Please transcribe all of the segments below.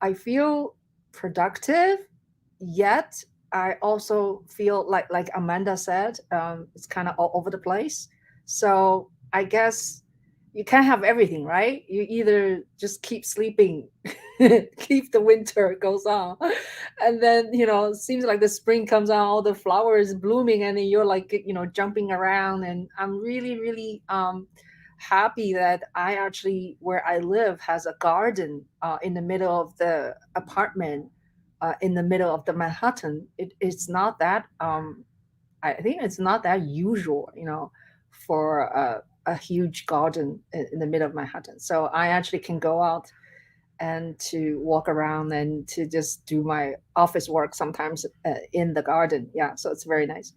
I feel productive, yet I also feel like Amanda said, it's kind of all over the place. So I guess you can't have everything, right? You either just keep sleeping, keep the winter goes on, and then it seems like the spring comes on, all the flowers blooming, and then you're like jumping around. And I'm really, really happy that I actually, where I live, has a garden in the middle of the apartment, in the middle of the Manhattan. It's not that I think it's not that usual, for a huge garden in the middle of Manhattan. So I actually can go out and to walk around and to just do my office work sometimes in the garden. Yeah, so it's very nice.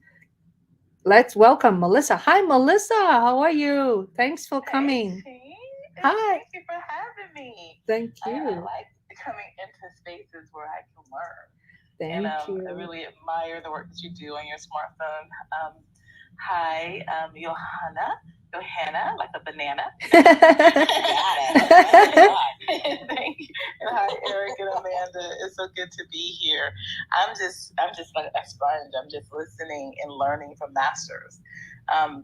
Let's welcome Melissa. Hi, Melissa. How are you? Thanks for Hey, coming. Ching. Hi. Thank you for having me. Thank I you. like coming into spaces where I can learn. And Thank I you. really admire the work that you do on your smartphone. Hi, Johanna, like a banana. Got it. That's a lot. Thank you. And hi, Eric and Amanda. It's so good to be here. I'm just like a sponge. I'm just listening and learning from masters.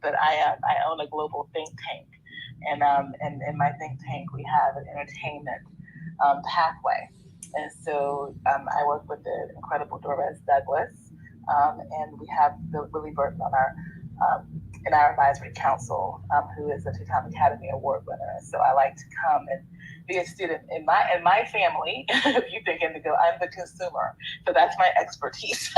But I own a global think tank, and in my think tank we have an entertainment pathway. And so I work with the incredible Doris Douglas, and we have Bill, Willie Burton on our in our advisory council, who is a two-time Academy Award winner. And so I like to come and be a student in my family. If you think indigo, I'm the consumer, so that's my expertise.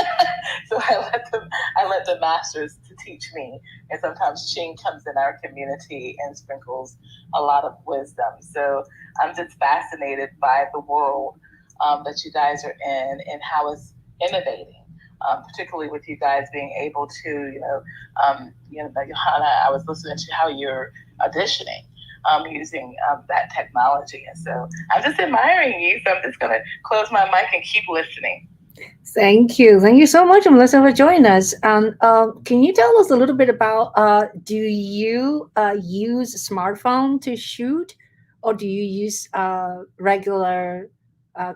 So I let the masters to teach me, and sometimes Ching comes in our community and sprinkles a lot of wisdom. So I'm just fascinated by the world that you guys are in and how it's innovating. Particularly with you guys being able to, Johanna, I was listening to how you're auditioning using that technology. And so I'm just admiring you. So I'm just going to close my mic and keep listening. Thank you. Thank you so much, Melissa, for joining us. And can you tell us a little bit about, do you use smartphone to shoot, or do you use regular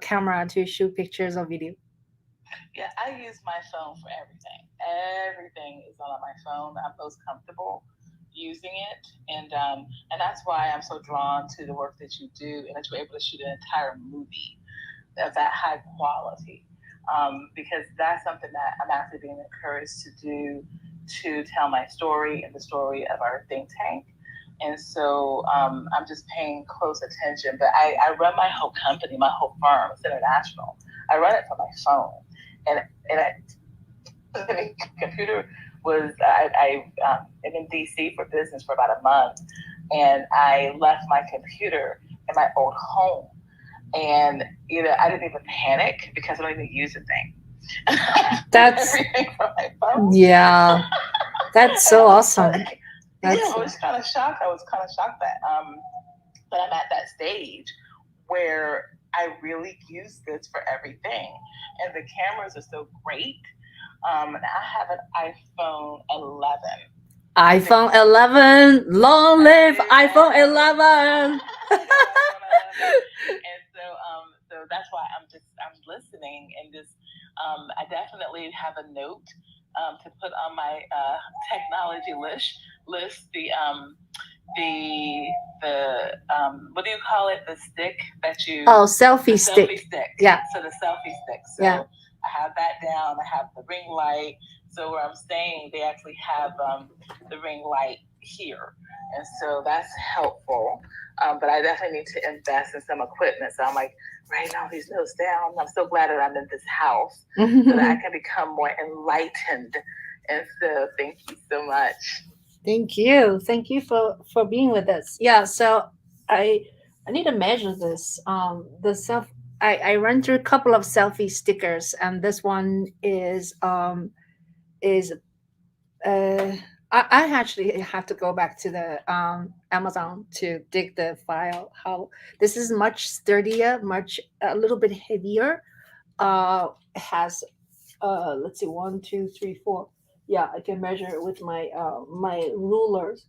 camera to shoot pictures or video? Yeah, I use my phone for everything. Everything is on my phone. I'm most comfortable using it, and that's why I'm so drawn to the work that you do, and that you're able to shoot an entire movie of that high quality. Because that's something that I'm actually being encouraged to do, to tell my story and the story of our think tank. And so I'm just paying close attention. But I run my whole company, my whole firm, it's international. I run it from my phone. And computer was, am in DC for business for about a month. And I left my computer in my old home. And I didn't even panic because I don't even use the thing. Do That's everything from my phone. Yeah, that's And so I was awesome. like, yeah, That's I was kind of shocked. I was kind of shocked that I'm at that stage where I really use this for everything. And the cameras are so great. And I have an iPhone 11. I think iPhone 11. Long live I iPhone know. 11. I know iPhone 11. And so that's why I'm listening, and just I definitely have a note to put on my technology list the what do you call it, the stick that you Oh, the selfie selfie stick. stick. Yeah, So the selfie stick. yeah. So I have that down. I have the ring light. So where I'm staying, they actually have the ring light here, and so that's helpful. But I definitely need to invest in some equipment. So I'm like writing all these notes down. I'm so glad that I'm in this house so that I can become more enlightened. And so thank you so much. Thank you. Thank you for being with us. Yeah, so I I need to measure this. The self I ran through a couple of selfie stickers, and this one is uh I actually have to go back to the Amazon to dig the file. How this is much sturdier, much a little bit heavier. Has let's see, one, two, three, four. Yeah, I can measure it with my rulers.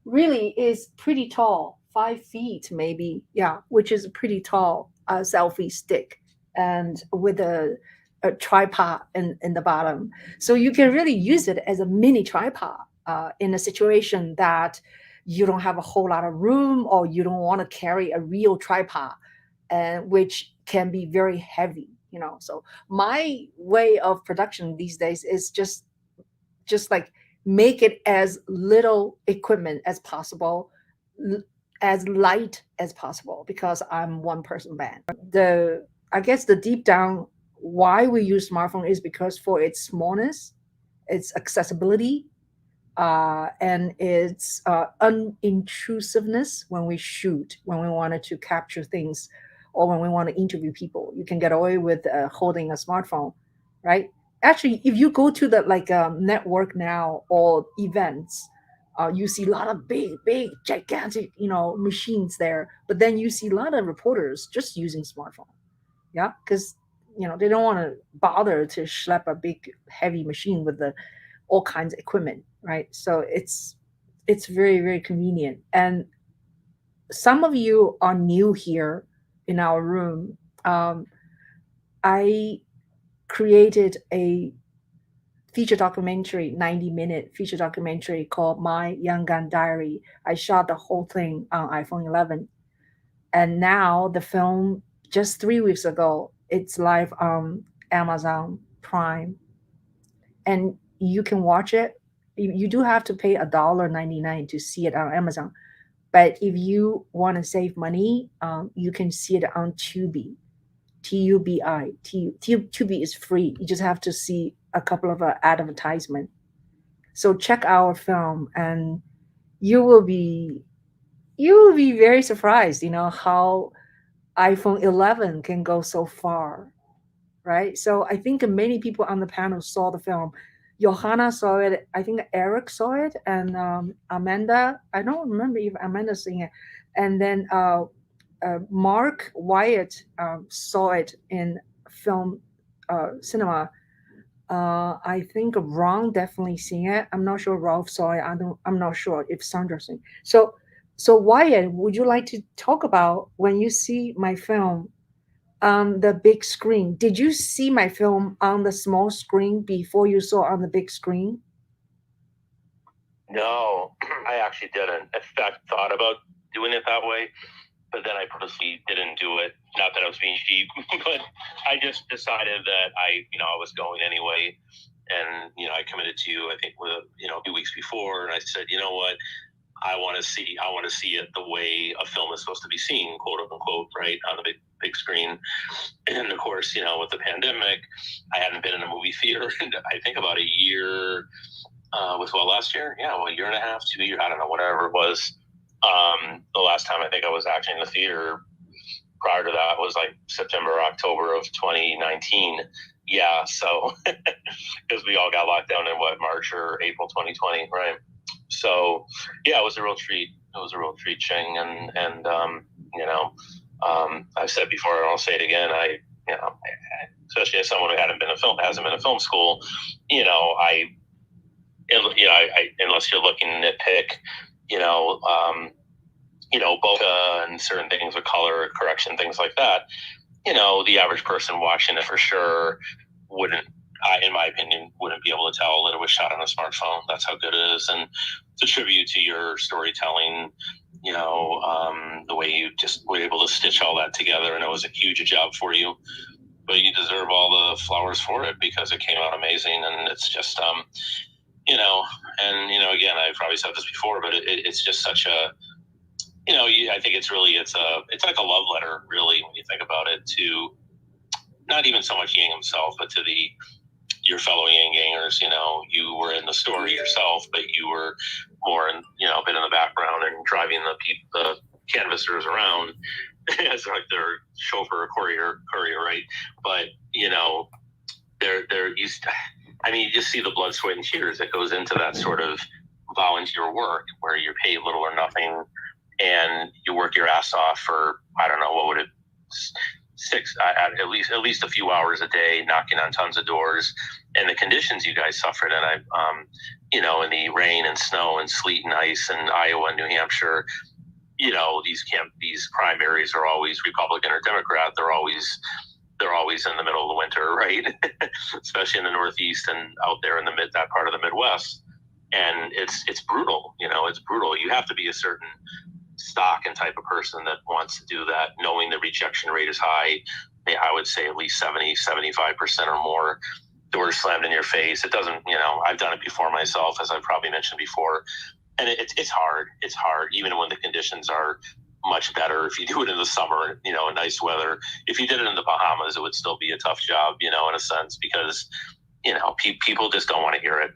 Really is pretty tall, 5 feet maybe. Yeah, which is pretty tall. selfie stick and with a tripod in the bottom. So you can really use it as a mini tripod in a situation that you don't have a whole lot of room or you don't want to carry a real tripod, and which can be very heavy, you know. So my way of production these days is just like make it as little equipment as possible, as light as possible, because I'm one person band. The I guess the deep down why we use smartphone is because for its smallness, its accessibility, and its unintrusiveness when we shoot, when we wanted to capture things, or when we want to interview people. You can get away with holding a smartphone, right? Actually, if you go to the like network now or events, you see a lot of big, gigantic, you know, machines there. But then you see a lot of reporters just using smartphone, yeah, because you know they don't want to bother to schlep a big heavy machine with the all kinds of equipment, right? So it's very convenient. And some of you are new here in our room. I created a feature documentary, 90-minute feature documentary called My Young Gun Diary. I shot the whole thing on iPhone 11, and now the film, just 3 weeks ago, it's live on Amazon Prime, and you can watch it. You do have to pay $1.99 to see it on Amazon, but if you want to save money, you can see it on Tubi. Tubi. Tubi is free. You just have to see a couple of advertisement. So check our film, and you will be you will be very surprised. You know how iPhone 11 can go so far, right? So I think many people on the panel saw the film. Johanna saw it. I think Eric saw it, and Amanda. I don't remember if Amanda seen it. And then Mark Wyatt saw it in film cinema. I think Ron definitely seen it. I'm not sure Ralph saw it. I'm not sure if Sandra seen. So Wyatt, would you like to talk about when you see my film on the big screen? Did you see my film on the small screen before you saw on the big screen? No, I actually didn't. In fact, thought about doing it that way, but then I purposely didn't do it. Not that I was being cheap, but I just decided that I was going anyway. And, I committed to you, I think, with, 2 weeks before. And I said, you know what? I want to see it the way a film is supposed to be seen, quote unquote, right, on the big screen. And of course, with the pandemic, I hadn't been in a movie theater in I think about a year. Last year, a year and a half, 2 years, I don't know, whatever it was. The last time I think I was actually in the theater prior to that was like September, October of 2019. Yeah, so because we all got locked down in March or April 2020, right? So yeah, it was a real treat. It was a real treat, Ching, and I've said before, and I'll say it again. Especially as someone who hasn't been in film school, I unless you're looking to nitpick, bokeh and certain things with color correction, things like that, the average person watching it for sure wouldn't, in my opinion, wouldn't be able to tell that it was shot on a smartphone. That's how good it is. And it's a tribute to your storytelling, the way you just were able to stitch all that together. And it was a huge job for you, but you deserve all the flowers for it because it came out amazing. And it's just, again, I've probably said this before, but it's just such a, I think it's like a love letter, really, when you think about it, to not even so much Yang himself, but to your fellow Yang Gangers. You were in the story yourself, but you were more in, a bit in the background and driving the canvassers around as like their chauffeur or courier, right? But, they're used to, you just see the blood, sweat, and tears that goes into that sort of volunteer work where you're paid little or nothing and you work your ass off for, I don't know, what would it, at least a few hours a day, knocking on tons of doors, and the conditions you guys suffered. And in the rain and snow and sleet and ice in Iowa and New Hampshire, these primaries are always Republican or Democrat. They're always in the middle of the winter, right? Especially in the Northeast and out there in that part of the Midwest. And it's brutal, it's brutal. You have to be a certain stock and type of person that wants to do that, knowing the rejection rate is high. I would say at least 70-75% or more. Doors slammed in your face. It doesn't, I've done it before myself, as I've probably mentioned before. And it's hard. It's hard, even when the conditions are much better. If you do it in the summer, in nice weather. If you did it in the Bahamas, it would still be a tough job, in a sense, because people just don't want to hear it.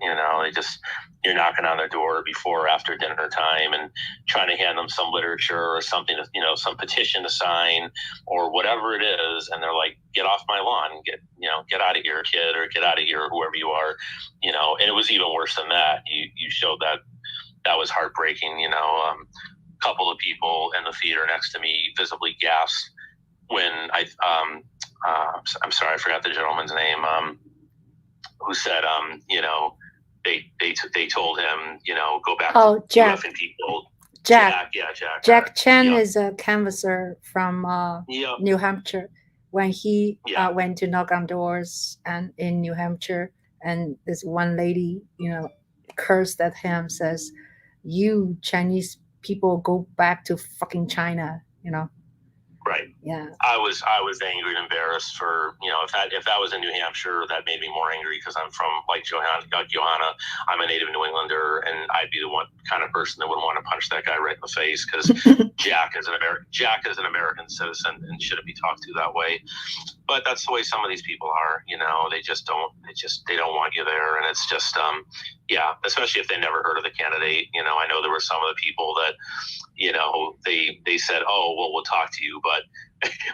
You're knocking on their door before or after dinner time and trying to hand them some literature or something, some petition to sign or whatever it is. And they're like, get off my lawn, get out of here, kid, or get out of here, whoever you are, and it was even worse than that. You showed that was heartbreaking. A couple of people in the theater next to me visibly gasped when I'm sorry, I forgot the gentleman's name, who said, they told him, go back to Jack. UF people. Jack. Jack. Jack Chen Yep. is a canvasser from Yep. New Hampshire. When he Yeah. went to knock on doors and in New Hampshire, and this one lady, cursed at him, says, "You Chinese people go back to fucking China," Right. Yeah. I was angry and embarrassed for, if that was in New Hampshire, that made me more angry because I'm from, like Johanna, I'm a native New Englander, and I'd be the one kind of person that would want to punch that guy right in the face because Jack is an American citizen and shouldn't be talked to that way. But that's the way some of these people are, they don't want you there. And it's just, especially if they never heard of the candidate. I know there were some of the people that, they said, oh, well, we'll talk to you, but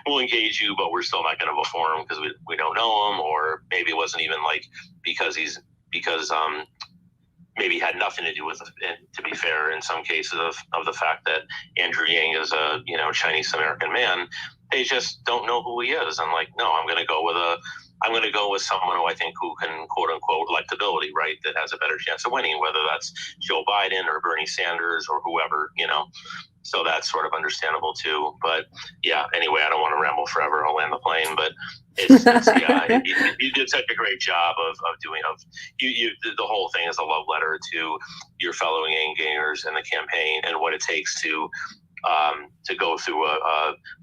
we'll engage you, but we're still not going to vote for him because we don't know him, or maybe it wasn't even like because maybe had nothing to do with it, to be fair, in some cases of the fact that Andrew Yang is a Chinese American man. They just don't know who he is. I'm like, no, I'm going to go with someone who I think who can, quote unquote, electability, right, that has a better chance of winning, whether that's Joe Biden or Bernie Sanders or whoever, So that's sort of understandable too. But yeah, anyway, I don't want to ramble forever. I'll land the plane. But you did such a great job of doing the whole thing is a love letter to your fellow Yang gangers and the campaign and what it takes to go through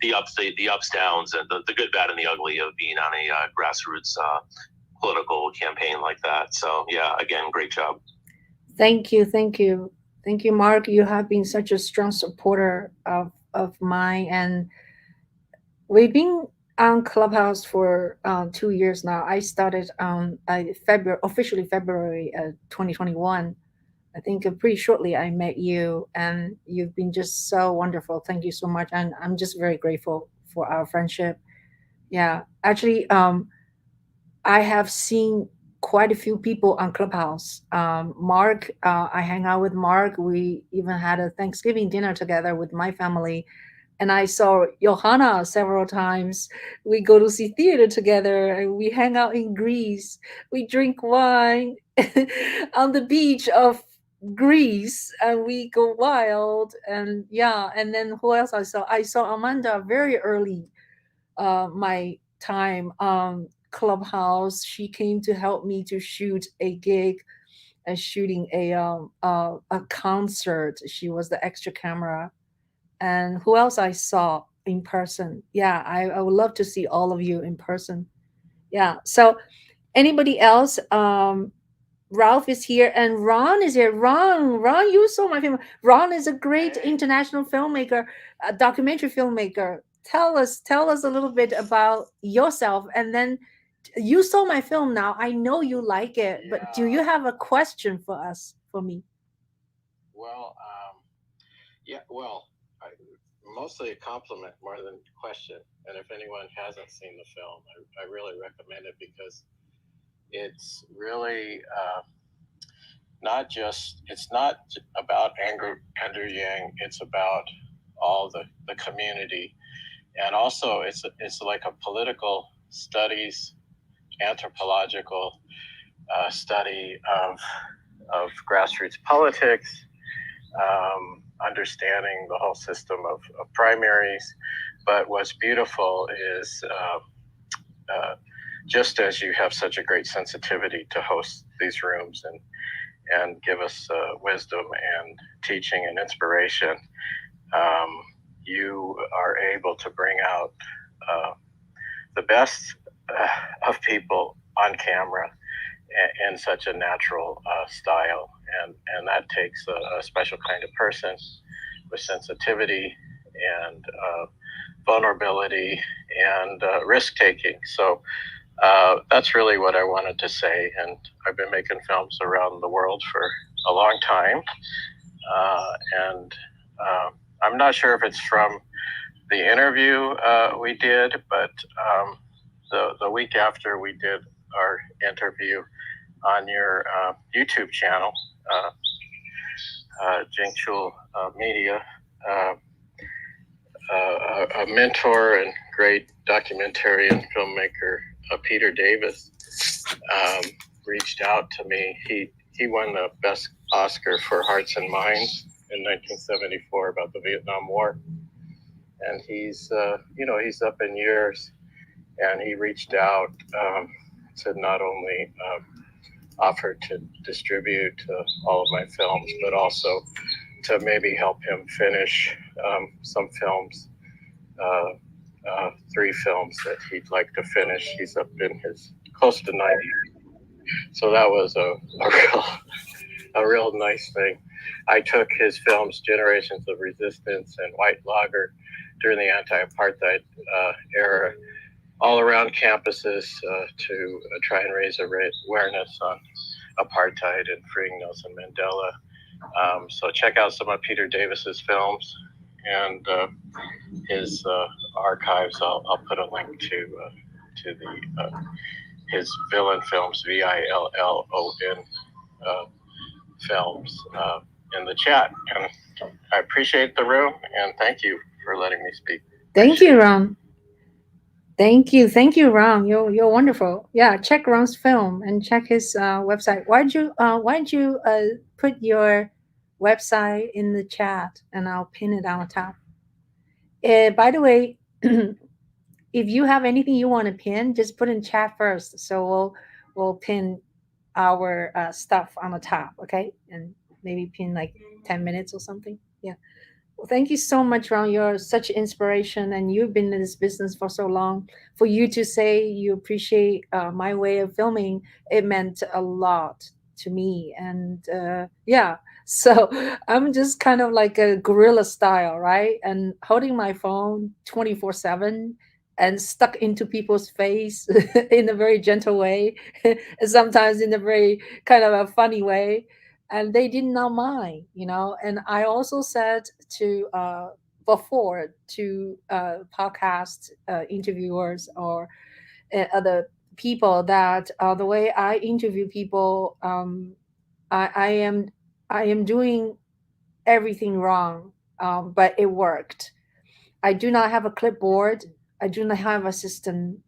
the ups, downs, and the good, bad, and the ugly of being on a grassroots political campaign like that. So yeah, again, great job. Thank you, Mark. You have been such a strong supporter of mine, and we've been on Clubhouse for 2 years now. I started officially February 2021. I think pretty shortly I met you, and you've been just so wonderful. Thank you so much, and I'm just very grateful for our friendship. Yeah, actually, I have seen quite a few people on Clubhouse. Mark, I hang out with Mark. We even had a Thanksgiving dinner together with my family. And I saw Johanna several times. We go to see theater together and we hang out in Greece. We drink wine on the beach of Greece and we go wild. And and then who else I saw? I saw Amanda very early, my time Clubhouse. She came to help me to shoot a gig and shooting a concert. She was the extra camera. And who else I saw in person? Yeah, I would love to see all of you in person. Yeah. So anybody else? Ralph is here and Ron is here. Ron, you saw my film. Ron is a great international filmmaker, a documentary filmmaker. Tell us a little bit about yourself, and then you saw my film now. I know you like it, but do you have a question for me? Well, mostly a compliment more than a question. And if anyone hasn't seen the film, I really recommend it because it's really it's not about Andrew Yang. It's about all the community. And also it's like a political studies, anthropological study of grassroots politics, understanding the whole system of primaries. But what's beautiful is just as you have such a great sensitivity to host these rooms and give us wisdom and teaching and inspiration, you are able to bring out the best of people on camera in such a natural style. And that takes a special kind of person with sensitivity and vulnerability and risk taking. So that's really what I wanted to say. And I've been making films around the world for a long time. And I'm not sure if it's from the interview we did, but the week after we did our interview on your YouTube channel, Ching Juhl Media, a mentor and great documentarian filmmaker, Peter Davis, reached out to me. He won the best Oscar for Hearts and Minds in 1974 about the Vietnam War, and he's he's up in years, and he reached out to not only offer to distribute all of my films, but also to maybe help him finish some films, 3 films that he'd like to finish. He's up in his close to 90. So that was a real nice thing. I took his films, Generations of Resistance and White Lager, during the anti-apartheid era, all around campuses to try and raise awareness on apartheid and freeing Nelson Mandela. So check out some of Peter Davis's films and his archives. I'll put a link to his villain films, VILLON films, in the chat. And I appreciate the room, and thank you for letting me speak. Thank you, Ron. Thank you, Ron. You're wonderful. Yeah, check Ron's film and check his website. Why'd you put your website in the chat, and I'll pin it on top. By the way, if you have anything you want to pin, just put in chat first. So we'll pin our stuff on the top, okay? And maybe pin like 10 minutes or something. Yeah. Well, thank you so much, Ron. You're such inspiration, and you've been in this business for so long. For you to say you appreciate my way of filming, it meant a lot to me. And yeah, so I'm just kind of like a guerrilla style, right? And holding my phone 24/7 and stuck into people's face in a very gentle way, and sometimes in a very kind of a funny way, and they did not mind, and I also said to before to podcast interviewers or other people that the way I interview people, I am doing everything wrong, but it worked. I do not have a clipboard. I do not have a system.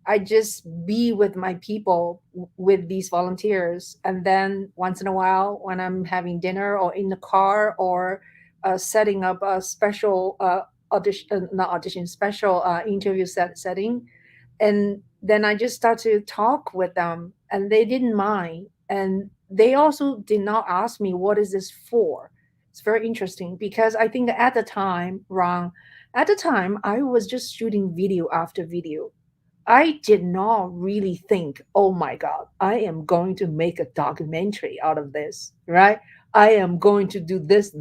I just be with my people, with these volunteers. And then once in a while, when I'm having dinner or in the car or setting up a special audition, not audition, special interview setting. And then I just start to talk with them, and they didn't mind. And they also did not ask me, what is this for? It's very interesting because I think that at the time, Ron, at the time, I was just shooting video after video. I did not really think, oh my God, I am going to make a documentary out of this, right? I am going to do this.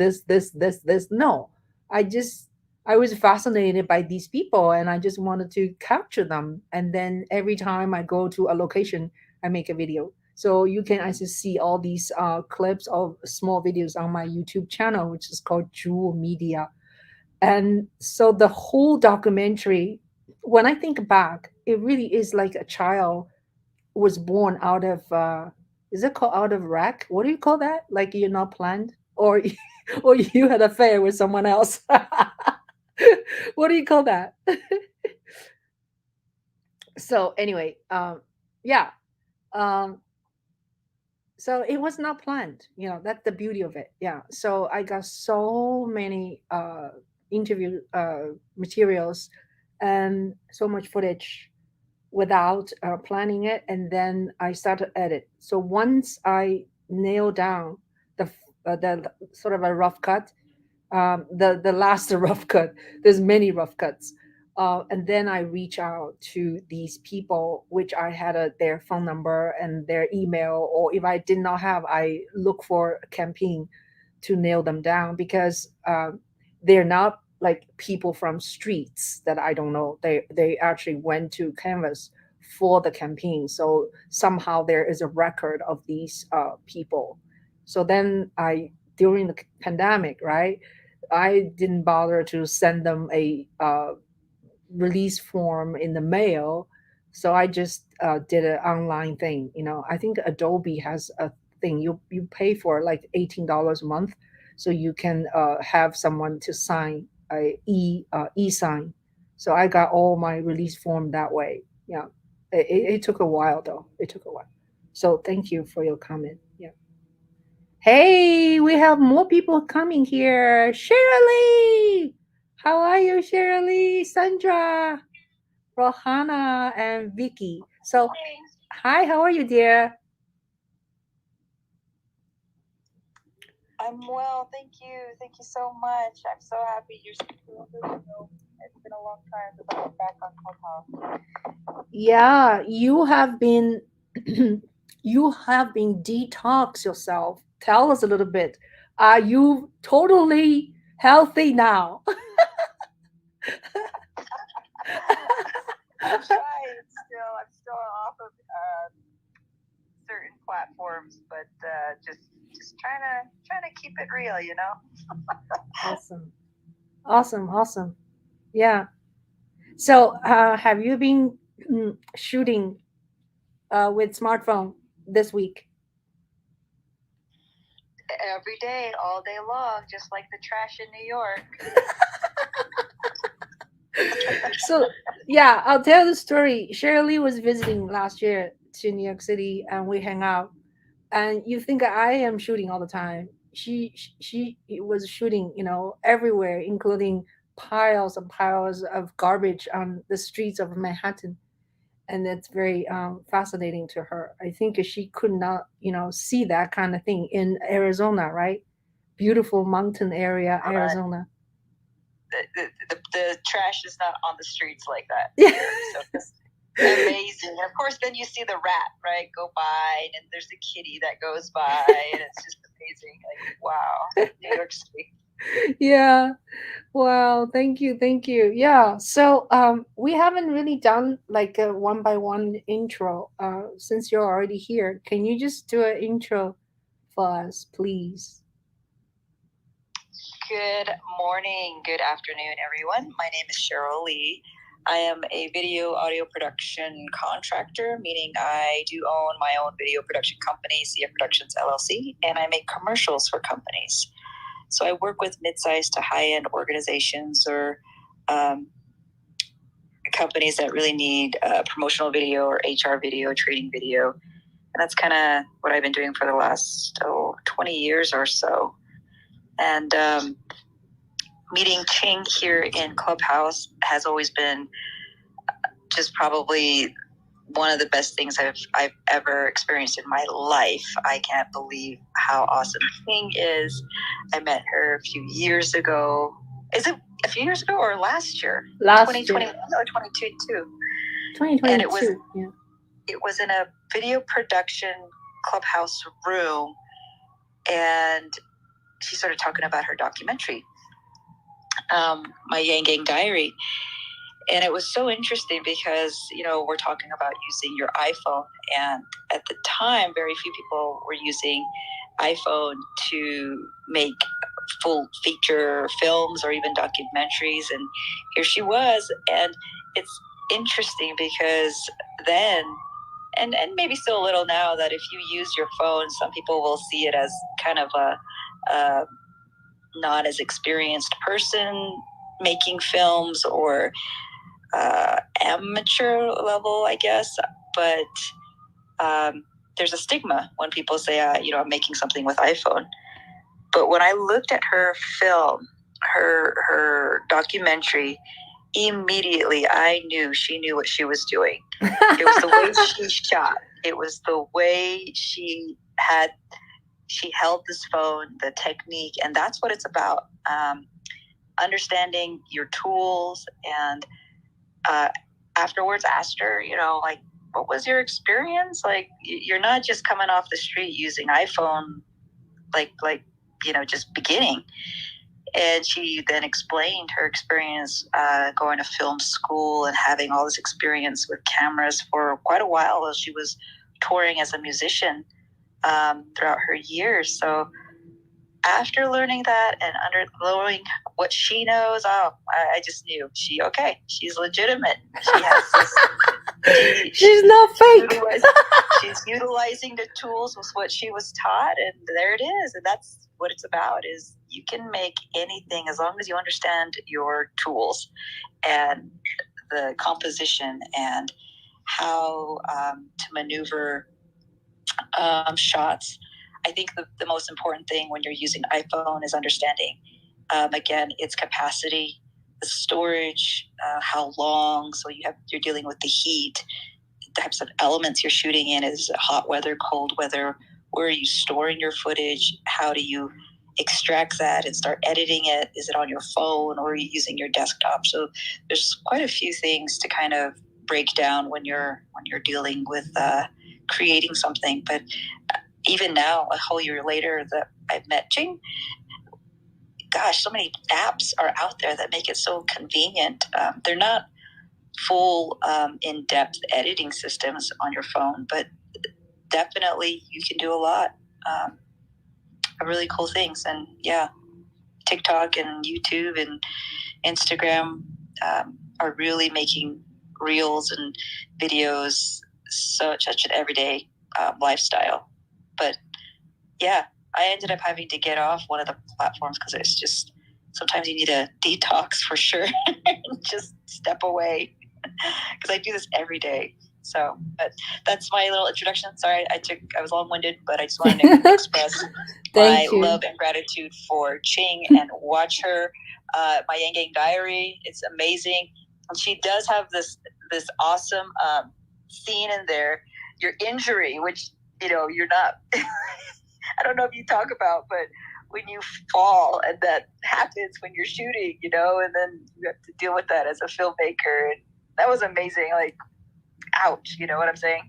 No, I was fascinated by these people, and I just wanted to capture them. And then every time I go to a location, I make a video. So you can actually see all these clips of small videos on my YouTube channel, which is called Juhl Media. And so the whole documentary, when I think back, it really is like a child was born out of is it called out of rack? What do you call that? Like you're not planned, or or you had an affair with someone else. What do you call that? So anyway, yeah. Um, So it was not planned, that's the beauty of it. Yeah, so I got so many interview materials and so much footage without planning it, and then I started to edit. So once I nail down the sort of a rough cut, the last rough cut. There's many rough cuts, and then I reach out to these people, which I had their phone number and their email, or if I did not have, I look for a campaign to nail them down, because they're not like people from streets that I don't know. They actually went to Canvas for the campaign, so somehow there is a record of these people. So then I, during the pandemic, right, I didn't bother to send them a release form in the mail, so I just did an online thing. I think Adobe has a thing, you pay for like $18 a month, so you can have someone to sign a e-sign. So I got all my release form that way. Yeah, it took a while though. It took a while. So thank you for your comment. Yeah. Hey, we have more people coming here. Shirley! How are you, Shirley? Sandra, Rohana, and Vicky. So, hi, how are you, dear? I'm well, thank you. Thank you so much. I'm so happy you're still doing it. It's been a long time since I've been back on Clubhouse. Yeah, you have been you have been detox yourself. Tell us a little bit. Are you totally healthy now? I'm trying still. I'm still off of certain platforms, but just trying to keep it real, you know. Awesome. Awesome. Yeah. So, have you been shooting with smartphone this week? Every day, all day long, just like the trash in New York. So, yeah, I'll tell the story. Shirley was visiting last year to New York City, and we hang out. And you think I am shooting all the time? She was shooting, everywhere, including piles and piles of garbage on the streets of Manhattan. And that's very fascinating to her. I think she could not, see that kind of thing in Arizona, right? Beautiful mountain area, Arizona. The trash is not on the streets like that. Yeah. So it's amazing. And of course, then you see the rat, right, go by, and there's a kitty that goes by, and it's just amazing. Like, wow, New York City. Yeah. Wow, thank you. Yeah, so we haven't really done like a one by one intro. Since you're already here, can you just do an intro for us, please? Good morning, good afternoon, everyone. My name is Cheryl Lee. I am a video audio production contractor, meaning I do own my own video production company, CF Productions LLC, and I make commercials for companies. So I work with mid-sized to high-end organizations or companies that really need promotional video or HR video, training video. And that's kind of what I've been doing for the last 20 years or so. And meeting Ching here in Clubhouse has always been just probably one of the best things I've ever experienced in my life. I can't believe how awesome Ching is. I met her a few years ago. Is it a few years ago or last year? Last 2021 year. or 2022? 2022. And yeah. It was in a video production Clubhouse room, and she started talking about her documentary, My Yang Gang Diary. And it was so interesting because, we're talking about using your iPhone. And at the time, very few people were using iPhone to make full feature films or even documentaries. And here she was. And it's interesting because then, and maybe still a little now, that if you use your phone, some people will see it as kind of a not as experienced person making films, or amateur level, I guess. But there's a stigma when people say, I'm making something with iPhone. But when I looked at her film, her documentary, immediately I knew she knew what she was doing. It was the way she shot. It was the way she held this phone, the technique, and that's what it's about. Understanding your tools, and afterwards asked her, like, what was your experience? Like, you're not just coming off the street using iPhone, like just beginning. And she then explained her experience going to film school and having all this experience with cameras for quite a while while she was touring as a musician throughout her years. So after learning that and knowing what she knows, I just knew she's legitimate. She has this. She's not fake. She's utilizing the tools with what she was taught, and there it is. And that's what it's about: is you can make anything as long as you understand your tools and the composition and how to maneuver shots. I think the most important thing when you're using iPhone is understanding, again, its capacity, the storage, how long. So you're dealing with the heat, the types of elements you're shooting in. Is it hot weather, cold weather? Where are you storing your footage? How do you extract that and start editing it? Is it on your phone or are you using your desktop? So there's quite a few things to kind of break down when you're dealing with creating something. But even now, a whole year later, that I've met Ching, gosh, so many apps are out there that make it so convenient. They're not full in-depth editing systems on your phone, but definitely you can do a lot of really cool things. And yeah, TikTok and YouTube and Instagram are really making reels and videos such an everyday lifestyle. But yeah, I ended up having to get off one of the platforms because it's just sometimes you need a detox for sure. Just step away because I do this every day. So, but that's my little introduction. Sorry, I was long-winded, but I just wanted to express my love and gratitude for Ching and watch her. My Yang Gang Diary, it's amazing. And she does have this awesome scene in there. Your injury, which you're not. I don't know if you talk about, but when you fall and that happens when you're shooting, and then you have to deal with that as a filmmaker. And that was amazing. Like, ouch, you know what I'm saying?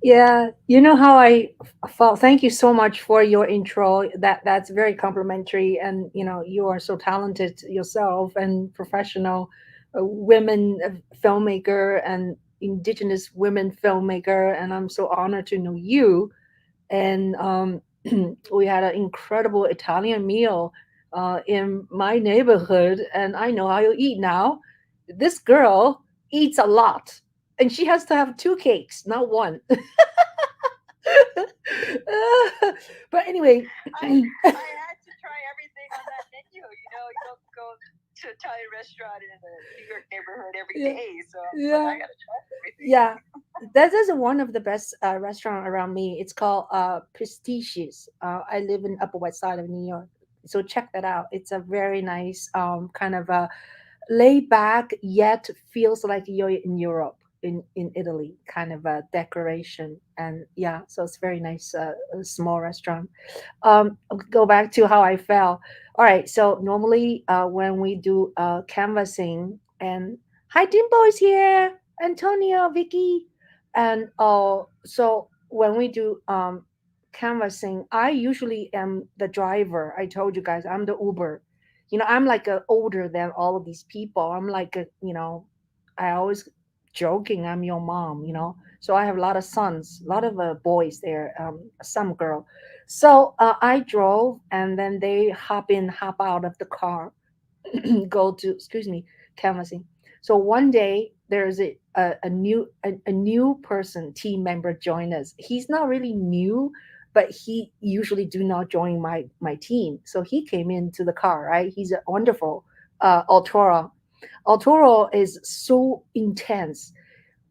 Yeah, you know how I felt. Thank you so much for your intro. That's very complimentary, and you are so talented yourself and professional women filmmaker and indigenous women filmmaker, and I'm so honored to know you. And we had an incredible Italian meal in my neighborhood, and I know how you eat now. This girl eats a lot, and she has to have two cakes, not one. But anyway, I had to try everything on that menu. You don't go to an Italian restaurant in a New York neighborhood every day. So I got to try everything. Yeah, that is one of the best restaurant around me. It's called Prestigious. I live in Upper West Side of New York, so check that out. It's a very nice kind of a laid back yet feels like you're in Europe, in Italy, kind of a decoration. And yeah, so it's very nice, small restaurant. I'll go back to how I felt. All right, so normally when we do canvassing, and hi, Dimple is here, Antonio, Vicky, and so when we do canvassing, I usually am the driver. I told you guys I'm the Uber. I'm like older than all of these people. I'm like I always joking I'm your mom. So I have a lot of sons, a lot of boys there, some girl. So I drove, and then they hop in, hop out of the car, go to, excuse me, canvassing. So one day there's a new person, team member join us. He's not really new, but he usually do not join my team. So he came into the car, right? He's a wonderful Altoro. Altoro is so intense.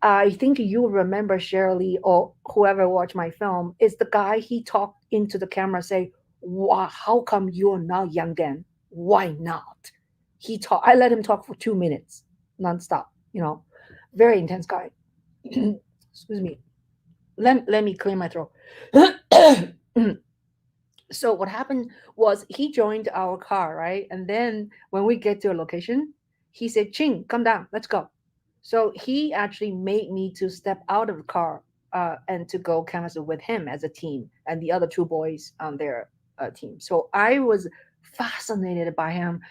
I think you remember Shirley or whoever watched my film is the guy he talked into the camera say, "Wow, how come you're not young again? Why not?" He talk. I let him talk for 2 minutes nonstop. Very intense guy. Excuse me. Let me clear my throat. So what happened was he joined our car, right? And then when we get to a location, he said, "Ching, come down, let's go." So he actually made me to step out of the car and to go canvas with him as a team and the other two boys on their team. So I was fascinated by him.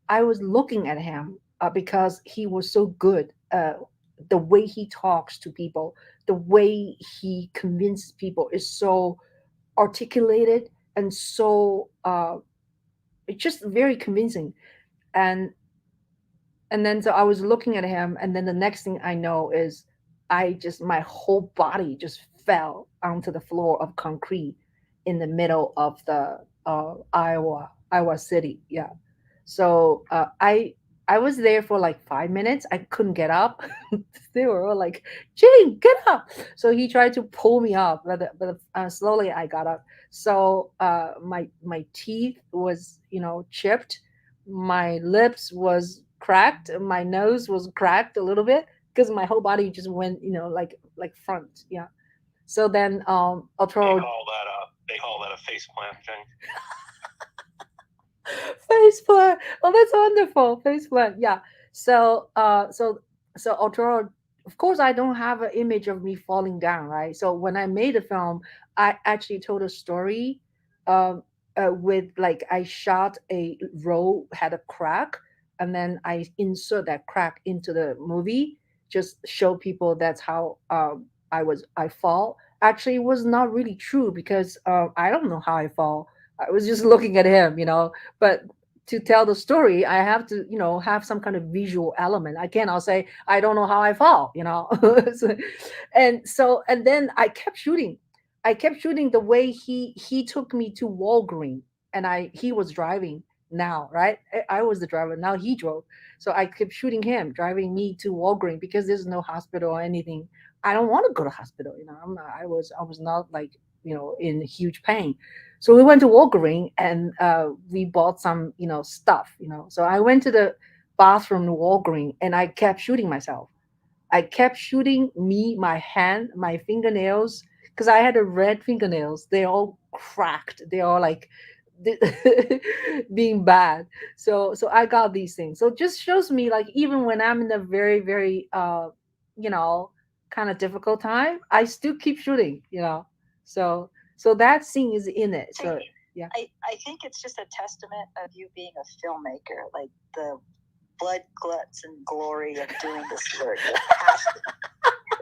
I was looking at him because he was so good. The way he talks to people, the way he convinces people is so articulated and so it's just very convincing. And and then so I was looking at him, and then the next thing I know is my whole body just fell onto the floor of concrete in the middle of the Iowa City. Yeah. So I was there for like 5 minutes. I couldn't get up. They were all like, "Jane, get up!" So he tried to pull me up, but slowly I got up. So my teeth was chipped, my lips was cracked, my nose was cracked a little bit because my whole body just went like front. Yeah. So then Arturo They call that a face planting. face plant. Oh, that's wonderful. Face plant. Yeah. So Arturo, of course I don't have an image of me falling down, right? So when I made the film, I actually told a story with like I shot a roll had a crack, and then I insert that crack into the movie, just show people that's how I fall. Actually, it was not really true because I don't know how I fall. I was just looking at him. But to tell the story, I have to have some kind of visual element. I'll say I don't know how I fall. So, and then I kept shooting the way he took me to Walgreen, and he was driving now, right? I was the driver, now he drove. So I kept shooting him driving me to Walgreen because there's no hospital or anything. I don't want to go to hospital. I was not like in huge pain. So we went to Walgreens, and we bought some stuff. So I went to the bathroom in Walgreens, and I kept shooting myself. I kept shooting my hand, my fingernails, because I had a red fingernails. They all cracked. They all like being bad. So I got these things. So it just shows me like even when I'm in a very, very you know, kind of difficult time, I still keep shooting. So that scene is in it. So yeah. I think it's just a testament of you being a filmmaker, like the blood, guts, and glory of doing this work.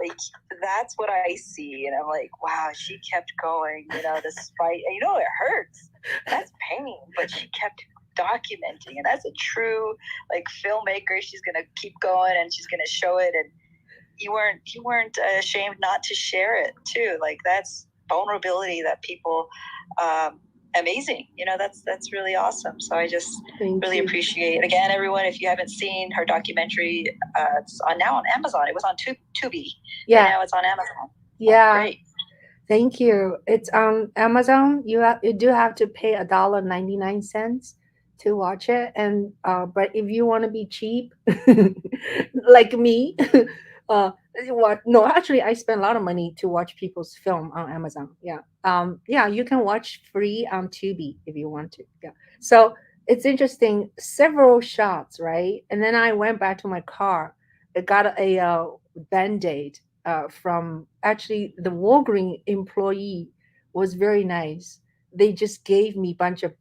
Like that's what I see, and I'm like, wow, she kept going, despite it hurts. That's pain, but she kept documenting, and that's a true like filmmaker. She's gonna keep going, and she's gonna show it, and you weren't ashamed not to share it too. Like that's vulnerability that people amazing. That's really awesome. So I just really appreciate it. Again, everyone, if you haven't seen her documentary, it's now on Amazon. It was on Tubi. Yeah. And now it's on Amazon. Yeah. Oh, great. Thank you. It's on Amazon. You do have to pay $1.99 to watch it, and but if you want to be cheap, like me, what? No, actually, I spend a lot of money to watch people's film on Amazon. Yeah, yeah, you can watch free on Tubi if you want to. Yeah, so it's interesting. Several shots, right? And then I went back to my car. I got a band-aid from actually the Walgreens employee was very nice. They just gave me a bunch of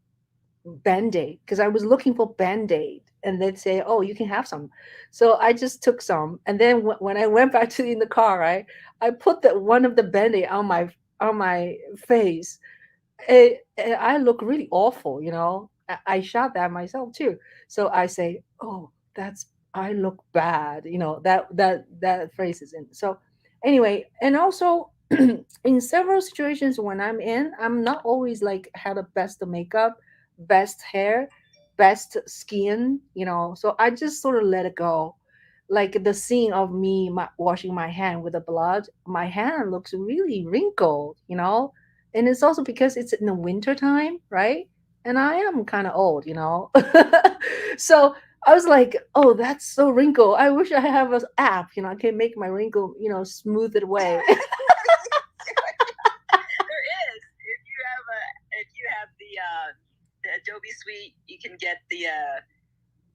band-aid because I was looking for band-aid, and they'd say, "Oh, you can have some." So I just took some, and then when I went back to in the car, right, I put the one of the band-aid on my face. I look really awful. I shot that myself too. So I say, "Oh, that's I look bad." That phrase is in. So anyway, and also in several situations when I'm not always like had the best makeup, best hair, best skin. So I just sort of let it go. like the scene of me washing my hand with the blood, my hand looks really wrinkled, and it's also because it's in the winter time, right? And I am kind of old, so I was like, oh, that's so wrinkled. I wish I have an app, I can make my wrinkle, smooth it away. There is. If you have the Adobe Suite, you can get the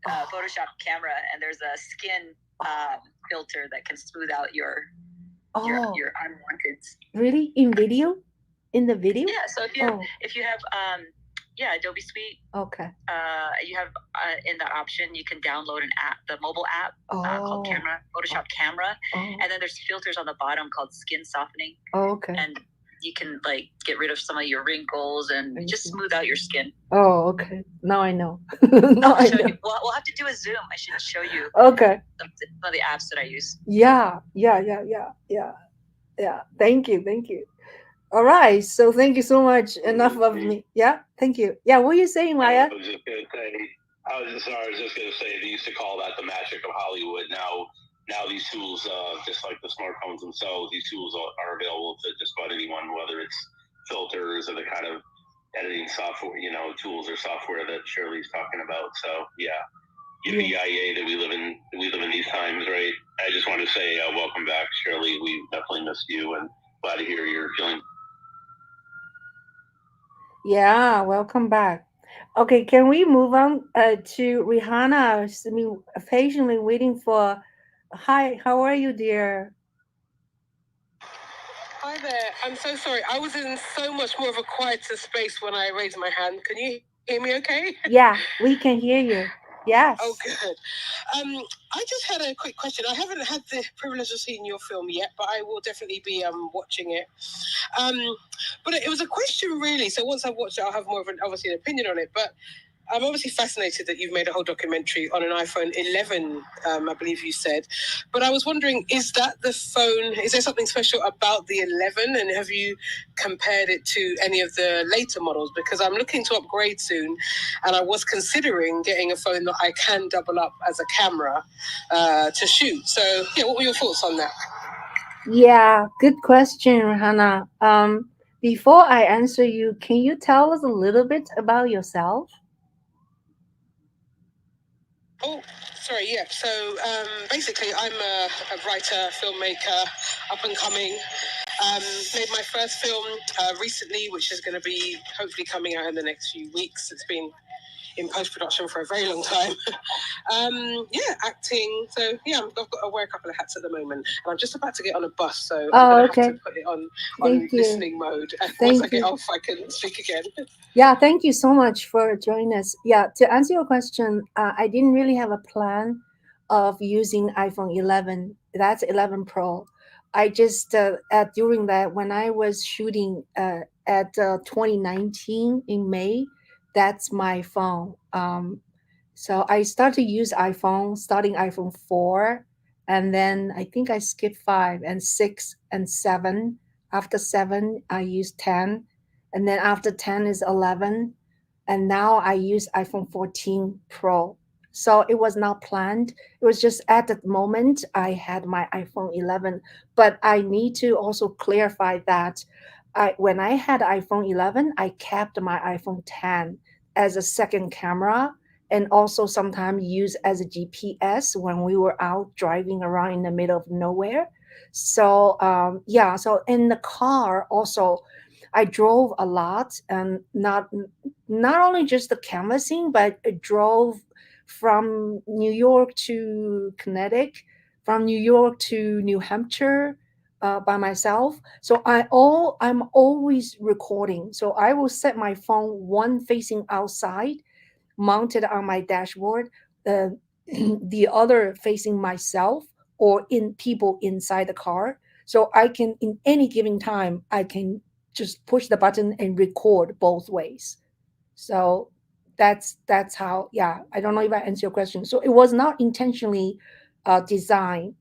Photoshop camera, and there's a skin filter that can smooth out your unwanted. Really? In video? In the video? Yeah. So if you have Adobe Suite. Okay. You have in the option you can download an app, the mobile app called Photoshop Camera, and then there's filters on the bottom called skin softening. Oh, okay. And you can like get rid of some of your wrinkles and just smooth out your skin. Oh, okay. Now I know. Now I know. We'll have to do a Zoom. I should show you. Okay. Some of the apps that I use. Yeah. Thank you. All right. So thank you so much. Enough of me. Yeah. Thank you. Yeah. What are you saying, Maya? I was just gonna say they used to call that the magic of Hollywood. Now these tools, just like the smartphones themselves, these tools are available to just about anyone, whether it's filters or the kind of editing software, tools or software that Shirley's talking about. So yeah, yippee-yi-yay that we live in these times, right? I just want to say welcome back, Shirley. We definitely missed you and glad to hear you're feeling. Yeah, welcome back. Okay, can we move on to Rihanna? Patiently waiting for. Hi, how are you, dear? Hi there. I'm so sorry. I was in so much more of a quieter space when I raised my hand. Can you hear me okay? Yeah, we can hear you. Yes. Oh, good. I just had a quick question. I haven't had the privilege of seeing your film yet, but I will definitely be watching it. But it was a question, really. So once I've watched it, I'll have more of an opinion on it. But I'm obviously fascinated that you've made a whole documentary on an iPhone 11, I believe you said. But I was wondering, is that the phone? Is there something special about the 11? And have you compared it to any of the later models? Because I'm looking to upgrade soon, and I was considering getting a phone that I can double up as a camera to shoot. So, yeah, what were your thoughts on that? Yeah, good question, Rihanna. Before I answer you, can you tell us a little bit about yourself? Oh, sorry, yeah. So basically, I'm a writer, filmmaker, up and coming. Made my first film recently, which is going to be hopefully coming out in the next few weeks. It's been in post-production for a very long time. Acting. So yeah, I've got to wear a couple of hats at the moment, and I'm just about to get on a bus, so I'm going to have to put it on listening mode. And once I get off, I can speak again. Yeah, thank you so much for joining us. Yeah, to answer your question, I didn't really have a plan of using iPhone 11. That's 11 Pro. I just during that when I was shooting at 2019 in May, that's my phone. So I started to use iPhone starting iPhone 4, and then I think I skipped 5 and 6 and 7. After 7, I used 10, and then after 10 is 11, and now I use iPhone 14 Pro. So it was not planned. It was just at the moment I had my iPhone 11. But I need to also clarify that when I had iPhone 11, I kept my iPhone 10 as a second camera, and also sometimes use as a GPS when we were out driving around in the middle of nowhere. So so in the car also, I drove a lot, and not only just the canvassing, but I drove from New York to Connecticut, from New York to New Hampshire by myself. So I'm always recording. So I will set my phone one facing outside, mounted on my dashboard, uh, the other facing myself or in people inside the car. So I can, in any given time, I can just push the button and record both ways. So that's how. Yeah, I don't know if I answer your question. So it was not intentionally designed.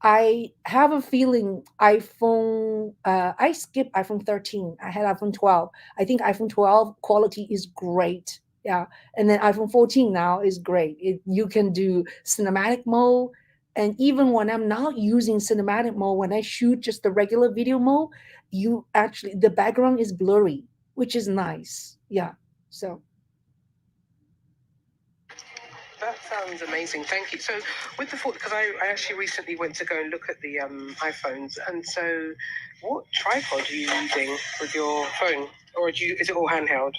I have a feeling iPhone. I skipped iPhone 13. I had iPhone 12. I think iPhone 12 quality is great. Yeah, and then iPhone 14 now is great. You can do cinematic mode, And even when I'm not using cinematic mode, when I shoot just the regular video mode, you actually the background is blurry, which is nice. Yeah. So That sounds amazing. Thank you. So, with the thought, because I actually recently went to go and look at the iPhones, and so what tripod are you using with your phone, or is it all handheld?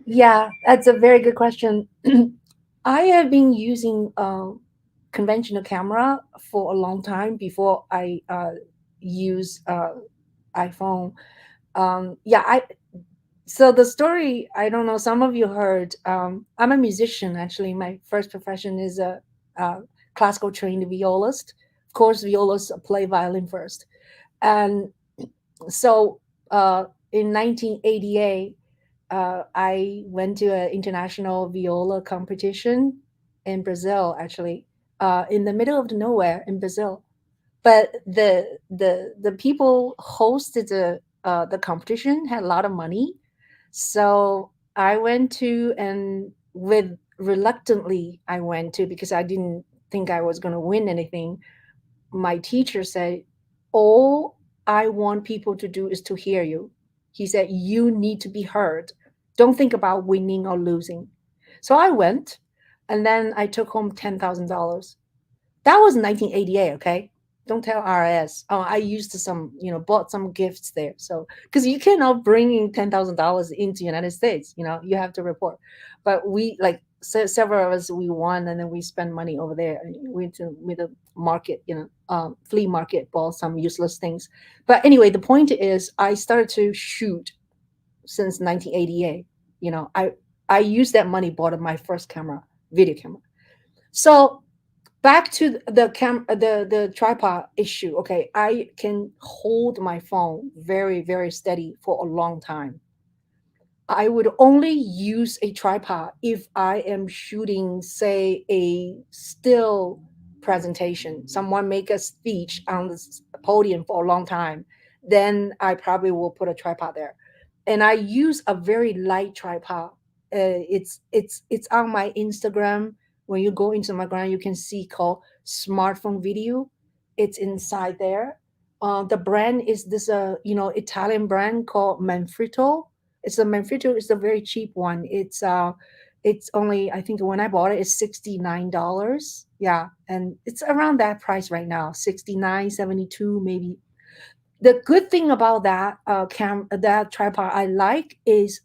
yeah, that's a very good question. I have been using conventional camera for a long time before I use iPhone. Yeah, I so the story, I don't know, some of you heard. I'm a musician actually. My first profession is a classical trained violist. Of course, violists play violin first, and so in 1988 I went to an international viola competition in Brazil, actually, in the middle of the nowhere in Brazil. But the people hosted the competition had a lot of money, so I went to, and with reluctantly I went to, because I didn't think I was going to win anything. My teacher said, all I want people to do is to hear you. He said, you need to be heard. Don't think about winning or losing. So I went, and then I took home $10,000. That was 1988, okay? Don't tell RS. Oh, I used some, bought some gifts there. So, because you cannot bring in $10,000 into United States, you have to report. But we, like, several of us, we won, and then we spend money over there. And we went to with the market, flea market, bought some useless things. But anyway, the point is, I started to shoot since 1988. I used that money, bought my first camera, video camera. So back to the tripod issue. Okay, I can hold my phone very, very steady for a long time. I would only use a tripod if I am shooting, say, a still presentation. Someone make a speech on the podium for a long time, then I probably will put a tripod there. And I use a very light tripod. It's on my Instagram. When you go into my ground, you can see called smartphone video. It's inside there. The brand is this Italian brand called Manfrotto. It's a Manfrotto. It's a very cheap one. It's only, I think when I bought it, it's $69. Yeah, and it's around that price right now, 69, 72 maybe. The good thing about that tripod I like is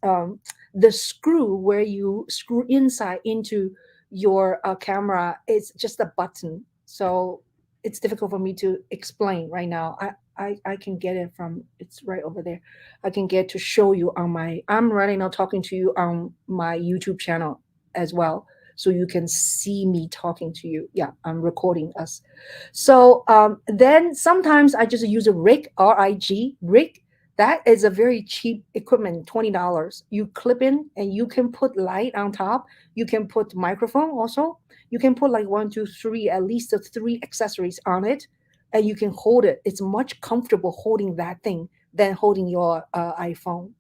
the screw where you screw inside into your camera. It's just a button, so it's difficult for me to explain right now. I can get it from, it's right over there. I can get to show you on my, I'm right now talking to you on my YouTube channel as well, so you can see me talking to you. Yeah, I'm recording us. So then sometimes I just use a rig, RIG rig. That is a very cheap equipment, $20. You clip in, and you can put light on top. You can put microphone also. You can put like one, two, three, at least three accessories on it, and you can hold it. It's much comfortable holding that thing than holding your iPhone.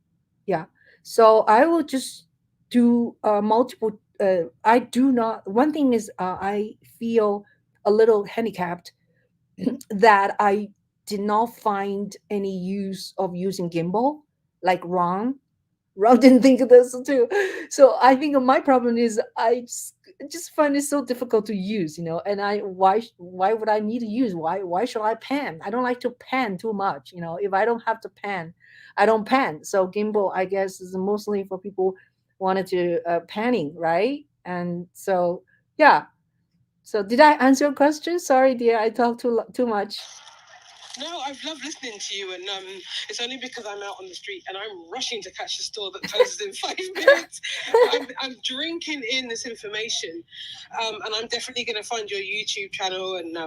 Yeah. So I will just do multiple. I do not. One thing is, I feel a little handicapped that I did not find any use of using gimbal, like Ron didn't think of this too. So I think my problem is I just find it so difficult to use, and why would I need to use? Why should I pan? I don't like to pan too much, If I don't have to pan, I don't pan. So gimbal, I guess, is mostly for people wanted to panning, right? And so yeah. So did I answer your question? Sorry, dear, I talked too much. No, I've loved listening to you, and it's only because I'm out on the street and I'm rushing to catch the store that closes in 5 minutes. I'm drinking in this information, and I'm definitely going to find your YouTube channel, and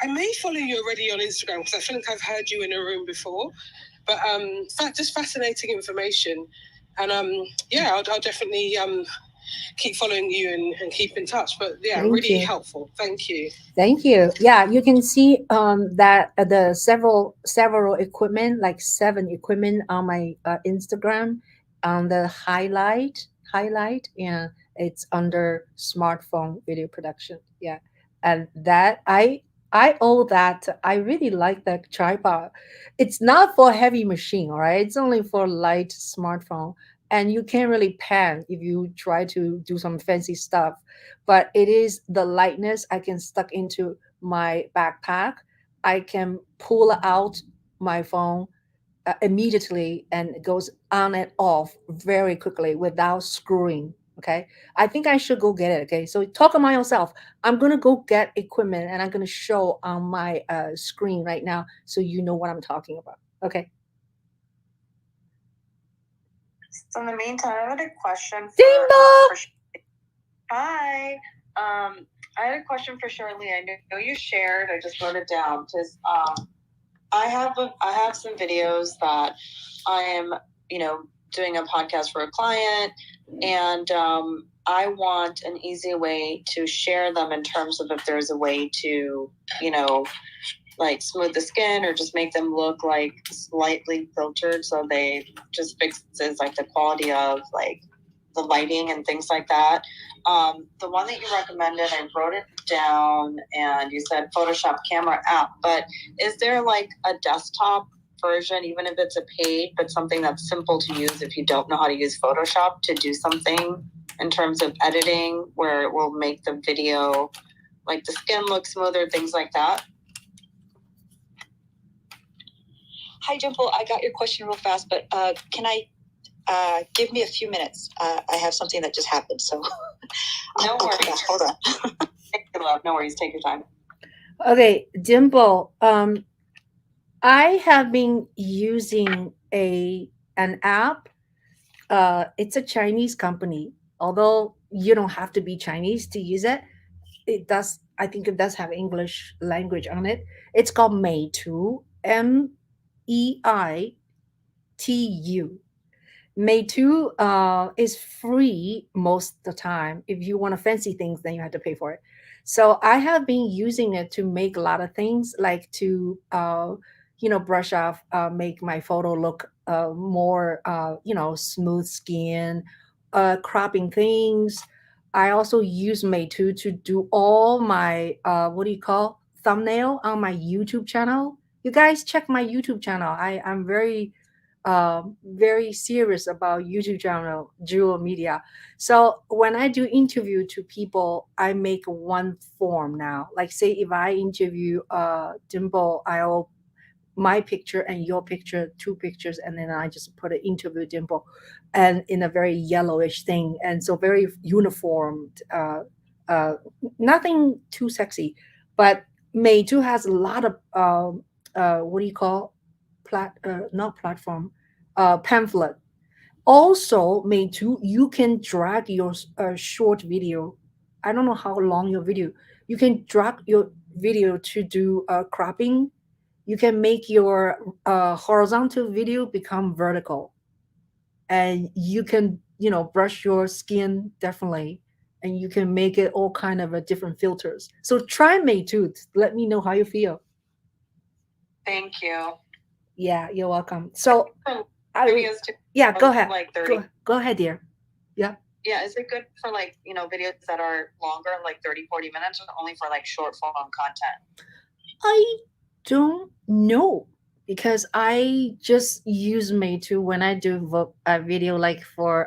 I may follow you already on Instagram because I feel like I've heard you in a room before. But just fascinating information, and yeah, I'll definitely keep following you and keep in touch. But yeah, Thank really you. helpful. Thank you. Thank you. Yeah, you can see that the several equipment, like 7 equipment on my Instagram, on the highlight. Yeah, it's under smartphone video production. Yeah, and that I owe that. I really like that tripod. It's not for heavy machine, all right? It's only for light smartphone, and you can't really pan if you try to do some fancy stuff. But it is the lightness. I can stuck into my backpack. I can pull out my phone immediately, and it goes on and off very quickly without screwing. Okay, I think I should go get it. Okay, so talk among yourself. I'm gonna go get equipment, and I'm gonna show on my screen right now, so you know what I'm talking about. Okay. So in the meantime, I had a question Dimbo! Hi. I had a question for Shirley. I know you shared. I just wrote it down because I have some videos that I am, doing a podcast for a client, and I want an easy way to share them in terms of if there's a way to, like smooth the skin or just make them look like slightly filtered, so they just fixes like the quality of like the lighting and things like that. The one that you recommended, I wrote it down, and you said Photoshop camera app, but is there like a desktop version, even if it's a paid, but something that's simple to use if you don't know how to use Photoshop, to do something in terms of editing where it will make the video, like the skin look smoother, things like that? Hi, Juhl. I got your question real fast, but can I give me a few minutes? I have something that just happened, so no worries. Hold on. No worries. Take your time. Okay, Dimple. I have been using an app. It's a Chinese company. Although you don't have to be Chinese to use it, it does. I think it does have English language on it. It's called Meitu. MEITU. Meitu is free most of the time. If you want to fancy things, then you have to pay for it. So I have been using it to make a lot of things, like to brush off, make my photo look more smooth skin, cropping things. I also use Meitu to do all my what do you call thumbnail on my YouTube channel. You guys check my YouTube channel. I'm very serious about YouTube channel, Juhl Media. So when I do interview to people, I make one form now. Like say if I interview Dimple, I'll my picture and your picture, two pictures, and then I just put an interview Dimple, and in a very yellowish thing, and so very uniformed. Uh, Nothing too sexy, but Meitu has a lot of what do you call not platform, pamphlet. Also, Meitu, you can drag your short video. I don't know how long your video. You can drag your video to do cropping. You can make your horizontal video become vertical, and you can brush your skin definitely, and you can make it all kind of a different filters. So try Meitu. Let me know how you feel. Thank you. Yeah, you're welcome. So Videos to yeah, go ahead. like 30. Go ahead, dear. Yeah. Yeah, is it good for like, videos that are longer, like 30-40 minutes, or only for like short form content? I don't know, because I just use Meitu when I do a video, like for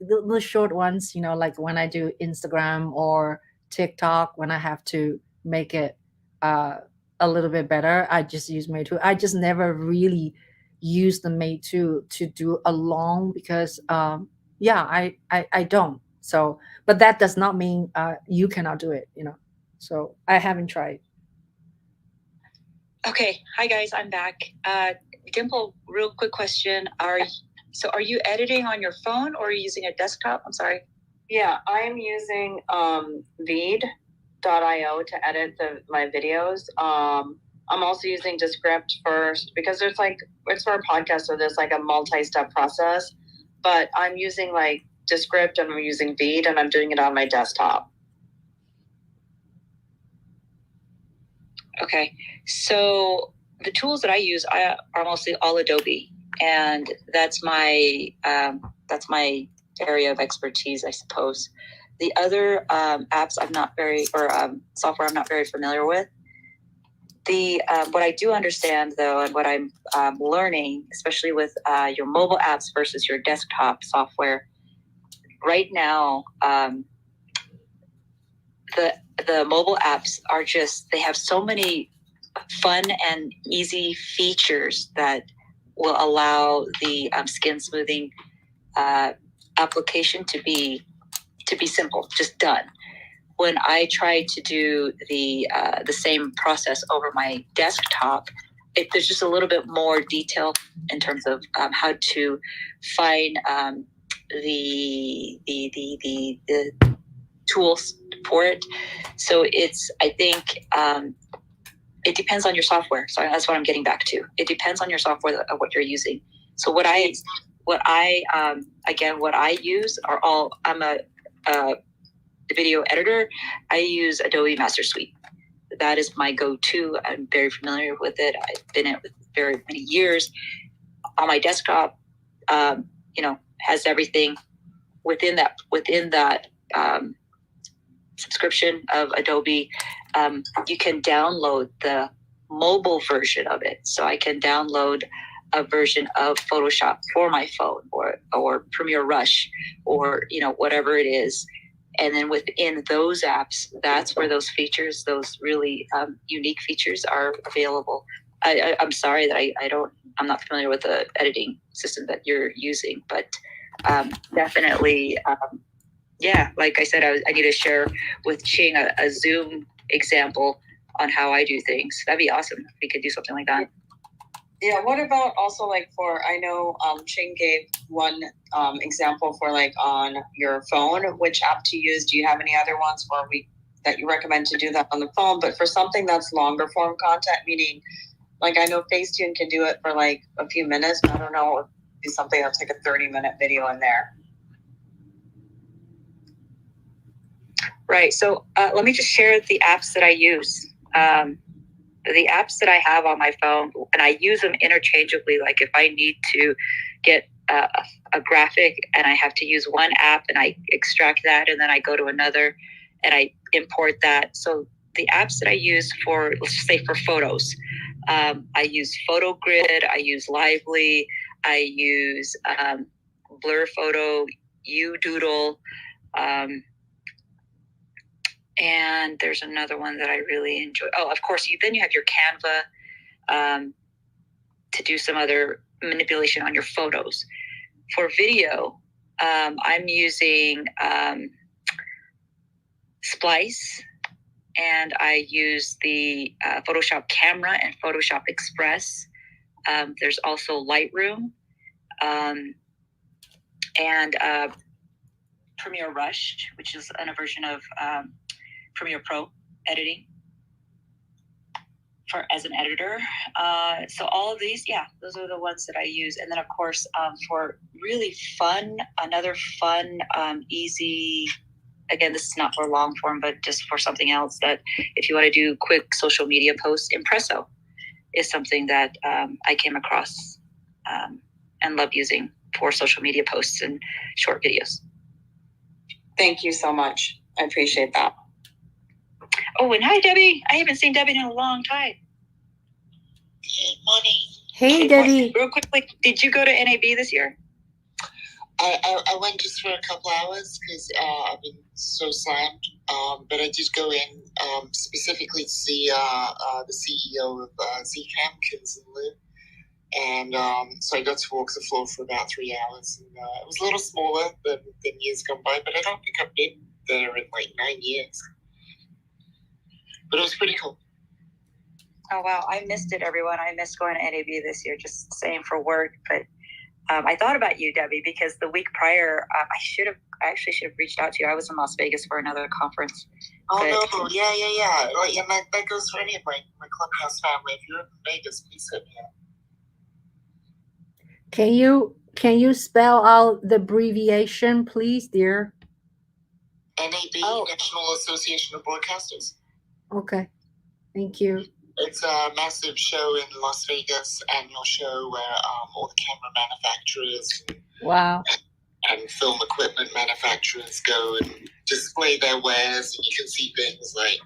the short ones, like when I do Instagram or TikTok, when I have to make it uh, a little bit better, I just use Meitu. I just never really use the Meitu to do a long, because yeah, I don't. So, but that does not mean you cannot do it, So I haven't tried. Okay. Hi guys, I'm back. Dimple, real quick question. Are you editing on your phone or are you using a desktop? I'm sorry. Yeah, I'm using Veed.io to edit my videos. I'm also using Descript first because it's for a podcast, so there's like a multi-step process. But I'm using like Descript and I'm using Veed, and I'm doing it on my desktop. Okay, so the tools that I use are mostly all Adobe, and that's my area of expertise, I suppose. The other apps I'm not very, or software I'm not very familiar with. What I do understand though, and what I'm learning, especially with your mobile apps versus your desktop software, right now, the mobile apps are just, they have so many fun and easy features that will allow the skin smoothing application to be simple, just done. When I try to do the same process over my desktop, there's just a little bit more detail in terms of how to find the tools for it. So I think it depends on your software. So that's what I'm getting back to. It depends on your software of what you're using. So what I use are all, I'm a video editor. I use Adobe Master Suite. That is my go-to. I'm very familiar with it. I've been in it with very many years. On my desktop, has everything within that subscription of Adobe. You can download the mobile version of it. So I can download a version of Photoshop for my phone or Premiere Rush or, whatever it is. And then within those apps, that's where those features, those really unique features are available. I'm sorry that I'm not familiar with the editing system that you're using, but definitely, like I said, I need to share with Ching a Zoom example on how I do things. That'd be awesome if we could do something like that. Yeah, what about also I know Ching gave one example for on your phone, which app to use. Do you have any other ones that you recommend to do that on the phone? But for something that's longer form content, meaning I know Facetune can do it for a few minutes, but I don't know if do something that's a 30-minute video in there. Right. So let me just share the apps that I use. The apps that I have on my phone, and I use them interchangeably. Like if I need to get a graphic and I have to use one app and I extract that and then I go to another and I import that. So the apps that I use for, let's just say for photos, I use PhotoGrid, I use Lively, I use Blur Photo, UDoodle, and there's another one that I really enjoy. Oh, of course, then you have your Canva to do some other manipulation on your photos. For video, I'm using Splice, and I use the Photoshop Camera and Photoshop Express. There's also Lightroom and Premiere Rush, which is a version of Premiere Pro editing as an editor. So all of these, those are the ones that I use. And then of course, for really fun, easy, again, this is not for long form, but just for something else that if you want to do quick social media posts, Impresso is something that I came across and love using for social media posts and short videos. Thank you so much. I appreciate that. Oh, and hi, Debbie. I haven't seen Debbie in a long time. Good morning. Hey, Debbie. Real quickly, did you go to NAB this year? I went just for a couple hours because I've been so slammed. But I did go in specifically to see the CEO of ZCAM, Kinson Liu. And so I got to walk the floor for about 3 hours. And it was a little smaller than years gone by, but I don't think I've been there in 9 years. But it was pretty cool. Oh, wow. I missed it, everyone. I missed going to NAB this year, just saying for work. But I thought about you, Debbie, because the week prior, I actually should have reached out to you. I was in Las Vegas for another conference. Oh, no. Yeah. And that goes for any of my Clubhouse family. If you're in Vegas, please hit me up. Can you spell out the abbreviation, please, dear? NAB, National Association of Broadcasters. Okay, thank you. It's a massive show in Las Vegas, annual show where all the camera manufacturers Wow. and film equipment manufacturers go and display their wares, and you can see things like,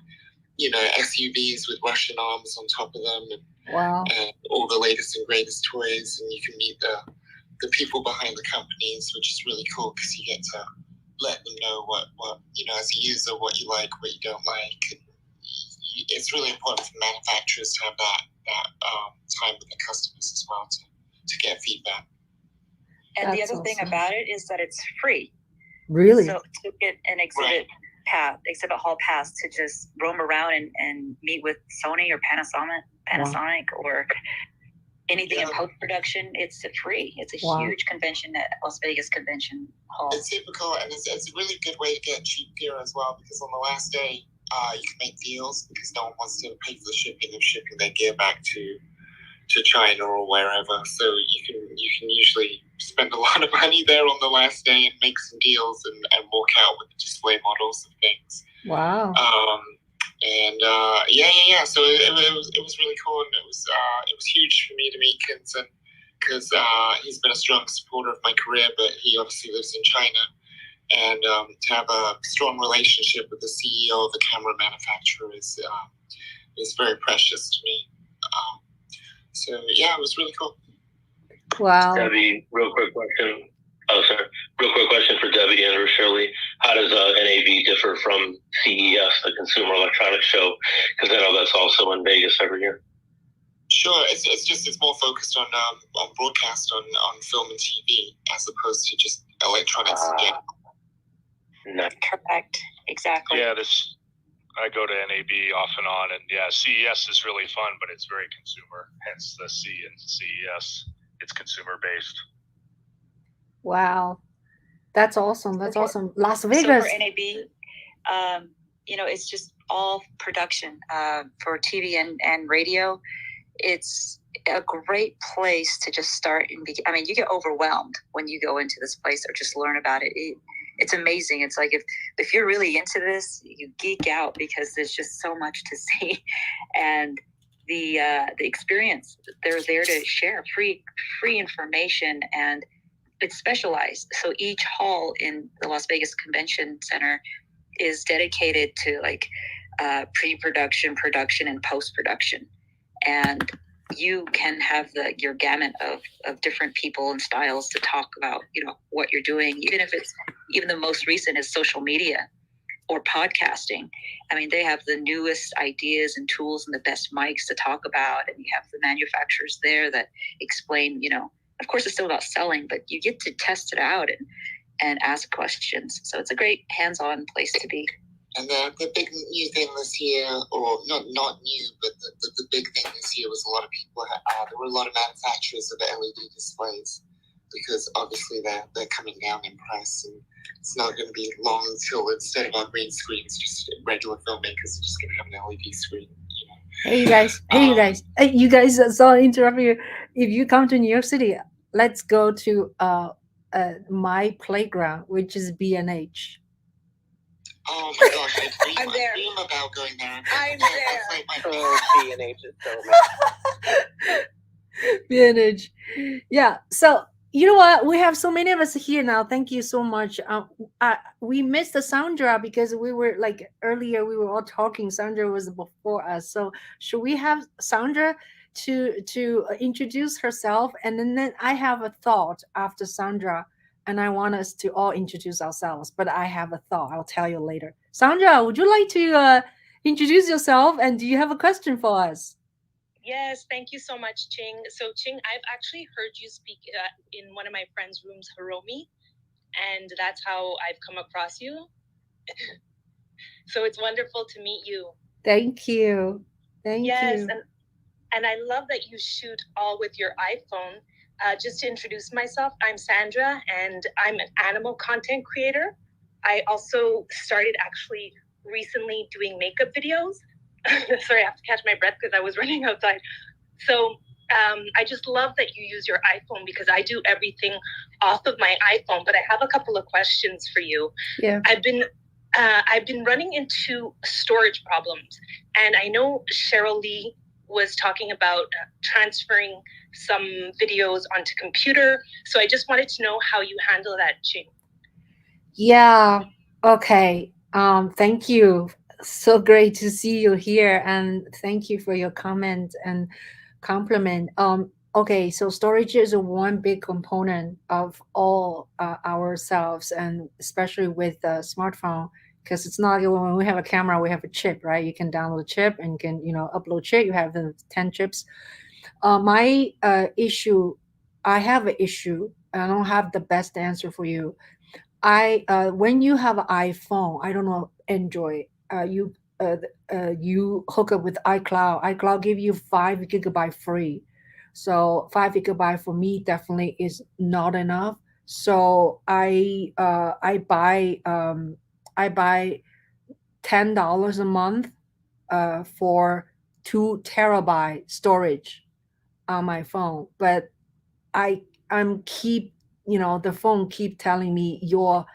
SUVs with Russian arms on top of them, and all the latest and greatest toys, and you can meet the people behind the companies, which is really cool because you get to let them know what as a user, what you like, what you don't like. And it's really important for manufacturers to have that time with the customers as well to get feedback. And the other thing about it is that it's free. Really? So to get an exhibit hall pass to just roam around and meet with Sony or Panasonic or anything in post-production, it's free. It's a huge convention at Las Vegas Convention Hall. It's typical, and it's a really good way to get cheap gear as well, because on the last day, you can make deals because no one wants to pay for the shipping of shipping their gear back to China or wherever. So you can usually spend a lot of money there on the last day and make some deals and walk out with the display models and things. Wow. So it was really cool, and it was huge for me to meet Kinson because he's been a strong supporter of my career, but he obviously lives in China, and to have a strong relationship with the CEO of a camera manufacturer is very precious to me. It was really cool. Wow. Debbie, real quick question. Real quick question for Debbie and or Shirley. How does NAB differ from CES, the Consumer Electronics Show? Because I know that's also in Vegas every year. Sure, it's more focused on broadcast on film and TV as opposed to just electronics. Correct. Exactly. Yeah, I go to NAB off and on, and CES is really fun, but it's very consumer. Hence the C in CES. It's consumer based. Wow, that's awesome. That's awesome. Las Vegas. So for NAB, it's just all production for TV and radio. It's a great place to just start and begin. I mean, you get overwhelmed when you go into this place or just learn about it. It's amazing. It's like if you're really into this, you geek out because there's just so much to see, and the experience. They're there to share free information, and it's specialized. So each hall in the Las Vegas Convention Center is dedicated to pre-production, production, and post-production, and you can have your gamut of different people and styles to talk about, what you're doing, even the most recent is social media or podcasting. I mean, they have the newest ideas and tools and the best mics to talk about. And you have the manufacturers there that explain, of course it's still about selling, but you get to test it out and ask questions. So it's a great hands-on place to be. And the big new thing this year, or not new, but the big thing this year was a lot of people, there were a lot of manufacturers of LED displays because obviously they're coming down in price, and it's not going to be long until instead of on green screens, just regular filmmakers are just going to have an LED screen. Hey, you guys. You guys, sorry to interrupt you. If you come to New York City, let's go to my playground, which is B&H. Oh my gosh, I dream about going there. I'm there. That's like my B&H is so B&H. Yeah. So you know what? We have so many of us here now. Thank you so much. We missed Sandra because we were earlier. We were all talking. Sandra was before us. So should we have Sandra to introduce herself, and then I have a thought after Sandra. And I want us to all introduce ourselves, but I have a thought. I'll tell you later. Sandra, would you like to introduce yourself? And do you have a question for us? Yes, thank you so much, Ching. So, Ching, I've actually heard you speak in one of my friends' rooms, Hiromi, and that's how I've come across you. So it's wonderful to meet you. Thank you. Thank you. Yes, and I love that you shoot all with your iPhone. Just to introduce myself, I'm Sandra, and I'm an animal content creator. I also started actually recently doing makeup videos. Sorry, I have to catch my breath because I was running outside. So I just love that you use your iPhone because I do everything off of my iPhone. But I have a couple of questions for you. Yeah. I've been running into storage problems, and I know Cheryl Lee was talking about transferring some videos onto computer. So I just wanted to know how you handle that, Ching. Yeah. Okay. Thank you. So great to see you here, and thank you for your comment and compliment. Okay, so storage is one big component of all ourselves, and especially with the smartphone, because it's not when we have a camera, we have a chip, right? You can download a chip and you can upload chip. You have the 10 chips. My issue, I have an issue. I don't have the best answer for you. I when you have an iPhone, I don't know Android. You hook up with iCloud. iCloud give you 5 GB free. So 5 GB for me definitely is not enough. So I buy $10 a month for 2 TB storage on my phone. But I I'm keep the phone keep telling me your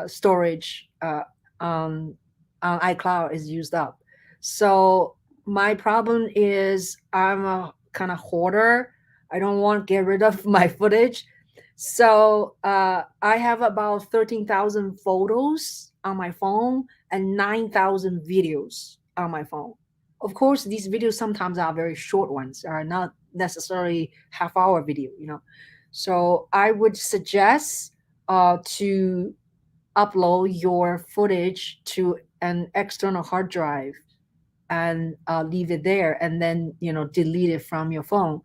storage on iCloud is used up. So my problem is I'm a kind of hoarder. I don't want to get rid of my footage. So I have about 13,000 photos on my phone and 9,000 videos on my phone. Of course, these videos sometimes are very short ones, are not necessarily half-hour video. So I would suggest to upload your footage to an external hard drive and leave it there, and then delete it from your phone.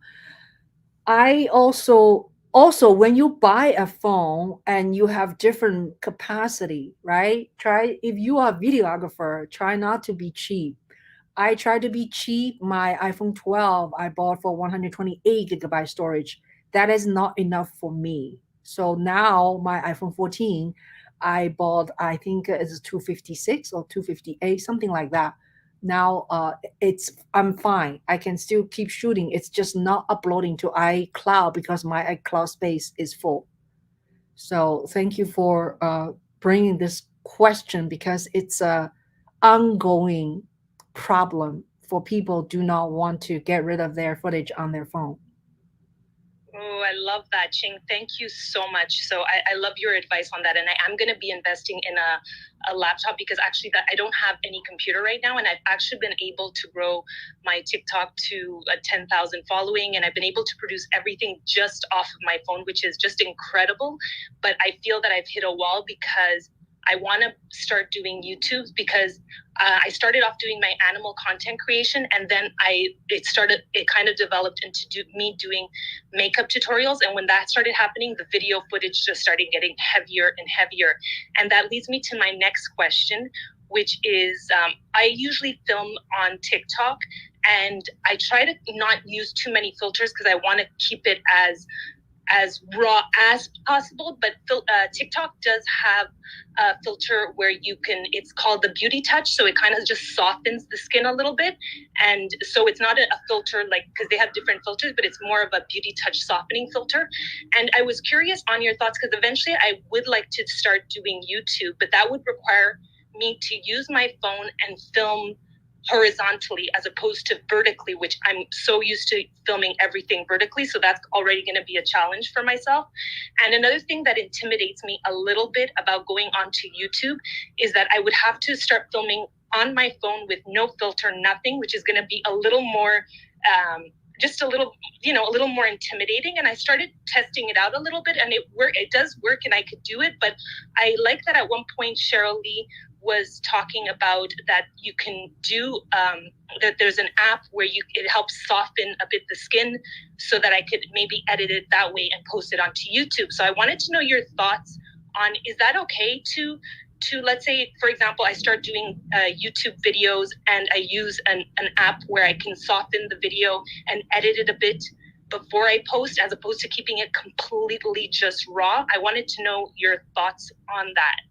I also when you buy a phone and you have different capacity, right? Try, if you are a videographer, try not to be cheap. I try to be cheap. My iPhone 12 I bought for 128 GB storage. That is not enough for me. So now my iPhone 14 I bought, I think it's 256 or 258, something like that. Now I'm fine. I can still keep shooting. It's just not uploading to iCloud because my iCloud space is full. So thank you for bringing this question, because it's a ongoing problem for people do not want to get rid of their footage on their phone. Oh, I love that, Ching. Thank you so much. So I love your advice on that. And I am going to be investing in a laptop, because actually that I don't have any computer right now. And I've actually been able to grow my TikTok to a 10,000 following. And I've been able to produce everything just off of my phone, which is just incredible. But I feel that I've hit a wall, because I want to start doing YouTubes, because I started off doing my animal content creation, and then it kind of developed into me doing makeup tutorials. And when that started happening, the video footage just started getting heavier and heavier. And that leads me to my next question, which is I usually film on TikTok, and I try to not use too many filters, because I want to keep it as raw as possible. But TikTok does have a filter where it's called the beauty touch. So it kind of just softens the skin a little bit. And so it's not a filter, like, because they have different filters, but it's more of a beauty touch softening filter. And I was curious on your thoughts, because eventually I would like to start doing YouTube, but that would require me to use my phone and film horizontally as opposed to vertically, which I'm so used to filming everything vertically. So that's already going to be a challenge for myself. And another thing that intimidates me a little bit about going onto YouTube is that I would have to start filming on my phone with no filter, nothing, which is going to be a little more just a little more intimidating. And I started testing it out a little bit, and it does work, and I could do it. But I like that at one point Cheryl Lee was talking about that you can do that there's an app where it helps soften a bit the skin, so that I could maybe edit it that way and post it onto YouTube. So I wanted to know your thoughts on, is that okay to let's say, for example, I start doing YouTube videos and I use an app where I can soften the video and edit it a bit before I post, as opposed to keeping it completely just raw. I wanted to know your thoughts on that.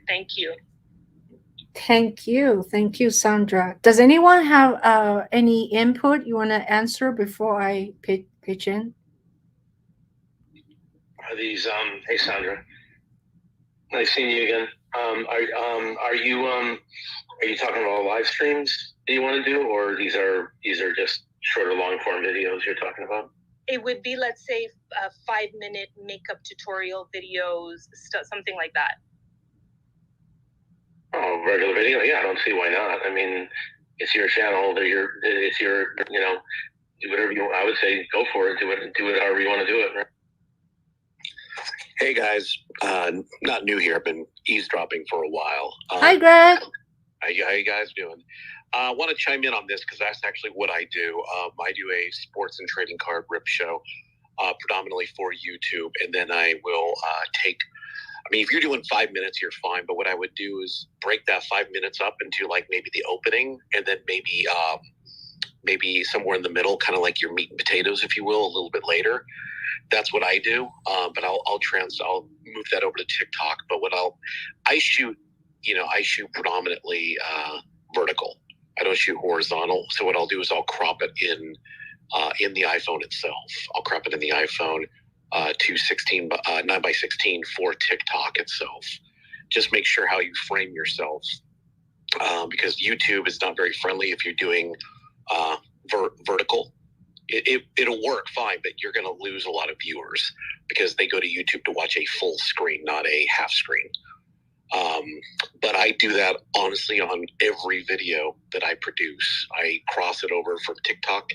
Thank you. Thank you, Sandra. Does anyone have any input you want to answer before I pitch in? Are these hey Sandra, nice seeing you again. Are you talking about live streams that you want to do, or these are just shorter long form videos you're talking about? It would be, let's say, 5-minute makeup tutorial videos, something like that. Oh, regular video? Yeah, I don't see why not. I mean, it's your channel. It's your, do whatever you want. I would say go for it. Do it however you want to do it. Right? Hey guys, not new here. I've been eavesdropping for a while. Hi, Greg. How you guys doing? I want to chime in on this because that's actually what I do. I do a sports and trading card rip show, predominantly for YouTube, and then I will take. I mean, if you're doing 5 minutes, you're fine. But what I would do is break that 5 minutes up into like maybe the opening, and then maybe somewhere in the middle, kind of like your meat and potatoes, if you will, a little bit later. That's what I do. But I'll move that over to TikTok. But I shoot predominantly vertical. I don't shoot horizontal. So what I'll do is I'll crop it in the iPhone itself. I'll crop it in the iPhone to 9 by 16 for TikTok itself. Just make sure how you frame yourself, because YouTube is not very friendly if you're doing vertical. It'll work fine, but you're going to lose a lot of viewers because they go to YouTube to watch a full screen, not a half screen. But I do that honestly on every video that I produce. I cross it over from TikTok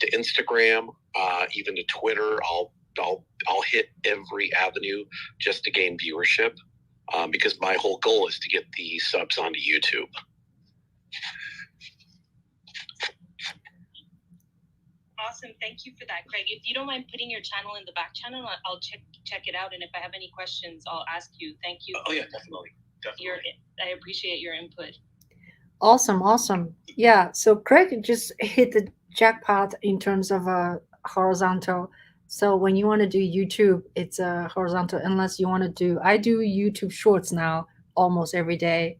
to Instagram, even to Twitter. I'll hit every avenue just to gain viewership, because my whole goal is to get the subs onto YouTube. Awesome. Thank you for that, Craig. If you don't mind putting your channel in the back channel, I'll check it out. And if I have any questions, I'll ask you. Thank you. Oh, yeah, definitely. I appreciate your input. Awesome. Yeah. So Craig just hit the jackpot in terms of horizontal. So when you want to do YouTube, it's horizontal. Unless you want to I do YouTube Shorts now almost every day.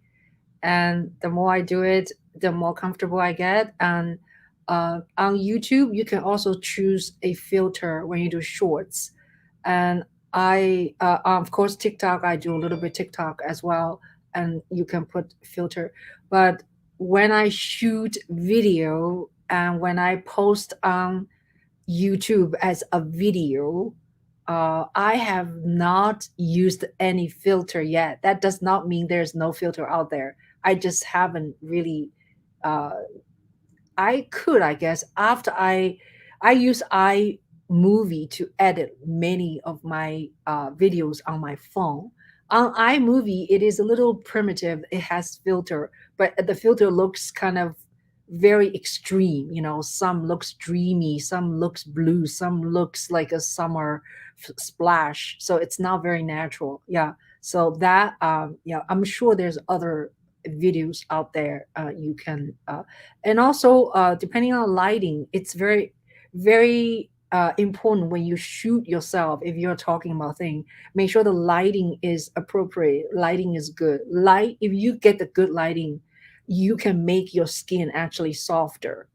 And the more I do it, the more comfortable I get. And on YouTube, you can also choose a filter when you do shorts. And I, of course, TikTok, I do a little bit TikTok as well. And you can put filter. But when I shoot video and when I post on YouTube as a video, I have not used any filter yet. That does not mean there's no filter out there. I just haven't really. I could, I guess, after I use iMovie to edit many of my videos on my phone. On iMovie, it is a little primitive. It has filter, but the filter looks kind of very extreme. Some looks dreamy, some looks blue, some looks like a summer splash. So it's not very natural. Yeah. So that, I'm sure there's other videos out there you can and also depending on lighting, it's very very important when you shoot yourself. If you're talking about thing, make sure the lighting is appropriate, lighting is good. If you get the good lighting, you can make your skin actually softer.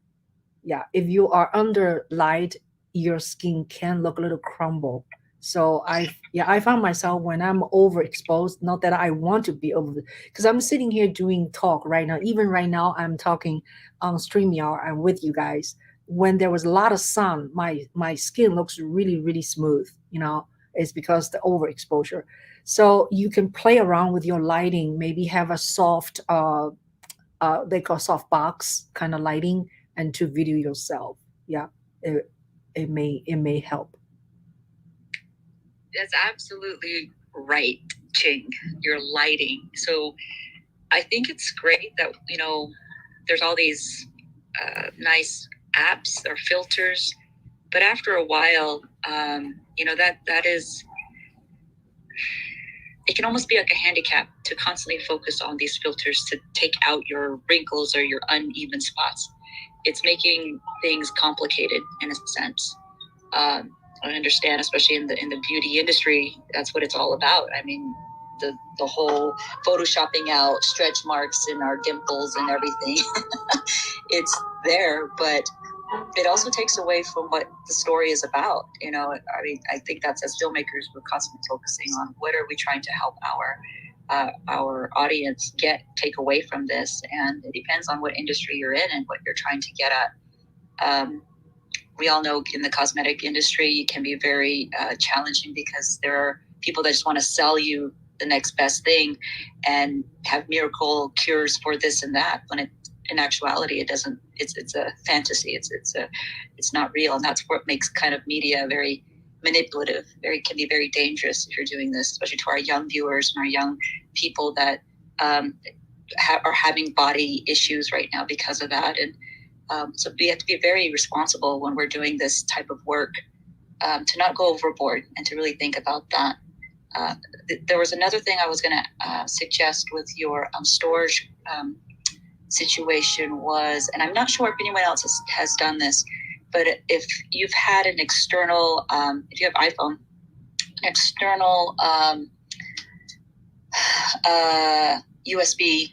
Yeah, if you are under light, your skin can look a little crumble. So I found myself when I'm overexposed, not that I want to be over, because I'm sitting here doing talk right now. Even right now, I'm talking on StreamYard and with you guys. When there was a lot of sun, my skin looks really, really smooth. It's because the overexposure. So you can play around with your lighting, maybe have a soft, they call soft box kind of lighting, and to video yourself. Yeah, it may help. That's absolutely right, Ching, your lighting. So I think it's great that, there's all these nice apps or filters, but after a while, that is, it can almost be like a handicap to constantly focus on these filters to take out your wrinkles or your uneven spots. It's making things complicated in a sense. I understand, especially in the beauty industry, that's what it's all about. I mean, the whole photoshopping out stretch marks in our dimples and everything. It's there, but it also takes away from what the story is about. I think that's, as filmmakers, we're constantly focusing on what are we trying to help our audience take away from this. And it depends on what industry you're in and what you're trying to get at. We all know in the cosmetic industry, it can be very challenging because there are people that just want to sell you the next best thing and have miracle cures for this and that, when it, in actuality, it doesn't. It's a fantasy. It's not real, and that's what makes kind of media very manipulative. Can be very dangerous if you're doing this, especially to our young viewers and our young people that are having body issues right now because of that. And so we have to be very responsible when we're doing this type of work, to not go overboard and to really think about that. There was another thing I was going to suggest with your storage situation was, and I'm not sure if anyone else has done this, but if you've had an external, if you have iPhone, an external USB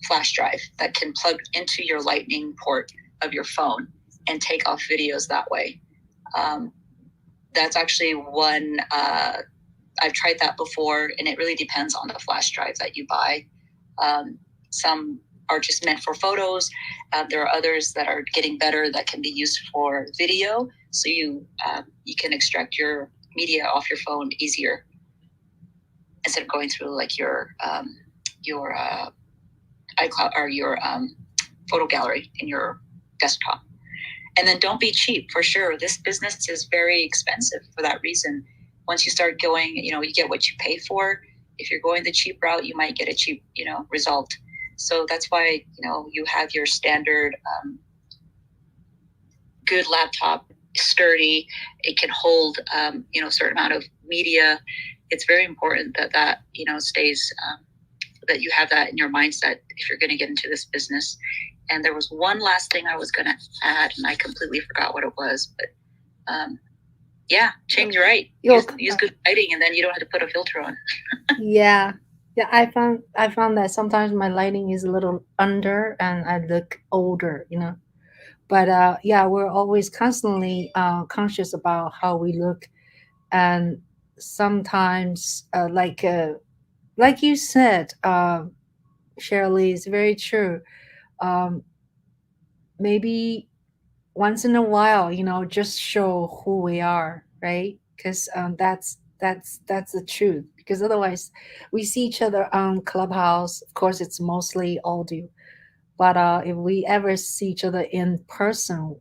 flash drive that can plug into your lightning port of your phone and take off videos that way. That's actually one, I've tried that before, and it really depends on the flash drive that you buy. Some are just meant for photos. There are others that are getting better that can be used for video. So you can extract your media off your phone easier instead of going through like your iCloud or your photo gallery in your desktop. And then don't be cheap, for sure. This business is very expensive for that reason. Once you start going, you get what you pay for. If you're going the cheap route, you might get a cheap, result. So that's why, you have your standard good laptop, sturdy. It can hold, a certain amount of media. It's very important that stays, that you have that in your mindset if you're going to get into this business. And there was one last thing I was going to add, and I completely forgot what it was. But yeah, Ching, you're right. Use good lighting, and then you don't have to put a filter on. Yeah. I found that sometimes my lighting is a little under, and I look older. But we're always constantly conscious about how we look, and sometimes, like you said, Shirley, is very true. Maybe once in a while, just show who we are, right? Because that's the truth. Because otherwise, we see each other on Clubhouse. Of course, it's mostly audio, but if we ever see each other in person,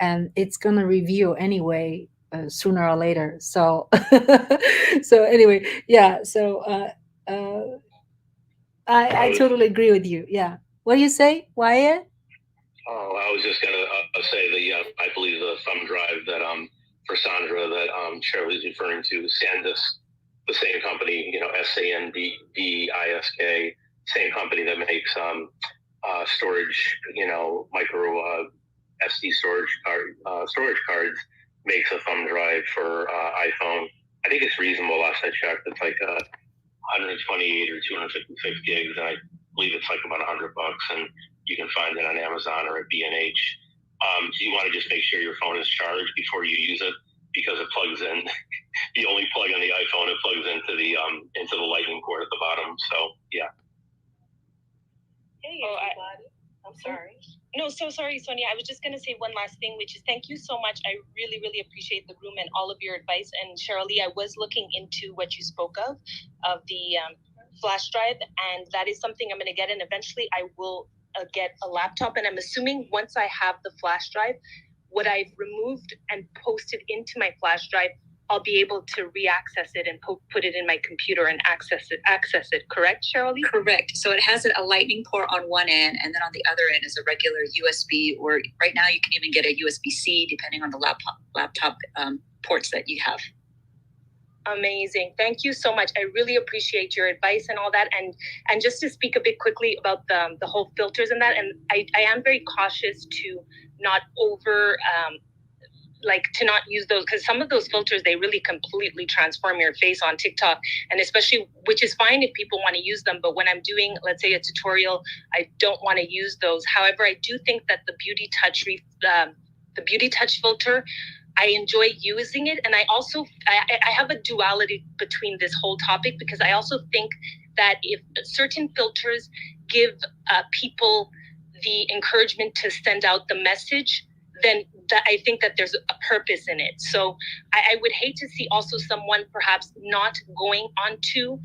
and it's gonna reveal anyway, sooner or later. So, so anyway, yeah. So I totally agree with you. Yeah. What do you say, Wyatt? Oh, I was just gonna say I believe the thumb drive that for Sandra that Shirley's referring to, SanDisk, the same company, SanDisk, same company that makes storage, micro SD storage cards, makes a thumb drive for iPhone. I think it's reasonable. Last I checked, it's like 128 or 256 gigs, and I believe it's like about $100, and you can find it on Amazon or at B&H. So you want to just make sure your phone is charged before you use it, because it plugs in. The only plug on the iPhone, it plugs into the lightning port at the bottom. So yeah. Hey, everybody. I'm sorry. No, so sorry, Sonia. I was just going to say one last thing, which is thank you so much. I really, really appreciate the room and all of your advice. And Shirley, I was looking into what you spoke of the flash drive, and that is something I'm going to get. And eventually I will get a laptop. And I'm assuming once I have the flash drive, what I've removed and posted into my flash drive, I'll be able to re-access it and put it in my computer and access it. Correct, Shirley? Correct. So it has a lightning port on one end, and then on the other end is a regular USB, or right now you can even get a USB-C depending on the laptop ports that you have. Amazing. Thank you so much. I really appreciate your advice and all that. And just to speak a bit quickly about the whole filters and that, and I am very cautious to not to not use those, because some of those filters, they really completely transform your face on TikTok, and especially, which is fine if people want to use them, but when I'm doing, let's say, a tutorial, I don't want to use those. However, I do think that the Beauty Touch filter, I enjoy using it, and I also I have a duality between this whole topic, because I also think that if certain filters give people the encouragement to send out the message, then that I think that there's a purpose in it. So I would hate to see also someone perhaps not going onto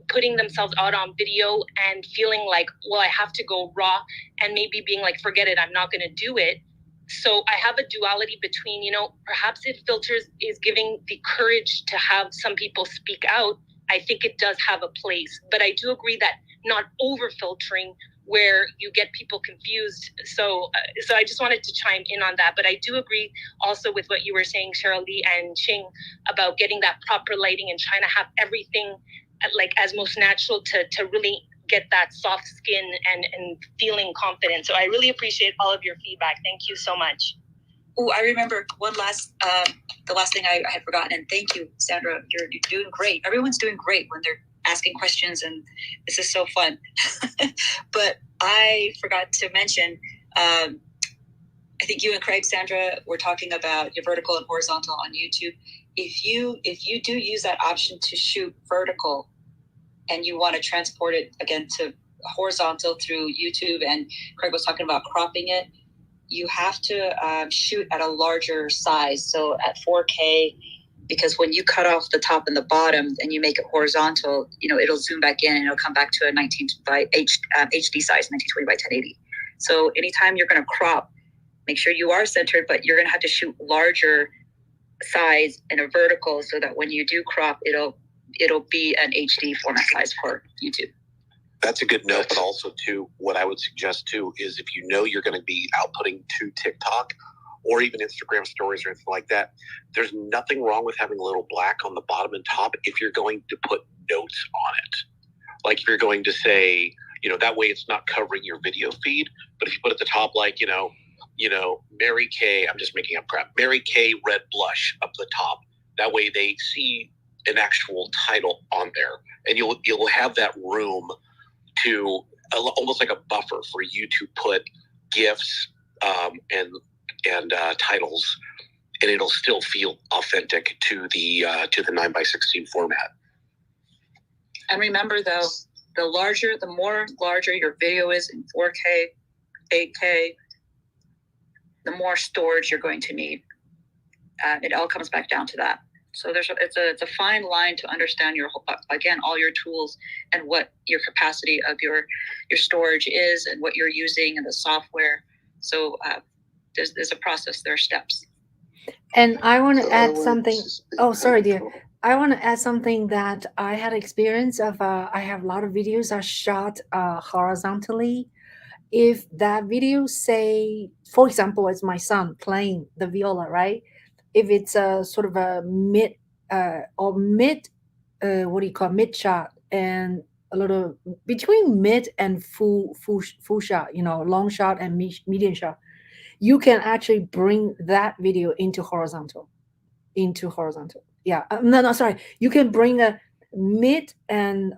putting themselves out on video and feeling like, well, I have to go raw, and maybe being like, forget it, I'm not going to do it. So I have a duality between, you know, perhaps if filters is giving the courage to have some people speak out, I think it does have a place. But I do agree that not over filtering where you get people confused. So I just wanted to chime in on that. But I do agree also with what you were saying, Cheryl Lee and Ching, about getting that proper lighting and trying to have everything like as most natural to really get that soft skin and feeling confident. So I really appreciate all of your feedback. Thank you so much. Oh, I remember the last thing I had forgotten, and thank you, Sandra. You're doing great. Everyone's doing great when they're asking questions, and this is so fun. But I forgot to mention, I think you and Craig, Sandra, were talking about your vertical and horizontal on YouTube. If you do use that option to shoot vertical, and you want to transport it again to horizontal through YouTube, and Craig was talking about cropping it, you have to shoot at a larger size. So at 4K, because when you cut off the top and the bottom and you make it horizontal, you know, it'll zoom back in and it'll come back to a 19 by HD size, 1920 by 1080. So anytime you're going to crop, make sure you are centered, but you're going to have to shoot larger size in a vertical so that when you do crop, it'll be an HD format size for YouTube. That's a good note, but also too, what I would suggest too is if you know you're going to be outputting to TikTok or even Instagram stories or anything like that, there's nothing wrong with having a little black on the bottom and top if you're going to put notes on it. Like if you're going to say, you know, that way it's not covering your video feed, but if you put at the top, like, you know, Mary Kay, I'm just making up crap, Mary Kay red blush up the top. That way they see an actual title on there, and you'll have that room to almost like a buffer for you to put GIFs and titles, and it'll still feel authentic to the 9:16 format. And remember, though, the more larger your video is in 4K, 8K, the more storage you're going to need. It all comes back down to that. So it's a fine line to understand all your tools and what your capacity of your storage is and what you're using and the software. So there's a process, there are steps. And I want to add something. Oh, sorry, dear. I want to add something that I had experience of. I have a lot of videos I shot horizontally. If that video, say, for example, it's my son playing the viola, right? If it's a sort of a mid mid shot and a little between mid and full shot, you know, long shot and medium shot, you can actually bring that video into horizontal. Yeah, no, sorry. You can bring a mid and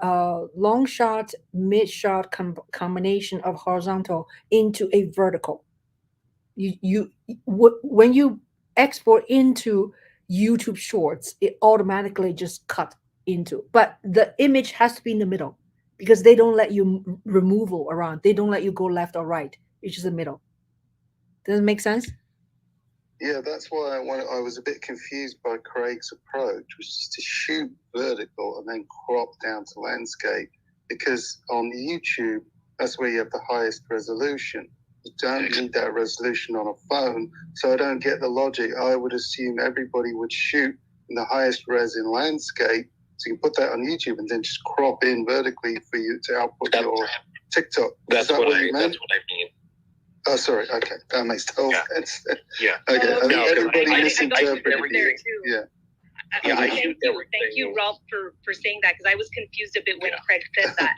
long shot, mid shot combination of horizontal into a vertical. When you export into YouTube Shorts, it automatically just cut into, but the image has to be in the middle because they don't let you removal around. They don't let you go left or right. It's just the middle. Does it make sense? Yeah, that's why I was a bit confused by Craig's approach, which is to shoot vertical and then crop down to landscape, because on YouTube, that's where you have the highest resolution. You don't need that resolution on a phone, so I don't get the logic. I would assume everybody would shoot in the highest res in landscape, so you can put that on YouTube and then just crop in vertically for you to output your TikTok. That's what I mean. Oh, sorry. Okay, that makes total sense. Yeah. Okay. I think everybody misinterpreted it. Yeah. Thank you, Ralph, for saying that, because I was confused a bit when Craig said that.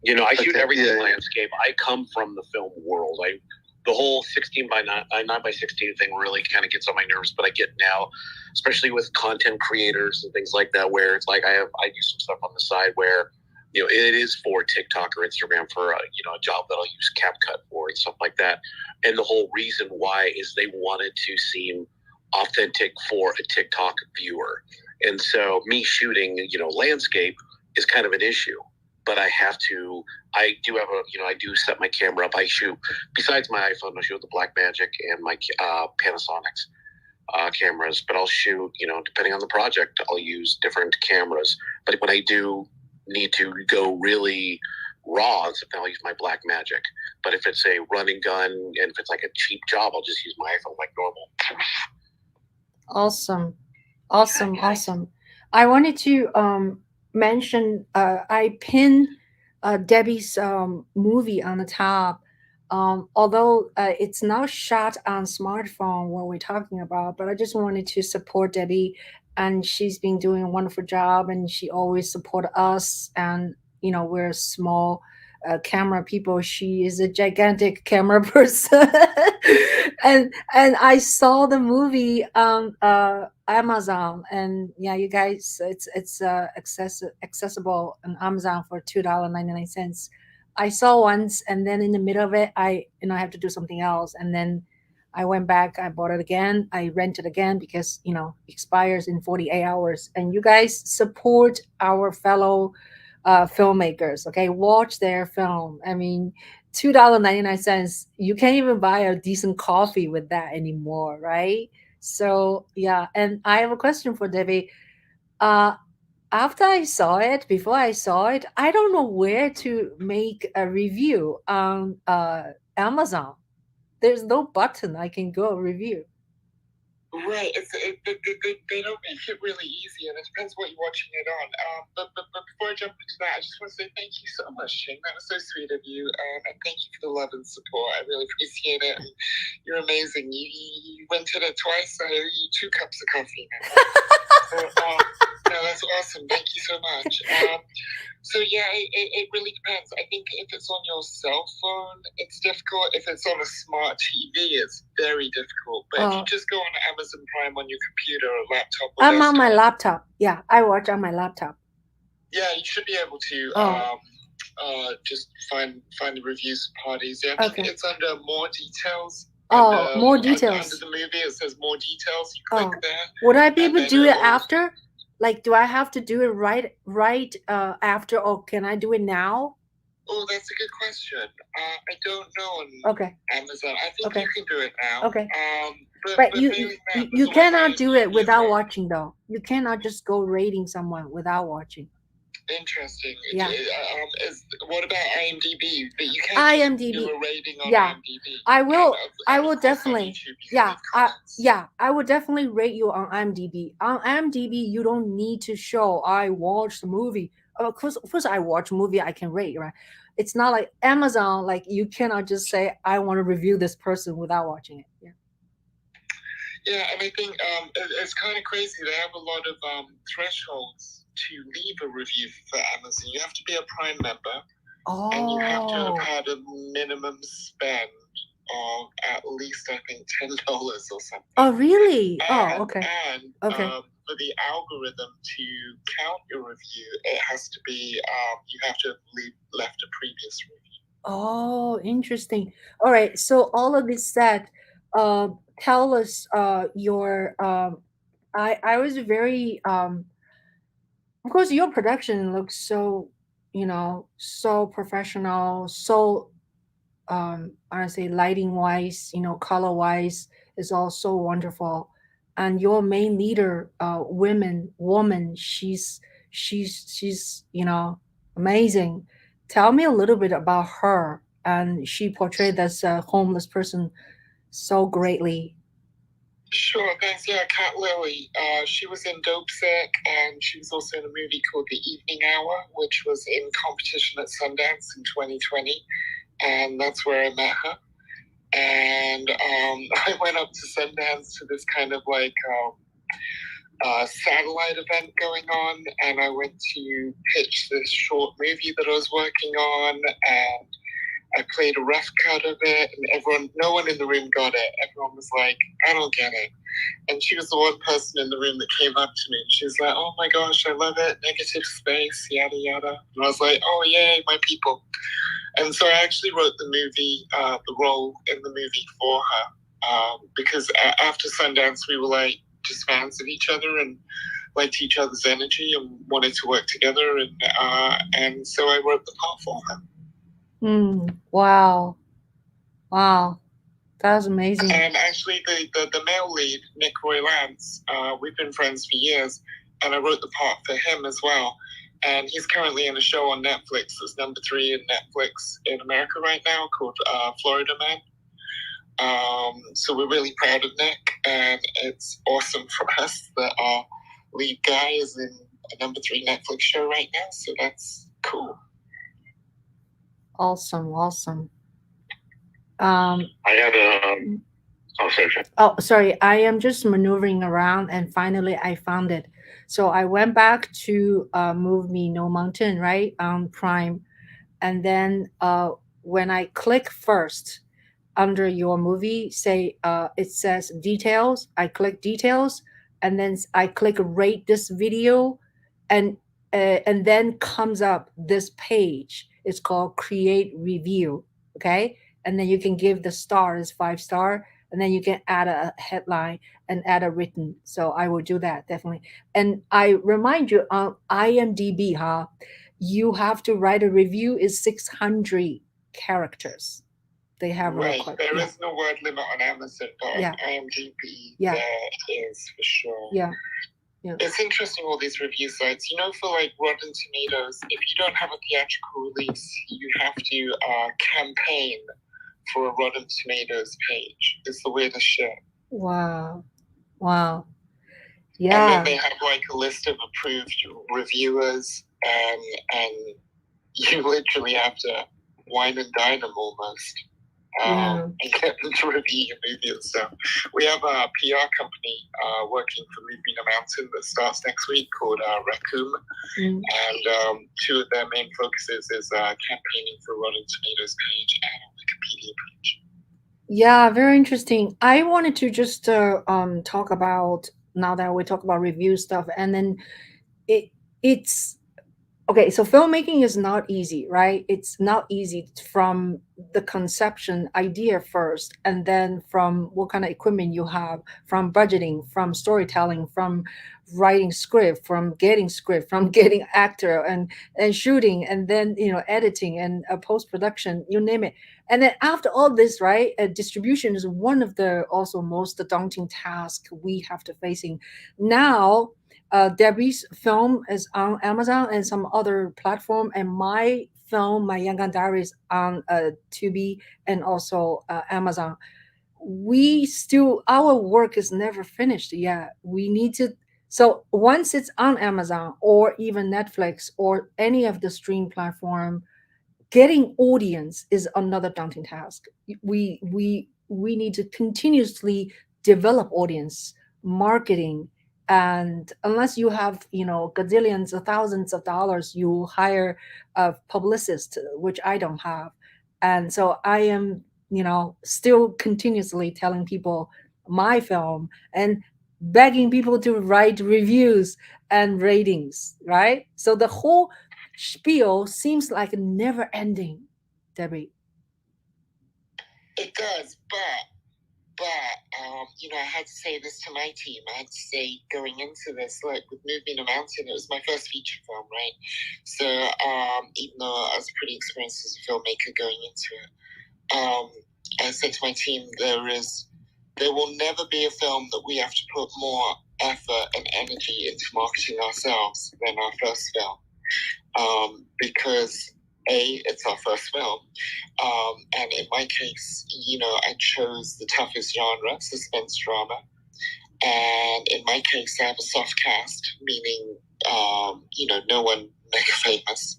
You know, I shoot everything landscape. I come from the film world. The whole 16 by 9:16 thing really kind of gets on my nerves, but I get now, especially with content creators and things like that, where it's like I do some stuff on the side where, you know, it is for TikTok or Instagram for a job that I'll use CapCut for and stuff like that. And the whole reason why is they wanted to seem authentic for a TikTok viewer. And so me shooting, landscape is kind of an issue. but I do have I do set my camera up. I shoot, besides my iPhone, I shoot the Blackmagic and my Panasonic's cameras, but I'll shoot, depending on the project, I'll use different cameras. But when I do need to go really raw, I'll use my Blackmagic. But if it's a run and gun, and if it's like a cheap job, I'll just use my iPhone like normal. Awesome. I wanted to mention I pinned Debbie's movie on the top. Although it's not shot on smartphone what we're talking about, but I just wanted to support Debbie, and she's been doing a wonderful job, and she always support us, and we're small camera people. She is a gigantic camera person. and I saw the movie on Amazon, and yeah, you guys, it's accessible on Amazon for $2.99. I saw once, and then in the middle of it, I have to do something else, and then I went back, I bought it again, I rented again because expires in 48 hours. And you guys support our fellow filmmakers, okay? Watch their film. I mean, $2.99, you can't even buy a decent coffee with that anymore, right? So yeah, and I have a question for Debbie. Before I saw it, I don't know where to make a review on Amazon. There's no button I can go review. Right. They don't make it really easy, and it depends what you're watching it on. But before I jump into that, I just want to say thank you so much, Ching. That was so sweet of you, and thank you for the love and support. I really appreciate it. And you're amazing. You went to it twice. I owe you 2 cups of coffee now. So, no, that's awesome. Thank you so much. So yeah, it really depends. I think if it's on your cell phone, it's difficult. If it's on a smart TV, it's very difficult. But if you just go on Amazon Prime on your computer or laptop, or I'm on my laptop. Yeah, I watch on my laptop. Yeah, you should be able to just find the reviews parties. Yeah, I think it's under more details. More details. Under the movie, it says more details. You click there. Would I be able to do it after? Like, do I have to do it right after, or can I do it now? Oh, that's a good question. I don't know on Amazon. I think you can do it now. Okay. But you cannot do it without watching, though. You cannot just go rating someone without watching. Interesting. Yeah. What about IMDb? But you can't do a rating on IMDb. I will definitely. I will definitely rate you on IMDb. On IMDb, you don't need to show I watched the movie. Of course, I watch a movie, I can rate, right? It's not like Amazon. Like, you cannot just say I want to review this person without watching it. Yeah. Yeah, and I think it's kind of crazy. They have a lot of thresholds to leave a review for Amazon. You have to be a Prime member, and you have to have had a minimum spend of at least, I think, $10 or something. Oh, really? Okay. And for the algorithm to count your review, it has to be you have to have left a previous review. Oh, interesting. All right. So all of this said, tell us your. I was very. Of course, your production looks so, so professional, so, honestly, lighting wise, color wise, is all so wonderful. And your main leader, woman, she's, amazing. Tell me a little bit about her. And she portrayed this homeless person so greatly. Sure, thanks. Yeah, Cat Lily. She was in Dope Sick, and she was also in a movie called The Evening Hour, which was in competition at Sundance in 2020, and that's where I met her. And I went up to Sundance to this kind of like satellite event going on, and I went to pitch this short movie that I was working on, and I played a rough cut of it, and no one in the room got it. Everyone was like, I don't get it. And she was the one person in the room that came up to me, and she was like, oh my gosh, I love it. Negative space, yada, yada. And I was like, oh yay, my people. And so I actually wrote the movie, the role in the movie for her, because after Sundance, we were like just fans of each other, and liked each other's energy and wanted to work together, and so I wrote the part for her. Wow, that's amazing. And actually, the male lead, Nick Roylance, we've been friends for years, and I wrote the part for him as well. And he's currently in a show on Netflix that's number 3 in Netflix in America right now called Florida Man. So we're really proud of Nick, and it's awesome for us that our lead guy is in a number 3 Netflix show right now. So that's cool. Awesome. I have a. Sorry. I am just maneuvering around, and finally I found it. So I went back to Move Me No Mountain, right, on Prime, and then when I click first under your movie, say it says details. I click details, and then I click rate this video, and then comes up this page. It's called Create Review. Okay, and then you can give the stars 5 star, and then you can add a headline and add a written. So I will do that definitely. And I remind you on IMDb, you have to write a review is 600 characters. They have right. There is no word limit on Amazon, but on IMDb there is for sure. Yeah. It's interesting, all these review sites. You know, for like Rotten Tomatoes, if you don't have a theatrical release, you have to campaign for a Rotten Tomatoes page. It's the weirdest shit. Wow. Yeah. And then they have like a list of approved reviewers, and you literally have to wine and dine them almost. And get them to review your movie and stuff. We have a PR company working for Move Me No Mountain that starts next week called Raccoon. And 2 of their main focuses is campaigning for a Rotten Tomatoes page and a Wikipedia page. Yeah, very interesting. I wanted to just talk about, now that we talk about review stuff, and then it's okay. So filmmaking is not easy, right? It's not easy from the conception idea first, and then from what kind of equipment you have, from budgeting, from storytelling, from writing script, from getting actor and shooting, and then editing and post-production, you name it. And then after all this, right, distribution is one of the also most daunting tasks we have to facing now. Debbie's film is on Amazon and some other platform, and my film, My Yangon Diaries, on Tubi and also Amazon. Our work is never finished yet. We need to. So once it's on Amazon or even Netflix or any of the stream platform, getting audience is another daunting task. We need to continuously develop audience, marketing, and unless you have gazillions or thousands of dollars, you hire a publicist, which I don't have. And so I am still continuously telling people my film and begging people to write reviews and ratings, right? So the whole spiel seems like never ending, Debbie. It does, but I had to say this to my team. I had to say, going into this, like with Move Me No Mountain, it was my first feature film, right? So even though I was pretty experienced as a filmmaker going into it, I said to my team, there will never be a film that we have to put more effort and energy into marketing ourselves than our first film, because it's our first film, and in my case, I chose the toughest genre, suspense drama, and in my case, I have a soft cast, meaning no one mega famous.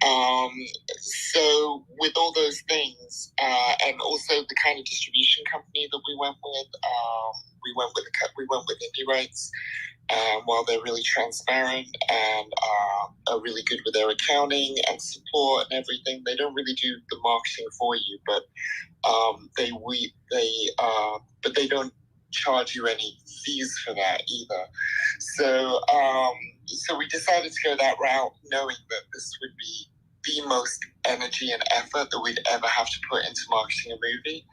So with all those things, and also the kind of distribution company that we went with, we went with indie rights. While they're really transparent and are really good with their accounting and support and everything, they don't really do the marketing for you. But they don't charge you any fees for that either. So we decided to go that route, knowing that this would be the most energy and effort that we'd ever have to put into marketing a movie.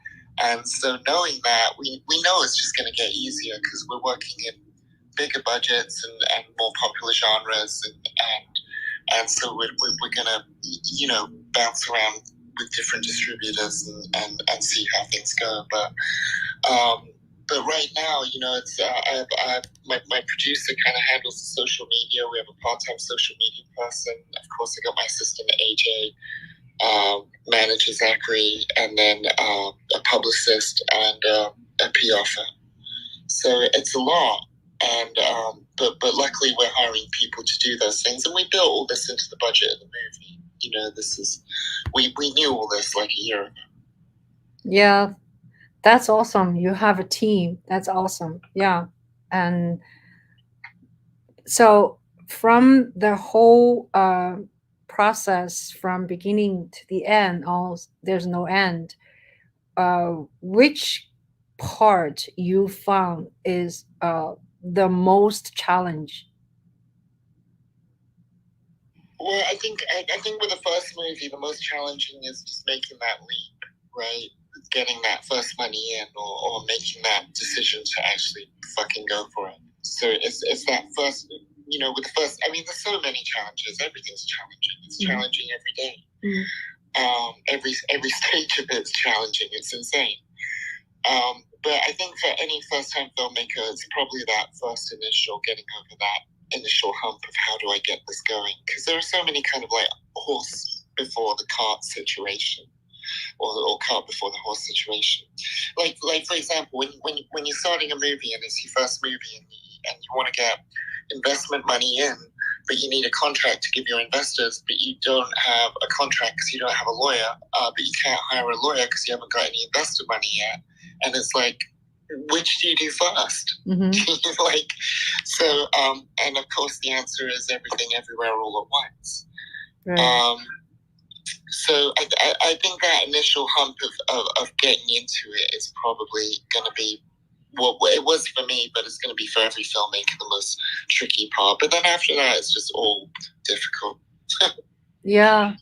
And so knowing that, we know it's just going to get easier because we're working in bigger budgets and more popular genres, and so we're gonna, you know, bounce around with different distributors and see how things go. But right now, you know, it's my producer kind of handles the social media. We have a part-time social media person. Of course, I got my assistant AJ, manager Zachary, and then a publicist and a PR firm. So it's a lot, and but luckily we're hiring people to do those things, and we built all this into the budget of the movie. You know, this is we knew all this like a year ago. Yeah, that's awesome. You have a team. That's awesome. Yeah. And so from the whole process from beginning to the end, there's no end. Which part you found is the most challenge? Well, I think with the first movie, the most challenging is just making that leap, right? Getting that first money in, or making that decision to actually fucking go for it. So it's that first, you know, with the first. I mean, there's so many challenges. Everything's challenging. It's challenging every day. Every stage of it's challenging. It's insane. But I think for any first-time filmmaker, it's probably that first initial getting over that initial hump of how do I get this going? Because there are so many kind of like horse before the cart situation, or cart before the horse situation. Like for example, when you're starting a movie and it's your first movie and you want to get investment money in, but you need a contract to give your investors, but you don't have a contract because you don't have a lawyer, but you can't hire a lawyer because you haven't got any investor money yet. And it's like, which do you do first? Like, so, and of course the answer is everything, everywhere, all at once. Right. So I think that initial hump of getting into it is probably going to be what it was for me, but it's going to be for every filmmaker the most tricky part. But then after that, it's just all difficult. Yeah,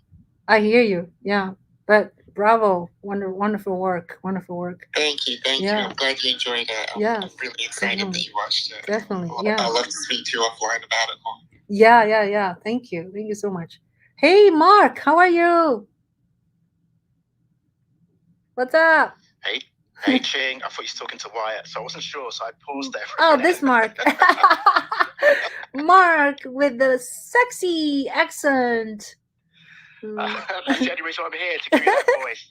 I hear you. Yeah, but bravo, wonderful work, wonderful work. Thank you. I'm glad you enjoyed it. I'm really excited that you watched it. Definitely, yeah. I'd love to speak to you offline about it more. Yeah. Thank you so much. Hey, Mark, how are you? What's up? Hey, Ching. I thought you were talking to Wyatt, so I wasn't sure, so I paused there for a minute. This Mark. Mark with the sexy accent. That's the only reason I'm here, to give you that voice.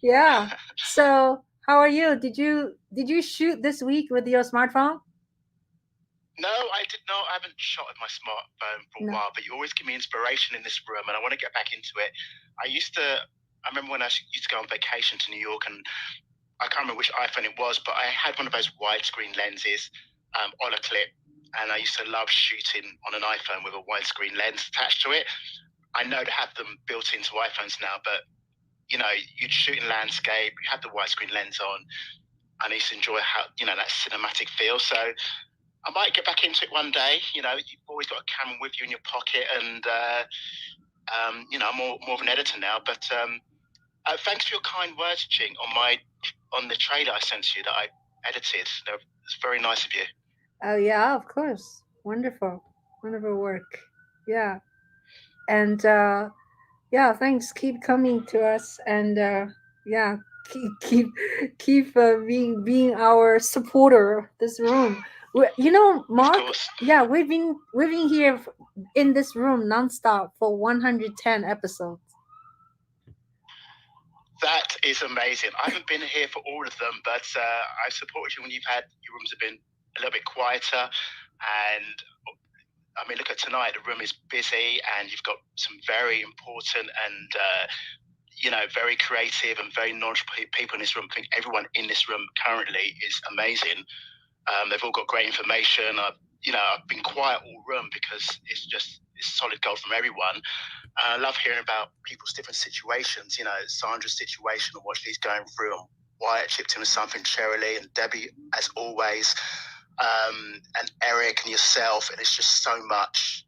Yeah. So, how are you? Did you shoot this week with your smartphone? No, I did not. I haven't shot with my smartphone for a while, but you always give me inspiration in this room, and I want to get back into it. I remember when I used to go on vacation to New York, and I can't remember which iPhone it was, but I had one of those widescreen lenses on a clip, and I used to love shooting on an iPhone with a widescreen lens attached to it. I know they have them built into iPhones now, but you know, you'd shoot in landscape, you had the widescreen lens on, and I used to enjoy how, you know, that cinematic feel. So I might get back into it one day. You know, you've always got a camera with you in your pocket, and you know, I'm more of an editor now. But thanks for your kind words, Ching, on the trailer I sent you that I edited. It's very nice of you. Oh yeah, of course. Wonderful work. Yeah, and yeah, thanks. Keep coming to us, and yeah, keep being our supporter of this room. You know, Mark. Yeah, we've been here in this room nonstop for 110 episodes. That is amazing. I haven't been here for all of them, but I supported you when your rooms have been a little bit quieter. And I mean, look at tonight, the room is busy, and you've got some very important and you know, very creative and very knowledgeable people in this room. I think everyone in this room currently is amazing. They've all got great information. I've been quiet all room because it's solid gold from everyone. I love hearing about people's different situations. You know, Sandra's situation and what she's going through, and Wyatt chipped in with something, Cheryl and Debbie, as always, and Eric and yourself. And it's just so much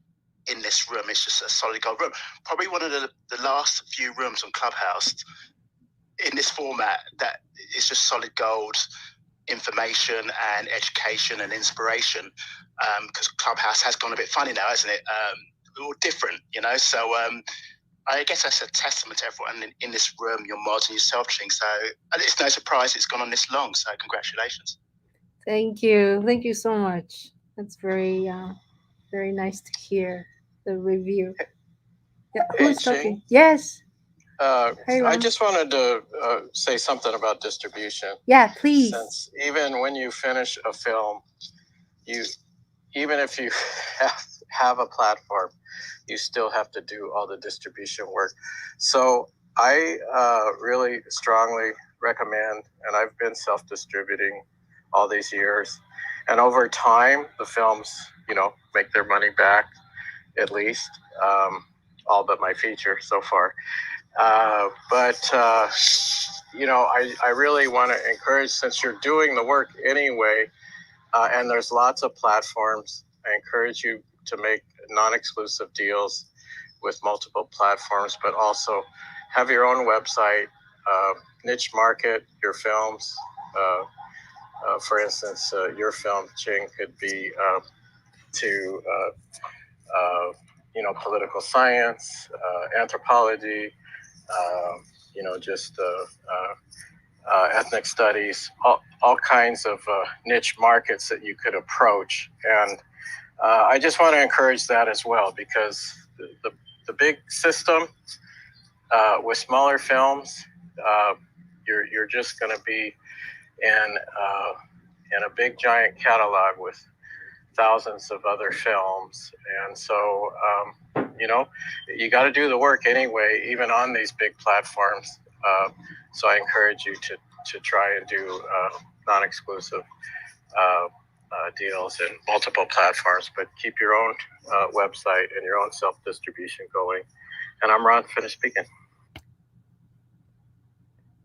in this room. It's just a solid gold room. Probably one of the last few rooms on Clubhouse in this format that is just solid gold information and education and inspiration, because Clubhouse has gone a bit funny now, hasn't it? We're all different, you know. So I guess that's a testament to everyone in this room, your mods and yourself, Ching. So it's no surprise it's gone on this long. So congratulations. Thank you so much. That's very nice to hear the review. Yeah, who's Ching? talking? Yes. Hey, I Ron. just wanted to say something about distribution. Yeah, please. Since even when you finish a film, even if you have a platform, you still have to do all the distribution work. So I really strongly recommend, and I've been self-distributing all these years, and over time, the films, make their money back, at least, all but my feature so far. But I really want to encourage, since you're doing the work anyway, and there's lots of platforms, I encourage you to make non-exclusive deals with multiple platforms, but also have your own website, niche market your films. For instance, your film, Ching, could be to political science, anthropology, just ethnic studies, all kinds of niche markets that you could approach. And I just want to encourage that as well, because the big system with smaller films, you're just going to be in a big giant catalog with thousands of other films. And so, you got to do the work anyway, even on these big platforms. So I encourage you to try and do non-exclusive deals in multiple platforms, but keep your own website and your own self-distribution going. And I'm Ron, finished speaking.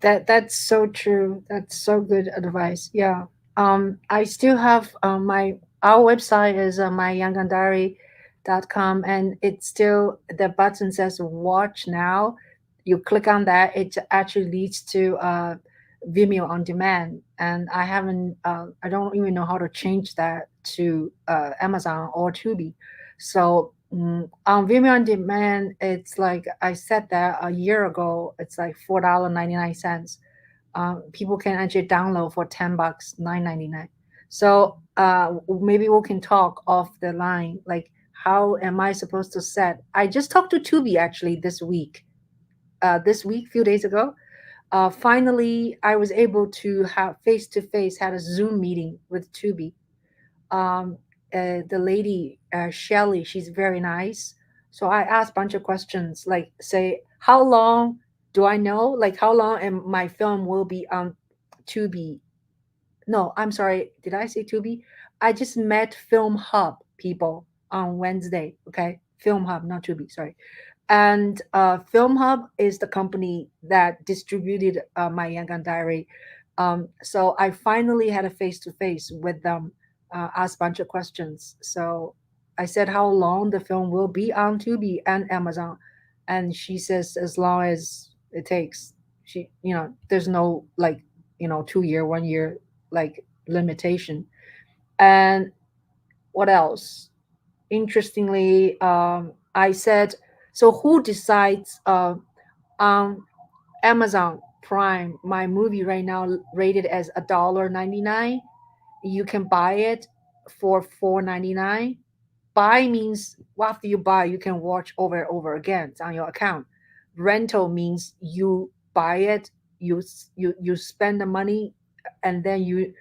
That's so true. That's so good advice. Yeah. I still have our website is myyangondiary.com, and it's still, the button says watch now. You click on that, it actually leads to Vimeo on demand, and I don't even know how to change that to Amazon or Tubi. So on Vimeo on demand, it's like I said that a year ago, it's like $4.99. People can actually download for $10, $9.99. So maybe we can talk off the line, like how am I supposed to set? I just talked to Tubi actually this week, few days ago. Finally, I was able to have face to face, had a Zoom meeting with Tubi. Um, the lady, Shelly, she's very nice. So I asked a bunch of questions, like say, how long do I know? Like how long am my film will be on Tubi? No, I'm sorry. Did I say Tubi? I just met Film Hub people on Wednesday. Okay, Film Hub, not Tubi. Sorry. And Film Hub is the company that distributed my Yangon Diary. So I finally had a face to face with them, asked a bunch of questions. So I said how long the film will be on Tubi and Amazon, and she says as long as it takes. There's no 2 year, 1 year like limitation. And what else? Interestingly, I said, so who decides on Amazon Prime? My movie right now rated as $1.99. You can buy it for $4.99. Buy means after you buy, you can watch over and over again. It's on your account. Rental means you buy it, you spend the money, and then you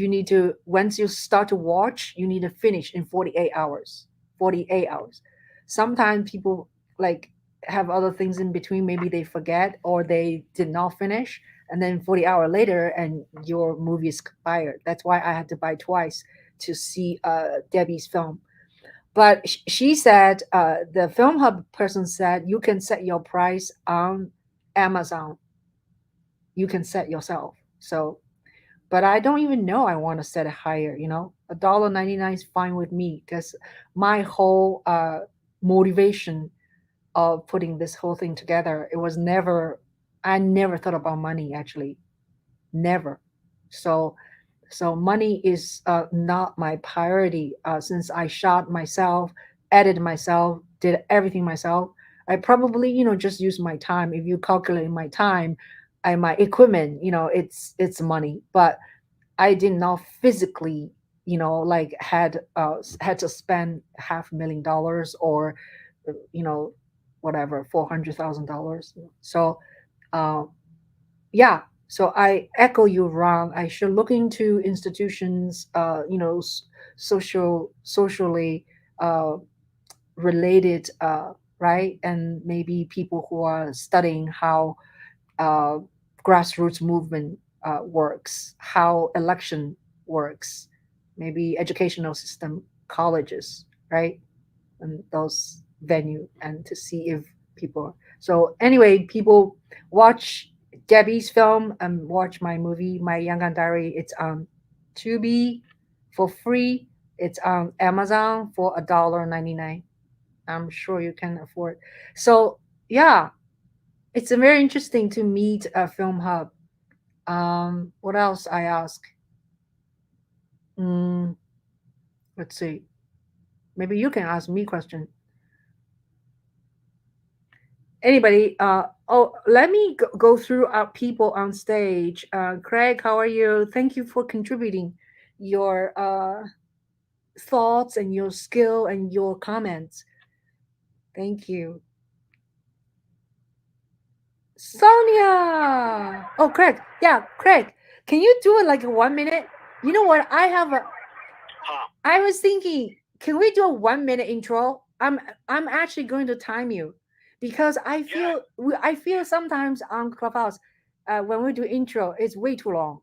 need to, once you start to watch, you need to finish in 48 hours. 48 hours. Sometimes people like have other things in between. Maybe they forget or they did not finish, and then 40 hours later, and your movie is expired. That's why I had to buy twice to see Debbie's film. But she said, the Film Hub person said, you can set your price on Amazon. You can set yourself. So, but I don't even know I want to set it higher. $1.99 is fine with me, because my whole motivation of putting this whole thing together, I never thought about money, actually, never. So So money is not my priority since I shot myself, edited myself, did everything myself. I probably, just use my time. If you calculate my time and my equipment, it's money. But I did not physically, like had to spend $500,000 or, you know, whatever, $400,000. So, uh, yeah. So I echo you, Ron. I should look into institutions, socially uh, related, right, and maybe people who are studying how uh, grassroots movement works, how election works, maybe educational system, colleges, right, and those venue, and to see if people. So anyway, people watch Gabby's film and watch my movie, My Yangon Diary. It's on Tubi for free. It's on Amazon for $1.99. I'm sure you can afford. So yeah, it's very interesting to meet a film hub. What else I ask? Mm, let's see. Maybe you can ask me question. Anybody? Oh, let me go through our people on stage. Craig, how are you? Thank you for contributing your thoughts and your skill and your comments. Thank you. Sonia. Oh, Craig. Yeah, Craig. Can you do it like 1 minute? You know what? I was thinking, can we do a 1 minute intro? I'm actually going to time you because I feel sometimes on Clubhouse when we do intro, it's way too long,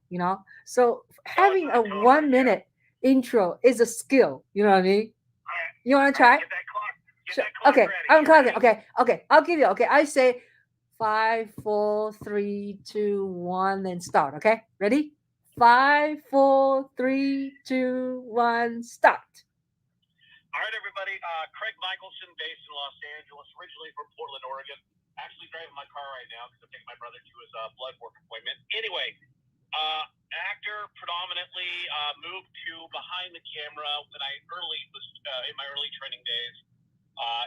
So having a 1 minute intro is a skill. You know what I mean? You want to try? Sure. Okay, I'm clocking. Okay, I'll give you. Okay, I say 5, 4, 3, 2, 1, then start. Okay, ready? 5, 4, 3, 2, 1, start. All right, everybody. Craig Michelson, based in Los Angeles, originally from Portland, Oregon. Actually driving my car right now because I'm taking my brother to his blood work appointment. Anyway, actor predominantly, moved to behind the camera when I was in my early training days.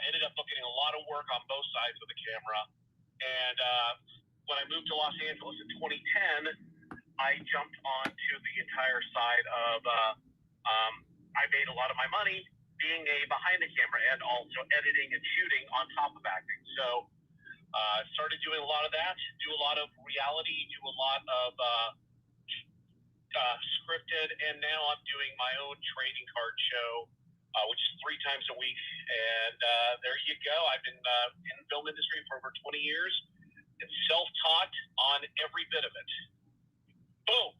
Ended up looking at a lot of work on both sides of the camera. And when I moved to Los Angeles in 2010, I jumped onto the entire side of, I made a lot of my money being a behind the camera and also editing and shooting on top of acting. So started doing a lot of that, do a lot of reality, do a lot of scripted, and now I'm doing my own trading card show, which is 3 times a week. And there you go. I've been in the film industry for over 20 years. It's self-taught on every bit of it. Boom.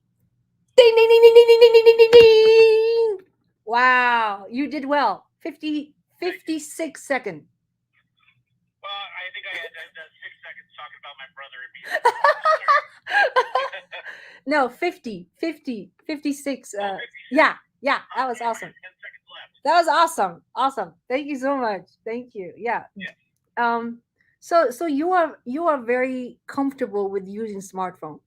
Ding, ding, ding, ding, ding, ding, ding, ding, ding, ding. Wow, you did well. 56 seconds. Well, I think I had 6 seconds talking about my brother and me. No, 50, 56. Yeah, that was awesome. 10 seconds left. That was awesome. Thank you so much. Thank you. Yeah. So you are very comfortable with using smartphone.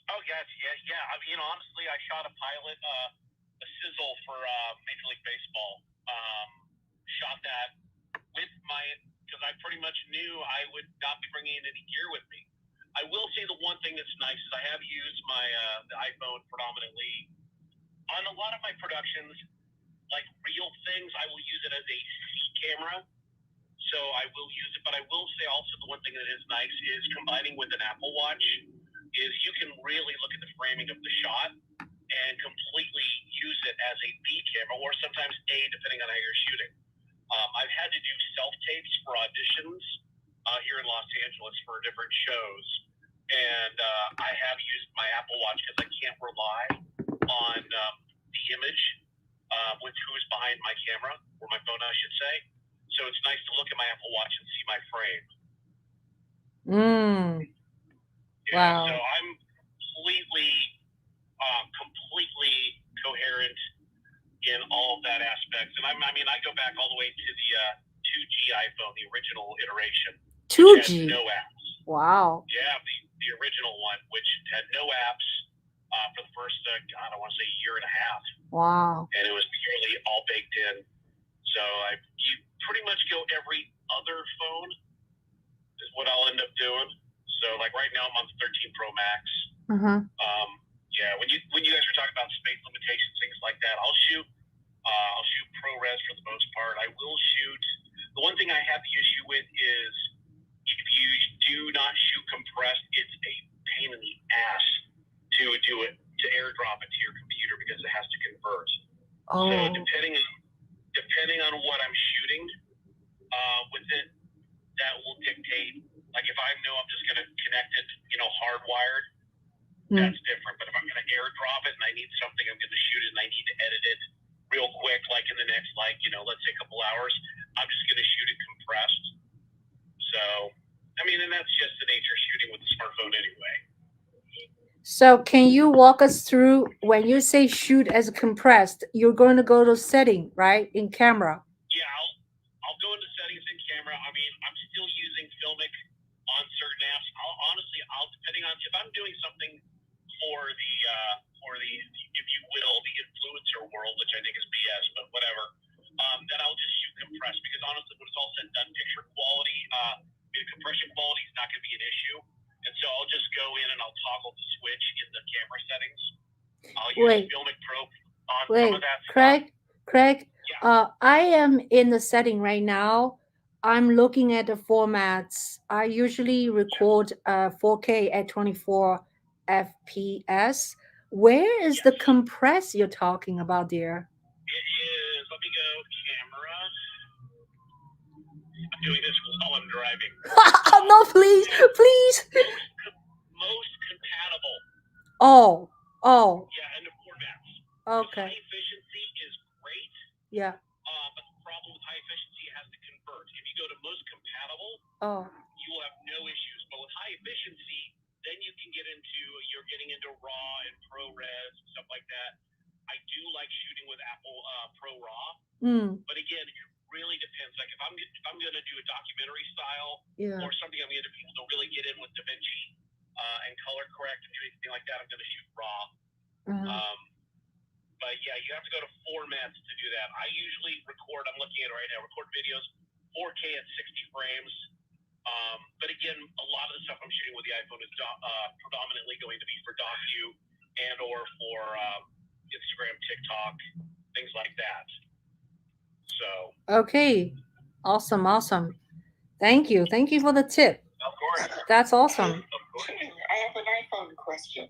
Oh yes, yeah. I mean, honestly, I shot a pilot, a sizzle for Major League Baseball. Shot that with because I pretty much knew I would not be bringing in any gear with me. I will say the one thing that's nice is I have used my the iPhone predominantly on a lot of my productions, like real things. I will use it as a C camera, so I will use it. But I will say also the one thing that is nice is combining with an Apple Watch is you can really look at the framing of the shot and completely use it as a B camera, or sometimes A, depending on how you're shooting. I've had to do self-tapes for auditions here in Los Angeles for different shows. And I have used my Apple Watch because I can't rely on the image with who's behind my camera, or my phone, I should say. So it's nice to look at my Apple Watch and see my frame. Wow. So I'm completely coherent in all of that aspects. And I go back all the way to the 2G iPhone, the original iteration. 2G? No apps. Wow. Yeah, the original one, which had no apps, for the first, God, I want to say year and a half. Wow. And it was purely all baked in. So you pretty much go every other phone is what I'll end up doing. So like right now I'm on the 13 Pro Max. Yeah, when you guys were talking about space limitations, things like that, I'll shoot ProRes for the most part. I will shoot. The one thing I have the issue with is if you do not shoot compressed, it's a pain in the ass to do it, to airdrop it to your computer because it has to convert. So depending on what I'm shooting with it, that will dictate. Like if I know I'm just going to connect it, hardwired, that's different. But if I'm going to airdrop it and I need something, I'm going to shoot it and I need to edit it real quick, like in the next, let's say a couple hours, I'm just going to shoot it compressed. So, and that's just the nature of shooting with the smartphone anyway. So can you walk us through when you say shoot as compressed, you're going to go to setting, right? In camera. Yeah, I'll go into settings in camera. I'm still using Filmic on certain apps. I'll depending on if I'm doing something for the if you will, the influencer world, which I think is BS, but whatever. Then I'll just shoot compressed because honestly, when it's all said and done, picture quality, the compression quality is not going to be an issue. And so I'll just go in and I'll toggle the switch in the camera settings. I'll use Filmic Pro on some of that stuff. Craig, I am in the setting right now. I'm looking at the formats. I usually record 4K at 24 FPS. Where is the compress you're talking about, dear? It is, let me go camera. I'm doing this while I'm driving. No, please. Most compatible. Oh. Yeah, and the formats. Okay. High efficiency is great. Yeah. But the problem with high efficiency, it has to convert. If you go to most compatible, you will have no issues. But with high efficiency, then you can you're getting into RAW and ProRes and stuff like that. I do like shooting with Apple Pro RAW. But again, it really depends. Like if I'm going to do a documentary style or something, I'm going to be able to really get in with DaVinci and color correct and do anything like that, I'm going to shoot RAW. But yeah, you have to go to formats to do that. I usually record, I'm looking at it right now, record videos 4K at 60 frames. But again, a lot of the stuff I'm shooting with the iPhone is predominantly going to be for docu and or for Instagram, TikTok, things like that. So. Okay. Awesome. Thank you for the tip. Of course. That's awesome. Of course. I have an iPhone question.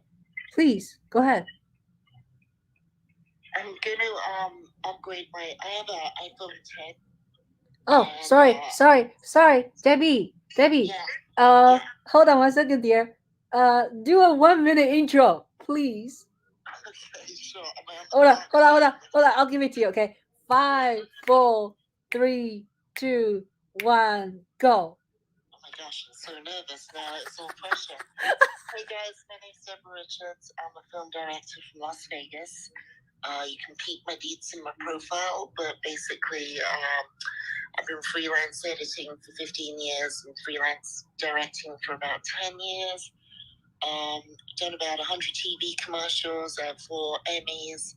Please go ahead. I'm going to upgrade I have an iPhone 10. Oh, sorry, Debbie. Hold on 1 second, dear. Do a 1 minute intro, please. Okay, sure. Hold on. I'll give it to you. Okay, 5, 4, 3, 2, 1, go. Oh my gosh, I'm so nervous now. It's all pressure. Hey guys, my name's Deborah Richards. I'm a film director from Las Vegas. You can peep my deets in my profile, but basically, I've been freelance editing for 15 years and freelance directing for about 10 years. Done about 100 TV commercials. I have 4 Emmys.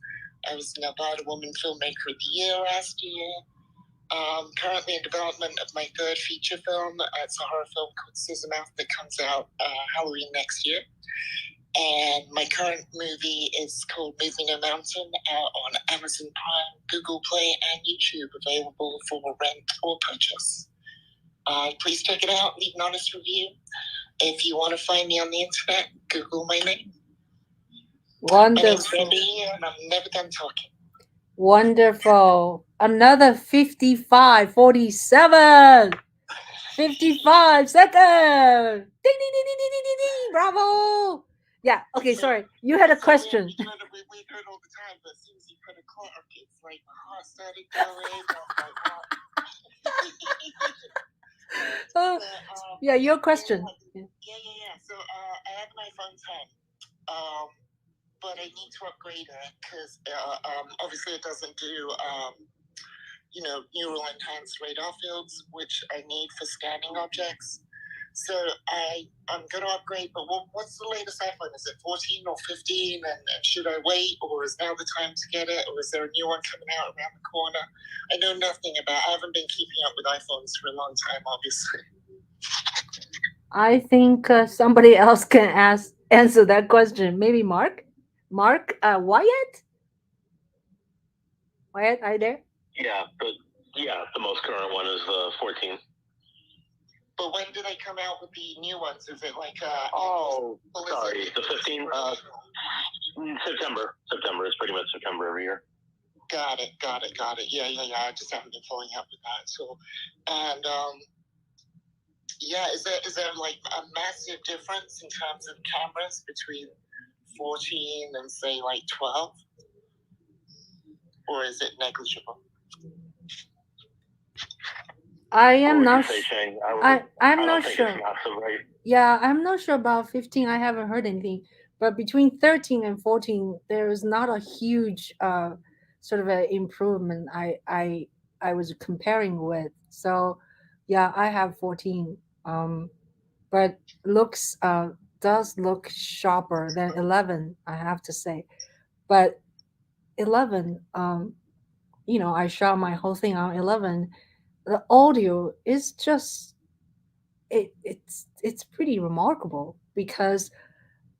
I was Nevada Woman Filmmaker of the Year last year. Currently in development of my 3rd feature film. It's a horror film called Scissormouth that comes out Halloween next year. And my current movie is called Moving a Mountain, out on Amazon Prime, Google Play, and YouTube, available for rent or purchase. Please check it out, leave an honest review. If you want to find me on the internet, Google my name. Wonderful. My name's Debbie, and I'm never done talking. Wonderful. Another 55, 47. 55 seconds. Ding, ding, ding, ding, ding, ding, ding. Bravo. Yeah. Okay. Sorry. You had a question. We do it all the time, but as soon as you put a clock, it's like my heart started going. Yeah. Your question. Yeah. So I have an iPhone 10, but I need to upgrade it because obviously it doesn't do neural enhanced radar fields, which I need for scanning objects. So I'm going to upgrade, but what's the latest iPhone? Is it 14 or 15? And should I wait, or is now the time to get it, or is there a new one coming out around the corner? I know nothing about. I haven't been keeping up with iPhones for a long time, obviously. I think somebody else can answer that question. Maybe Mark. Mark, Wyatt, are you there? Yeah, but the most current one is 14. But when do they come out with the new ones? Is it like Sorry, the 15. September. It's pretty much September every year. Got it. Yeah. I just haven't been following up with that. So, and is there like a massive difference in terms of cameras between 14 and say like 12, or is it negligible? I am not. I'm not sure. Right. Yeah, I'm not sure about 15. I haven't heard anything. But between 13 and 14, there is not a huge sort of a improvement. I was comparing with. So, yeah, I have 14. But looks does look sharper than 11. I have to say. But 11, I shot my whole thing on 11. The audio is just it's pretty remarkable because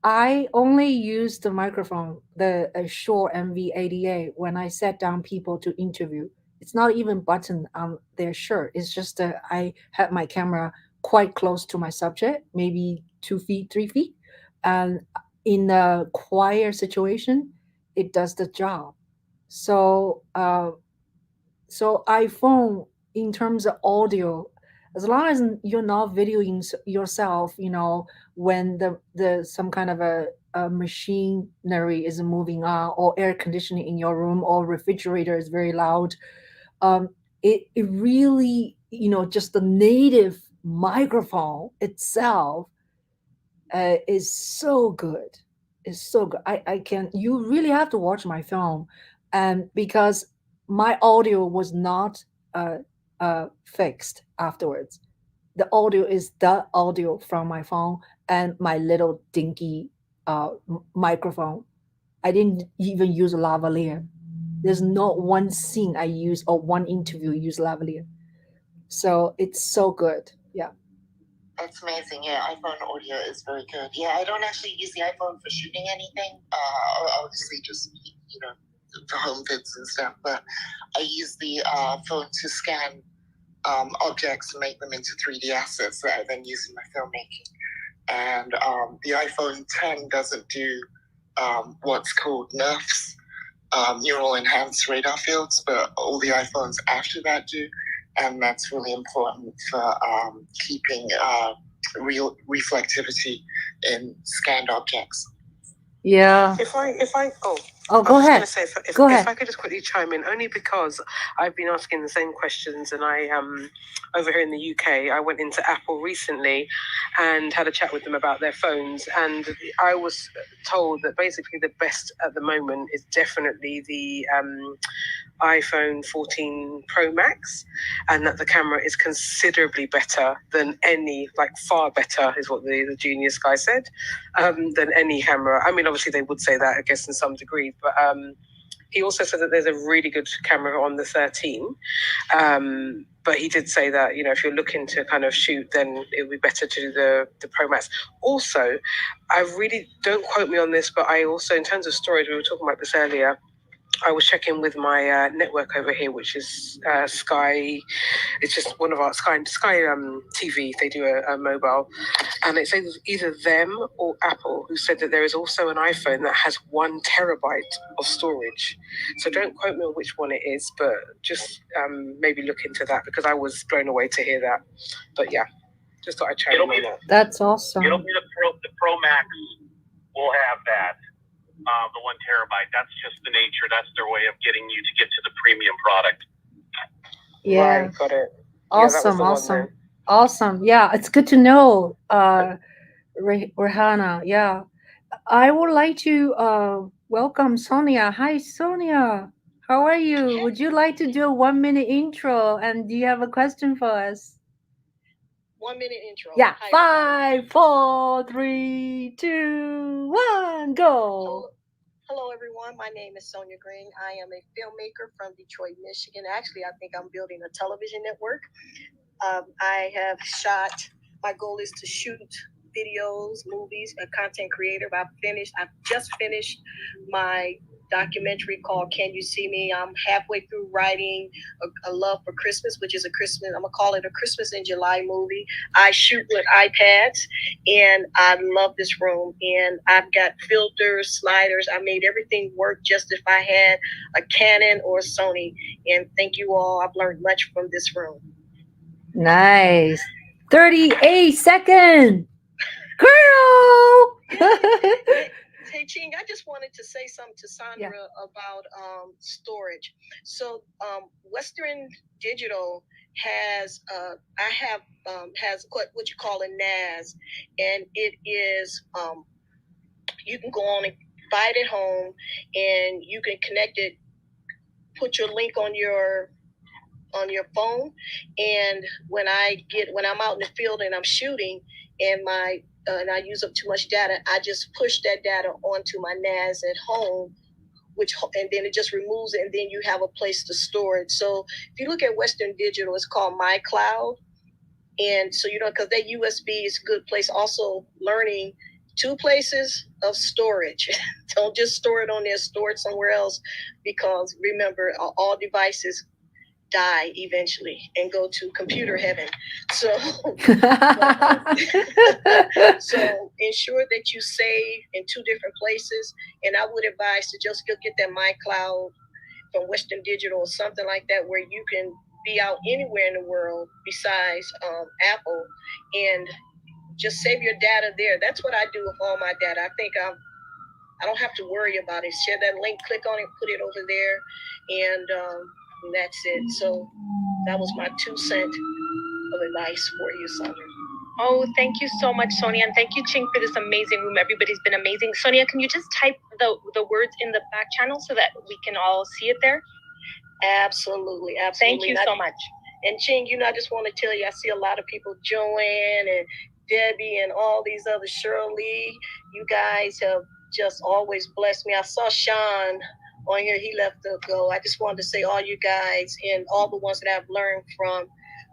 I only use the microphone, the Shure MV88, when I set down people to interview. It's not even button on their shirt. It's just that I had my camera quite close to my subject, maybe 2 feet, 3 feet, and in a quiet situation, it does the job. So, so iPhone in terms of audio, as long as you're not videoing yourself, when the some kind of a machinery is moving on, or air conditioning in your room, or refrigerator is very loud, um, it really, just the native microphone itself is so good. It's so good. I can. You really have to watch my film, and because my audio was not fixed afterwards. The audio is the audio from my phone and my little dinky microphone. I didn't even use lavalier. There's not one scene I use or one interview use lavalier. So it's so good. Yeah. That's amazing. Yeah, iPhone audio is very good. Yeah, I don't actually use the iPhone for shooting anything. Obviously, just for home vids and stuff. But I use the phone to scan objects and make them into 3D assets that I then use in my filmmaking. And the iPhone 10 doesn't do what's called NERFs, neural enhanced radar fields, but all the iPhones after that do. And that's really important for keeping real reflectivity in scanned objects. Yeah. If I go ahead. I was going to say, if I could just quickly chime in, only because I've been asking the same questions, and I over here in the UK, I went into Apple recently and had a chat with them about their phones, and I was told that basically the best at the moment is definitely the iPhone 14 Pro Max, and that the camera is considerably better than any, like far better is what the genius guy said, than any camera. I mean, obviously they would say that, I guess, in some degree, but he also said that there's a really good camera on the 13. But he did say that, if you're looking to kind of shoot, then it would be better to do the Pro Max. Also, I really, don't quote me on this, but I also, in terms of storage, we were talking about this earlier, I was checking with my network over here, which is Sky. It's just one of our Sky TV. They do a mobile, and it's either them or Apple who said that there is also an iPhone that has 1 terabyte of storage. So don't quote me on which one it is, but just maybe look into that, because I was blown away to hear that. But yeah, just thought I'd chime in on that. That's awesome. It'll be the Pro Max will have that. The 1 terabyte. That's just the nature. That's their way of getting you to get to the premium product. Yeah. Right, got it. Awesome. Awesome. Yeah, it's good to know, Rihanna. Yeah. I would like to welcome Sonia. Hi, Sonia. How are you? Would you like to do a 1-minute intro? And do you have a question for us? 1 minute intro. Yeah. Hi, 5, 4, 3, 2, 1, go. Hello, everyone. My name is Sonia Green. I am a filmmaker from Detroit, Michigan. Actually, I think I'm building a television network. I have shot. My goal is to shoot videos, movies, a content creator. I've just finished my documentary called Can You See Me? I'm halfway through writing a Love for Christmas, which is I'm gonna call it a Christmas in July movie. I shoot with iPads, and I love this room. And I've got filters, sliders. I made everything work just if I had a Canon or a Sony. And thank you all. I've learned much from this room. Nice. 38 seconds. Girl. Hey, Ching, I just wanted to say something to Sandra about storage. So Western Digital has has what you call a NAS, and it is you can go on and buy it at home, and you can connect it, put your link on your phone, and when I'm out in the field and I'm shooting and and I use up too much data, I just push that data onto my NAS at home, and then it just removes it, and then you have a place to store it. So if you look at Western Digital, it's called My Cloud, and so because that USB is a good place. Also, learning 2 places of storage. Don't just store it on there, store it somewhere else, because remember, all devices die eventually and go to computer heaven. So so ensure that you save in 2 different places, and I would advise to just go get that My Cloud from Western Digital or something like that, where you can be out anywhere in the world besides Apple, and just save your data there. That's what I do with all my data. I think I don't have to worry about it. Share that link, click on it, put it over there, and that's it. So that was my 2 cents of advice for you, Sandra. Oh, thank you so much, Sonia, and thank you, Ching, for this amazing room. Everybody's been amazing. Sonia, can you just type the words in the back channel so that we can all see it there? Absolutely. Thank you so much. And Ching, I just want to tell you, I see a lot of people, Joanne and Debbie and all these other, Shirley. You guys have just always blessed me. I saw Sean on here. He left to go. I just wanted to say all you guys and all the ones that I've learned from.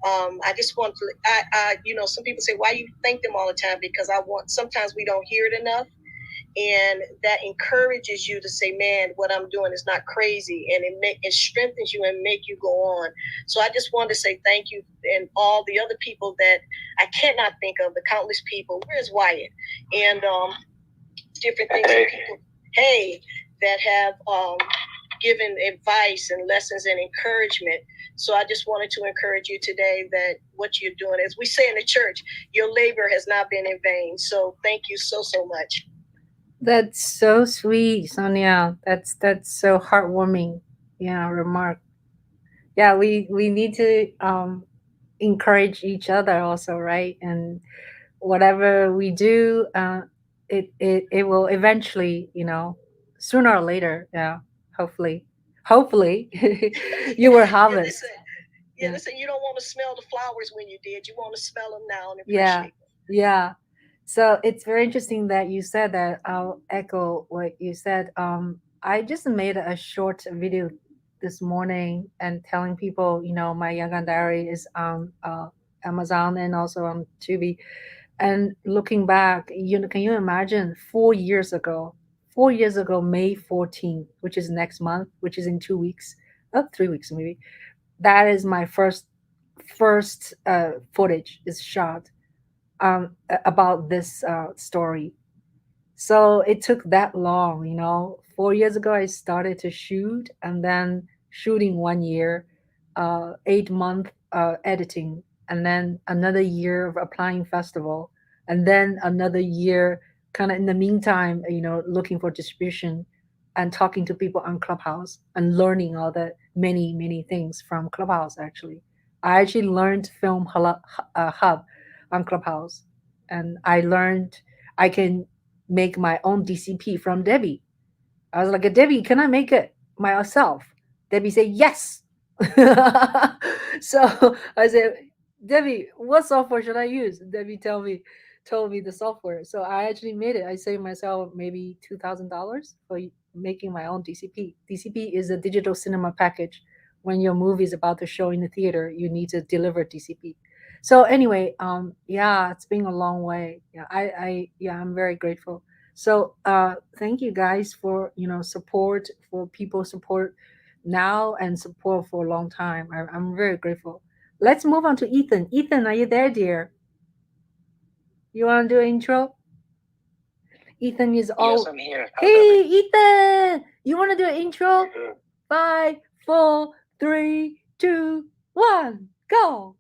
I just want to, some people say, why you thank them all the time? Because sometimes we don't hear it enough. And that encourages you to say, man, what I'm doing is not crazy. And it strengthens you and make you go on. So I just wanted to say thank you, and all the other people that I cannot think of, the countless people. Where's Wyatt? And different things that people, that have given advice and lessons and encouragement. So I just wanted to encourage you today that what you're doing, as we say in the church, your labor has not been in vain. So thank you so much. That's so sweet, Sonia. That's so heartwarming. Yeah, remark. Yeah, we need to encourage each other also, right? And whatever we do, it will eventually, sooner or later, hopefully you will harvest. Listen, you don't want to smell the flowers when you did. You want to smell them now and appreciate them. Yeah. So it's very interesting that you said that. I'll echo what you said. I just made a short video this morning and telling people, my Young Gun Diary is on Amazon and also on Tubi. And looking back, can you imagine 4 years ago, May 14th, which is next month, which is in 2 weeks, 3 weeks maybe. That is my first footage is shot about this story. So it took that long, 4 years ago I started to shoot, and then shooting 1 year, 8-month editing, and then another year of applying festival, and then another year kind of in the meantime, looking for distribution and talking to people on Clubhouse and learning all the many things from Clubhouse. Actually, I actually learned Film Hub on Clubhouse, and I learned I can make my own DCP from Debbie. I was like, Debbie, can I make it myself? Debbie said yes. So I said, Debbie, what software should I use? Debbie told me the software. So I actually made it. I saved myself maybe $2,000 for making my own DCP. DCP is a digital cinema package. When your movie is about to show in the theater, you need to deliver DCP. So anyway, yeah, it's been a long way. Yeah, yeah, I'm very grateful. So thank you guys for support, for people support now and support for a long time. I'm very grateful. Let's move on to Ethan. Ethan, are you there, dear? You want to do an intro? Ethan is all. Yes, I'm here. Hey, Ethan, you want to do an intro? 5, 4, 3, 2, 1, go.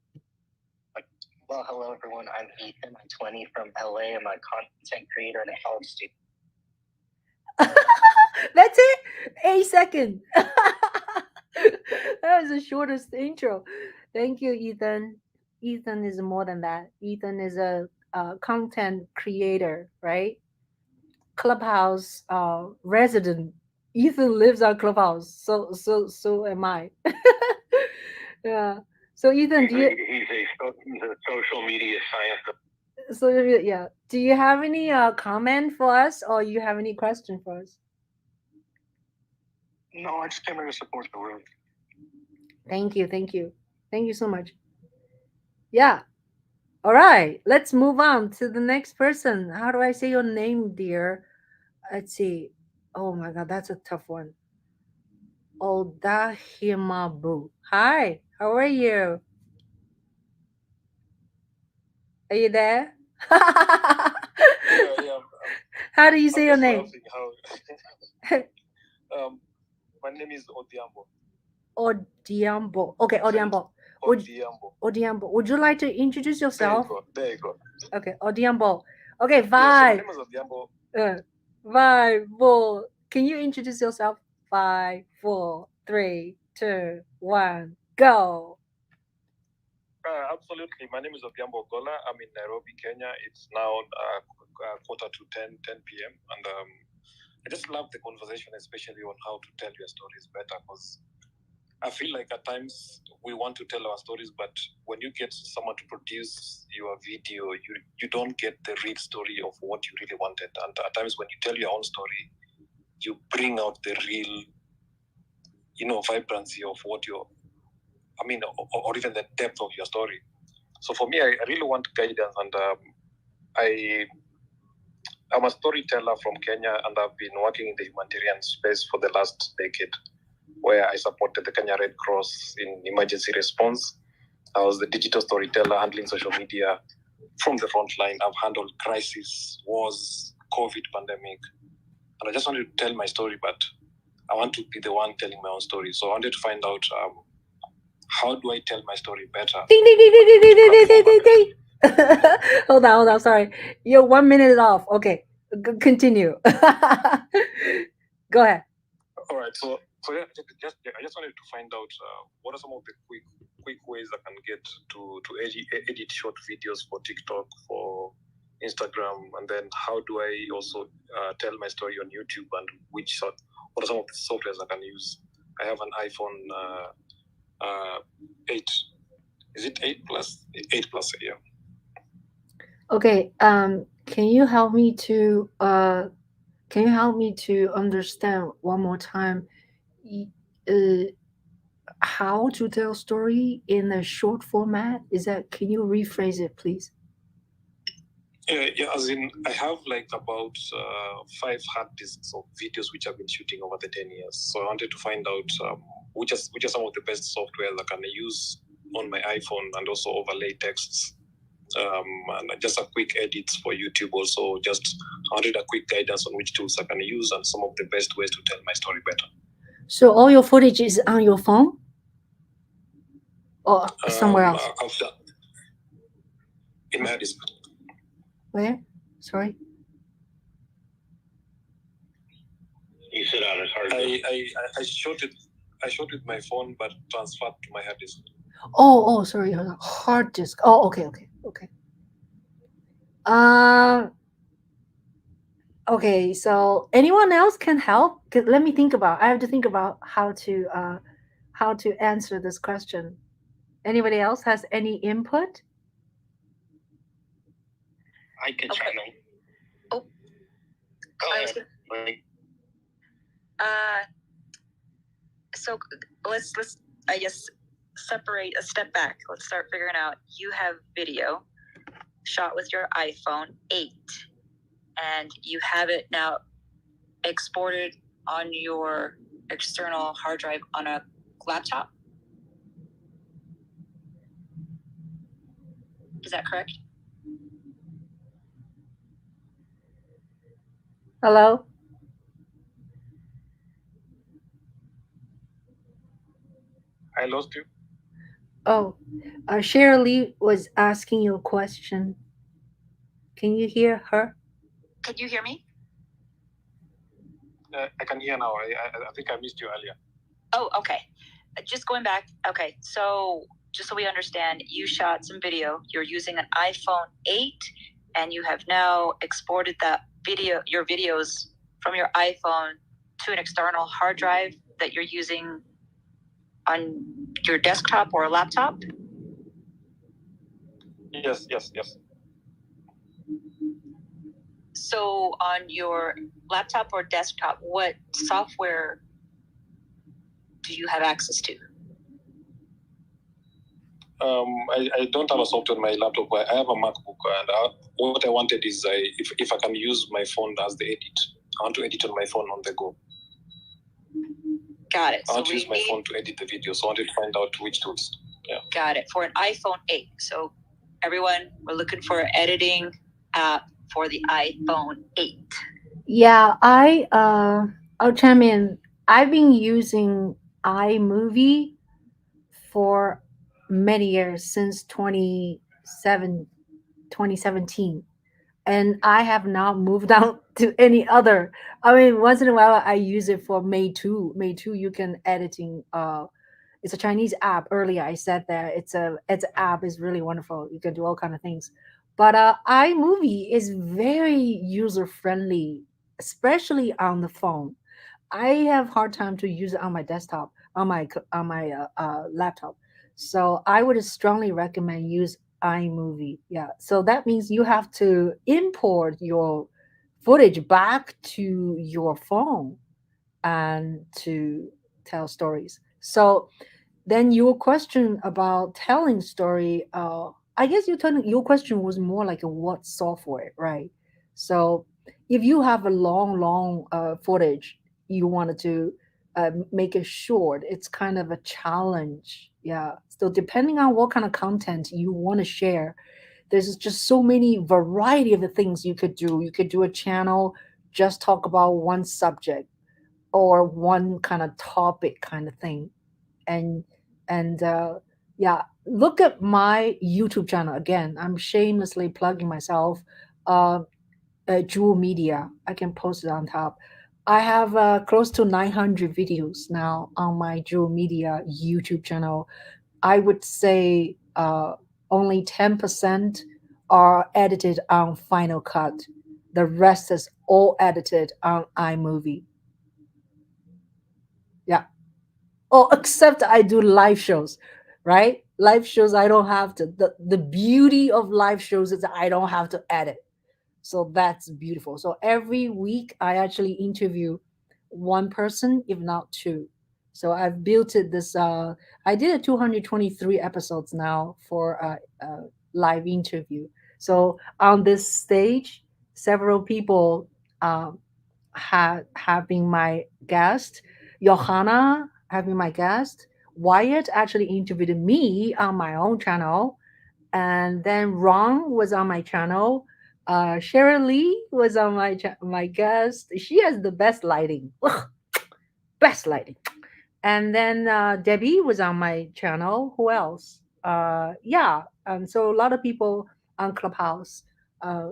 Well, hello everyone. I'm Ethan. I'm 20 from LA. I'm a content creator and a college student. That's it. 8 seconds. That was the shortest intro. Thank you, Ethan. Ethan is more than that. Ethan is a content creator, right? Clubhouse resident. Ethan lives on Clubhouse. So am I. Yeah. So Ethan, do you? He's a social media scientist. So yeah, do you have any comment for us, or you have any question for us? No, I just came here to support the room. Thank you, thank you, thank you so much. Yeah. All right, let's move on to the next person. How do I say your name, dear? Let's see. Oh my God, that's a tough one. Odahimabu. Hi, how are you? Are you there? Yeah. How do you say your name? My name is Odiambo. Odiambo. Okay, Odiambo. Odiambo. Would you like to introduce yourself? There you go. Okay, Odiambo. Okay, 5. Yeah, so my name is Odiambo. 5, 4. Can you introduce yourself? 5, 4, 3, 2, 1, go. Absolutely. My name is Odiambo Gola. I'm in Nairobi, Kenya. It's now quarter to 10 p.m. And I just love the conversation, especially on how to tell your stories better, because I feel like at times we want to tell our stories, but when you get someone to produce your video, you don't get the real story of what you really wanted. And at times when you tell your own story, you bring out the real, vibrancy of what or even the depth of your story. So for me, I really want guidance, and I'm a storyteller from Kenya, and I've been working in the humanitarian space for the last decade, where I supported the Kenya Red Cross in emergency response. I was the digital storyteller handling social media from the front line. I've handled crisis, wars, COVID pandemic. And I just wanted to tell my story, but I want to be the one telling my own story. So I wanted to find out how do I tell my story better? Ding, ding, ding, ding, ding, ding, ding, ding, ding, ding. Hold on, sorry. You're 1 minute off. Okay, continue. Go ahead. All right, so yeah, I just wanted to find out what are some of the quick ways I can get to edit short videos for TikTok, for Instagram, and then how do I also tell my story on YouTube, and what are some of the softwares I can use? I have an iPhone 8. Is it 8 plus? 8 plus, yeah. Okay. Can you help me to understand one more time how to tell story in a short format? Can you rephrase it, please? Yeah, as in, I have like about 5 hard disks of videos which I've been shooting over the 10 years. So I wanted to find out which are some of the best software that I can use on my iPhone, and also overlay texts. And just a quick edits for YouTube also. Just I wanted a quick guidance on which tools I can use and some of the best ways to tell my story better. So all your footage is on your phone? Or somewhere else? In my disk. Where? Sorry? You said on his hard disk. I shot it with my phone, but transferred to my hard disk. Oh, sorry. Hard disk. Oh, okay. Okay, so anyone else can help? Let me think about. I have to think about how to answer this question. Anybody else has any input? I could chime in. Oh. Go ahead. So let's I guess separate a step back. Let's start figuring out. You have video shot with your iPhone 8, and you have it now exported on your external hard drive on a laptop. Is that correct? Hello? I lost you. Oh, Shirley was asking you a question. Can you hear her? Can you hear me? I can hear now. I think I missed you earlier. Oh, okay. Just going back. Okay, so just so we understand, you shot some video. You're using an iPhone 8, and you have now exported that video, your videos from your iPhone to an external hard drive that you're using on your desktop or a laptop? Yes. So on your laptop or desktop, what software do you have access to? I don't have a software on my laptop. I have a MacBook, and what I wanted is if I can use my phone as the edit. I want to edit on my phone on the go. Got it. I want to use my phone to edit the video, so I wanted to find out which tools. Yeah. Got it. For an iPhone 8. So everyone, we're looking for an editing app for the iPhone 8. Yeah, I'll chime in. I've been using iMovie for many years, since 2017, and I have not moved on to any other. I mean, once in a while I use it for May 2. You can editing. It's a Chinese app. Earlier I said that it's an app is really wonderful. You can do all kind of things. But iMovie is very user friendly, especially on the phone. I have hard time to use it on my desktop, on my laptop. So I would strongly recommend use iMovie. Yeah. So that means you have to import your footage back to your phone and to tell stories. So then your question about telling story, I guess your question was more like a what software, right? So if you have a long footage, you wanted to make it short, it's kind of a challenge. Yeah. So depending on what kind of content you want to share, there's just so many variety of the things you could do. You could do a channel, just talk about one subject or one kind of topic kind of thing. And and yeah, look at my YouTube channel. Again, I'm shamelessly plugging myself. uh, Juhl Media, I can post it on top. I have close to 900 videos now on my Juhl Media YouTube channel. I would say only 10% are edited on Final Cut. The rest is all edited on iMovie. Yeah. Oh, except I do live shows, right? Live shows, I don't have to. The beauty of live shows is that I don't have to edit. So that's beautiful. So every week I actually interview one person, if not two. So I've built it this. I did a 223 episodes now for a live interview. So on this stage, several people have been my guest. Johanna have been my guest. Wyatt actually interviewed me on my own channel, and then Ron was on my channel. Cheryl Lee was on my guest. She has the best lighting. Ugh, best lighting. And then Debbie was on my channel. Who else? Yeah. So a lot of people on Clubhouse uh,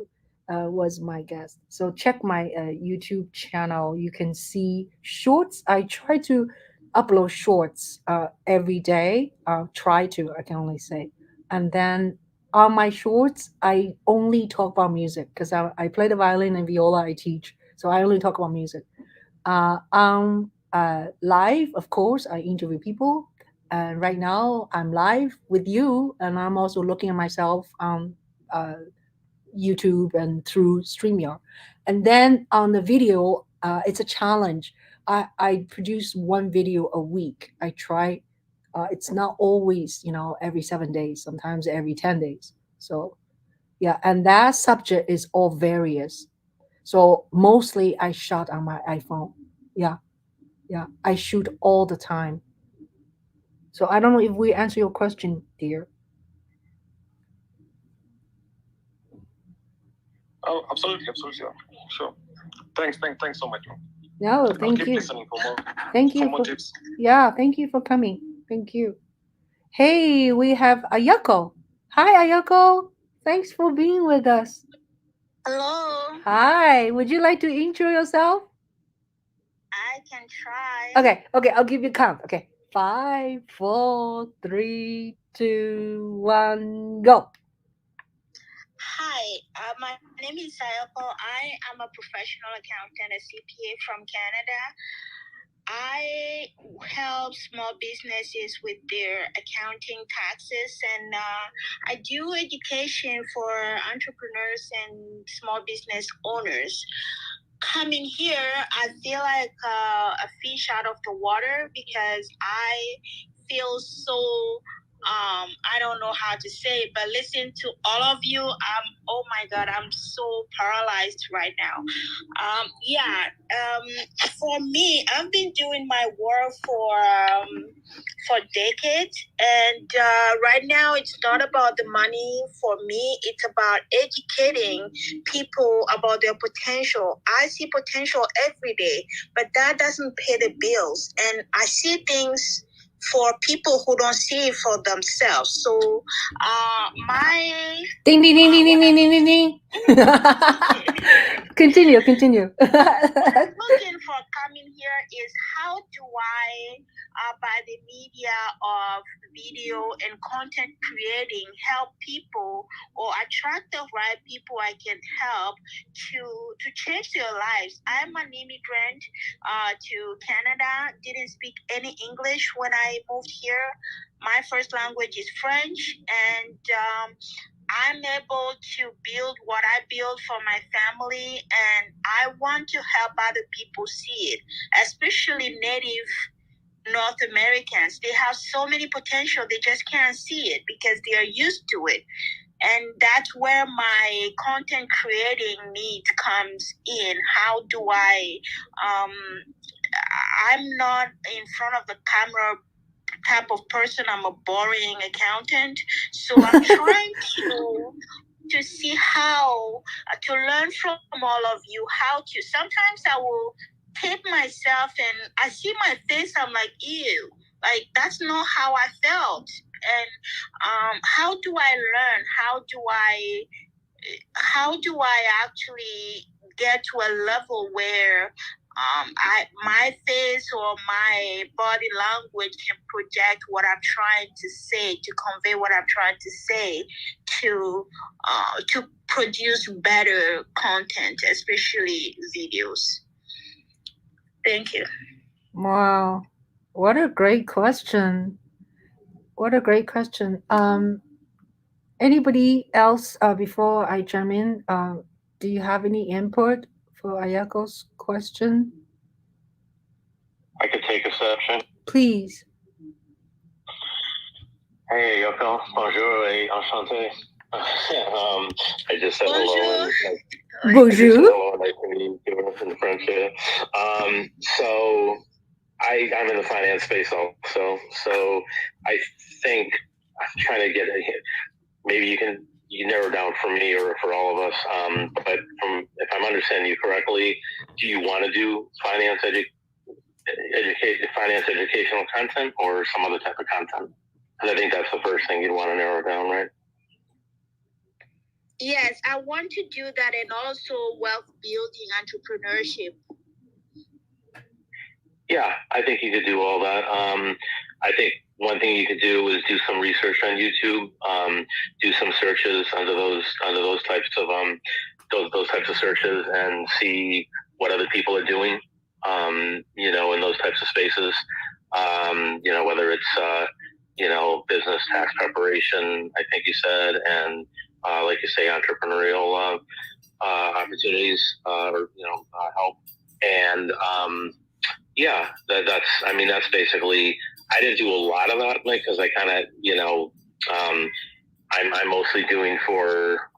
was my guest. So check my YouTube channel. You can see shorts. I try to upload shorts every day. Try to, I can only say. And then on my shorts, I only talk about music because I play the violin and viola. I teach. So I only talk about music. On live, of course, I interview people. And right now I'm live with you, and I'm also looking at myself on YouTube and through StreamYard. And then on the video, it's a challenge. I produce one video a week. I try. It's not always, every 7 days. Sometimes every 10 days. So yeah, and that subject is all various. So mostly I shot on my iPhone. Yeah, yeah, I shoot all the time. So I don't know if we answer your question, dear. Oh, absolutely. Sure. Thanks so much. No, I'll thank keep you. listening for more. Thank you for more for tips. yeah, thank you for coming. Thank you. Hey, we have Ayako. Hi, Ayako. Thanks for being with us. Hello. Hi. Would you like to intro yourself? I can try. Okay. I'll give you a count. Okay, 5, 4, 3, 2, 1, go. Hi, my name is Sayako. I am a professional accountant, a CPA from Canada. I help small businesses with their accounting taxes, and I do education for entrepreneurs and small business owners. Coming here, I feel like a fish out of the water because I feel so I don't know how to say it, but listen to all of you. Oh my God, I'm so paralyzed right now. For me, I've been doing my work for decades, and right now it's not about the money for me. It's about educating people about their potential. I see potential every day, but that doesn't pay the bills, and I see things for people who don't see it for themselves. So my Ding ding ding ding ding ding ding ding ding. Continue. what I'm looking for coming here is how do I, by the media of video and content creating, help people or attract the right people I can help to change their lives. I'm an immigrant to Canada, didn't speak any English when I moved here. My first language is French, and I'm able to build what I build for my family, and I want to help other people see it, especially Native North Americans. They have so many potential, they just can't see it because they are used to it. And that's where my content creating needs comes in. How do I'm not in front of the camera type of person. I'm a boring accountant. So I'm trying to see how to learn from all of you how to. Sometimes I will tape myself and I see my face, I'm like, ew, like that's not how I felt. And how do I learn? How do I actually get to a level where my face or my body language can project what I'm trying to say, to convey what I'm trying to say, to produce better content, especially videos. Thank you. Wow, what a great question. Anybody else before I jump in? Do you have any input for Ayako's question? I could take exception. Please. Hey, Yoko. Bonjour et enchanté. I just said hello. Bonjour. Nice to meet you in French. So I'm in the finance space also. So I think I'm trying to get maybe you can narrow down for me or for all of us. But if I'm understanding you correctly, do you want to do finance educational content or some other type of content? Because I think that's the first thing you'd want to narrow down, right? Yes, I want to do that, and also wealth building, entrepreneurship. Yeah, I think you could do all that. I think one thing you could do is do some research on YouTube, do some searches under those types of those types of searches, and see what other people are doing. In those types of spaces. Whether it's business tax preparation, I think you said, and like you say, entrepreneurial opportunities or help. And that's basically. I didn't do a lot of that, because I kind of I'm mostly doing for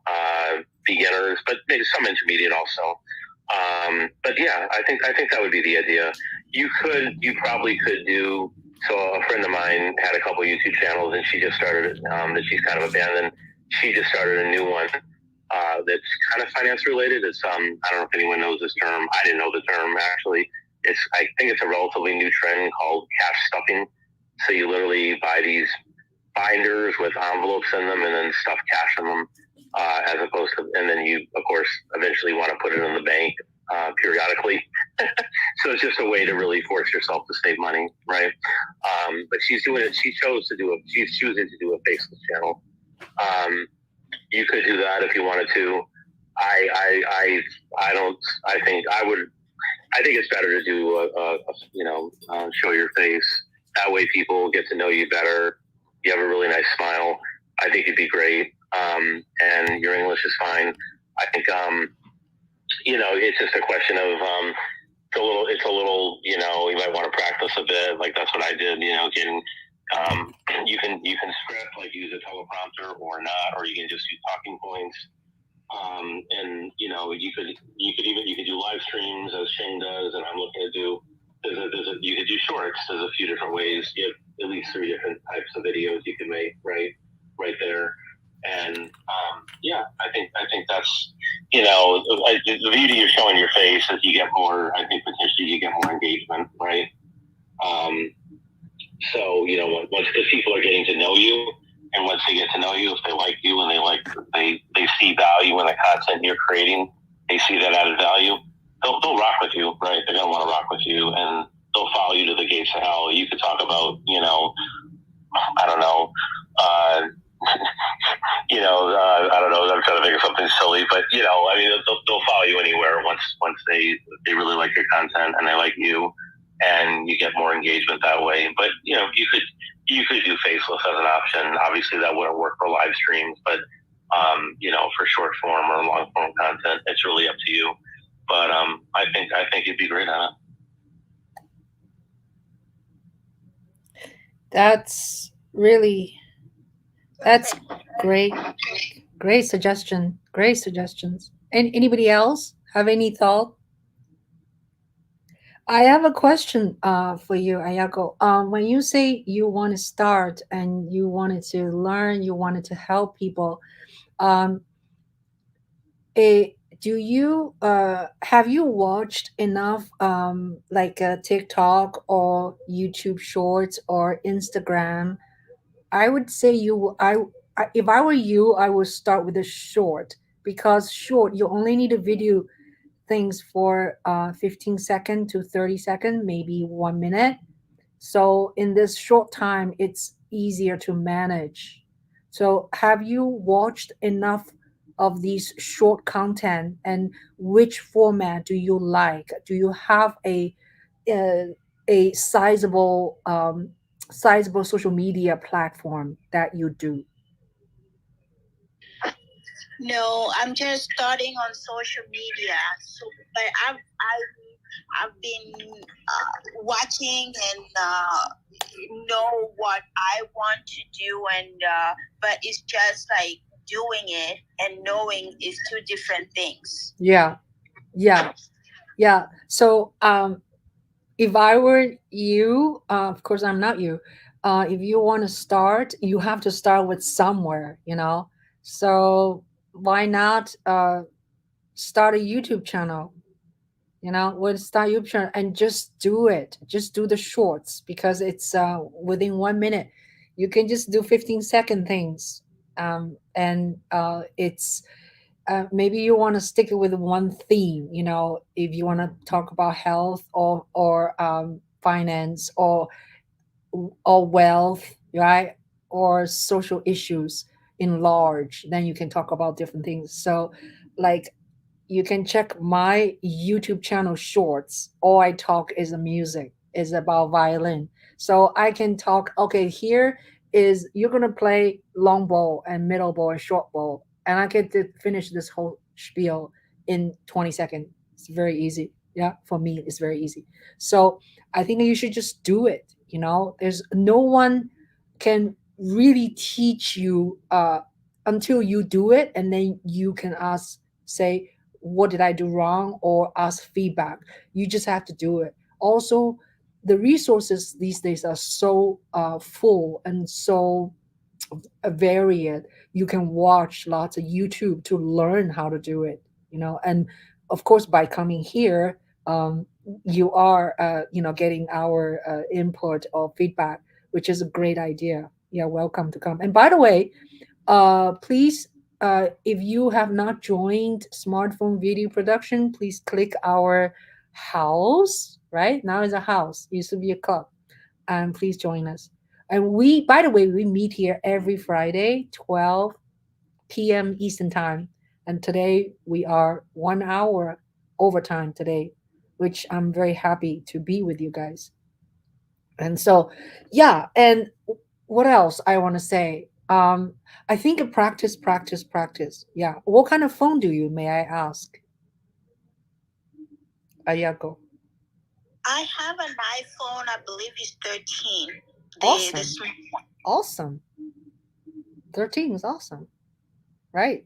beginners, but maybe some intermediate also. But yeah, I think that would be the idea. You probably could do. So a friend of mine had a couple YouTube channels, and she just started that she's kind of abandoned. She just started a new one that's kind of finance related. It's I don't know if anyone knows this term. I didn't know the term actually. I think it's a relatively new trend called cash stuffing. So you literally buy these binders with envelopes in them and then stuff cash in them, as opposed to, and then you, of course, eventually want to put it in the bank periodically. So it's just a way to really force yourself to save money, right? But she's doing it. She's choosing to do a faceless channel. You could do that if you wanted to. I don't. I think it's better to do show your face. That way, people get to know you better. You have a really nice smile. I think you'd be great. And your English is fine. I think, it's just a question of, it's a little, you might want to practice a bit. Like that's what I did, getting, you can script, like use a teleprompter or not, or you can just use talking points. And you could do live streams as Shane does, and I'm looking to do, you could do shorts. There's a few different ways. You have at least 3 different types of videos you can make right there. And I think that's the beauty of showing your face is you get more. I think potentially you get more engagement, right? So once the people are getting to know you, and once they get to know you, if they like you and they see value in the content you're creating, they see that added value. They'll rock with you, right? They're gonna want to rock with you, and they'll follow you to the gates of hell. You could talk about, I don't know, I don't know. I'm trying to think of something silly, but they'll follow you anywhere once they really like your content and they like you, and you get more engagement that way. But you could do faceless as an option. Obviously, that wouldn't work for live streams, but for short form or long form content, it's really up to you. But I think you'd be great at it. That's great. Great suggestion. Great suggestions. And anybody else have any thought? I have a question for you, Ayako. When you say you want to start and you wanted to learn, you wanted to help people, do you have you watched enough like TikTok or YouTube Shorts or Instagram? I would say if I were you, I would start with a short, because short you only need a video things for 15 seconds to 30 seconds, maybe 1 minute. So in this short time, it's easier to manage. So have you watched enough of these short content, and which format do you like? Do you have a sizable social media platform that you do? No, I'm just starting on social media. So, but I've been watching and know what I want to do, and but it's just like doing it and knowing is 2 different things. Yeah. So if I were you, of course I'm not you. If you want to start, you have to start with somewhere, So why not start a YouTube channel? Start YouTube channel and just do it. Just do the shorts, because it's within 1 minute. You can just do 15-second things, and it's maybe you want to stick with one theme. If you want to talk about health or finance or wealth, right, or social issues in large, then you can talk about different things. So like you can check my YouTube channel shorts. All I talk is music, is about violin. So I can talk, okay, here is you're gonna play long bow and middle bow and short bow, and I get to finish this whole spiel in 20 seconds. It's very easy. Yeah, for me, it's very easy. So I think you should just do it. There's no one can really teach you until you do it, and then you can ask, say, what did I do wrong, or ask feedback. You just have to do it. Also, the resources these days are so full and so varied. You can watch lots of YouTube to learn how to do it. And of course, by coming here, um, you are getting our input or feedback, which is a great idea. Yeah, welcome to come. And by the way, please, if you have not joined smartphone video production, please click our house. Right now is a house, used to be a club, and please join us. And we, by the way, we meet here every Friday, 12 p.m. Eastern time. And today we are 1 hour overtime today, which I'm very happy to be with you guys. And so, yeah. And what else I want to say? I think of practice, practice, practice. Yeah. What kind of phone do you, may I ask? Ayako. I have an iPhone, I believe it's 13. Awesome. Awesome. 13 is awesome. Right.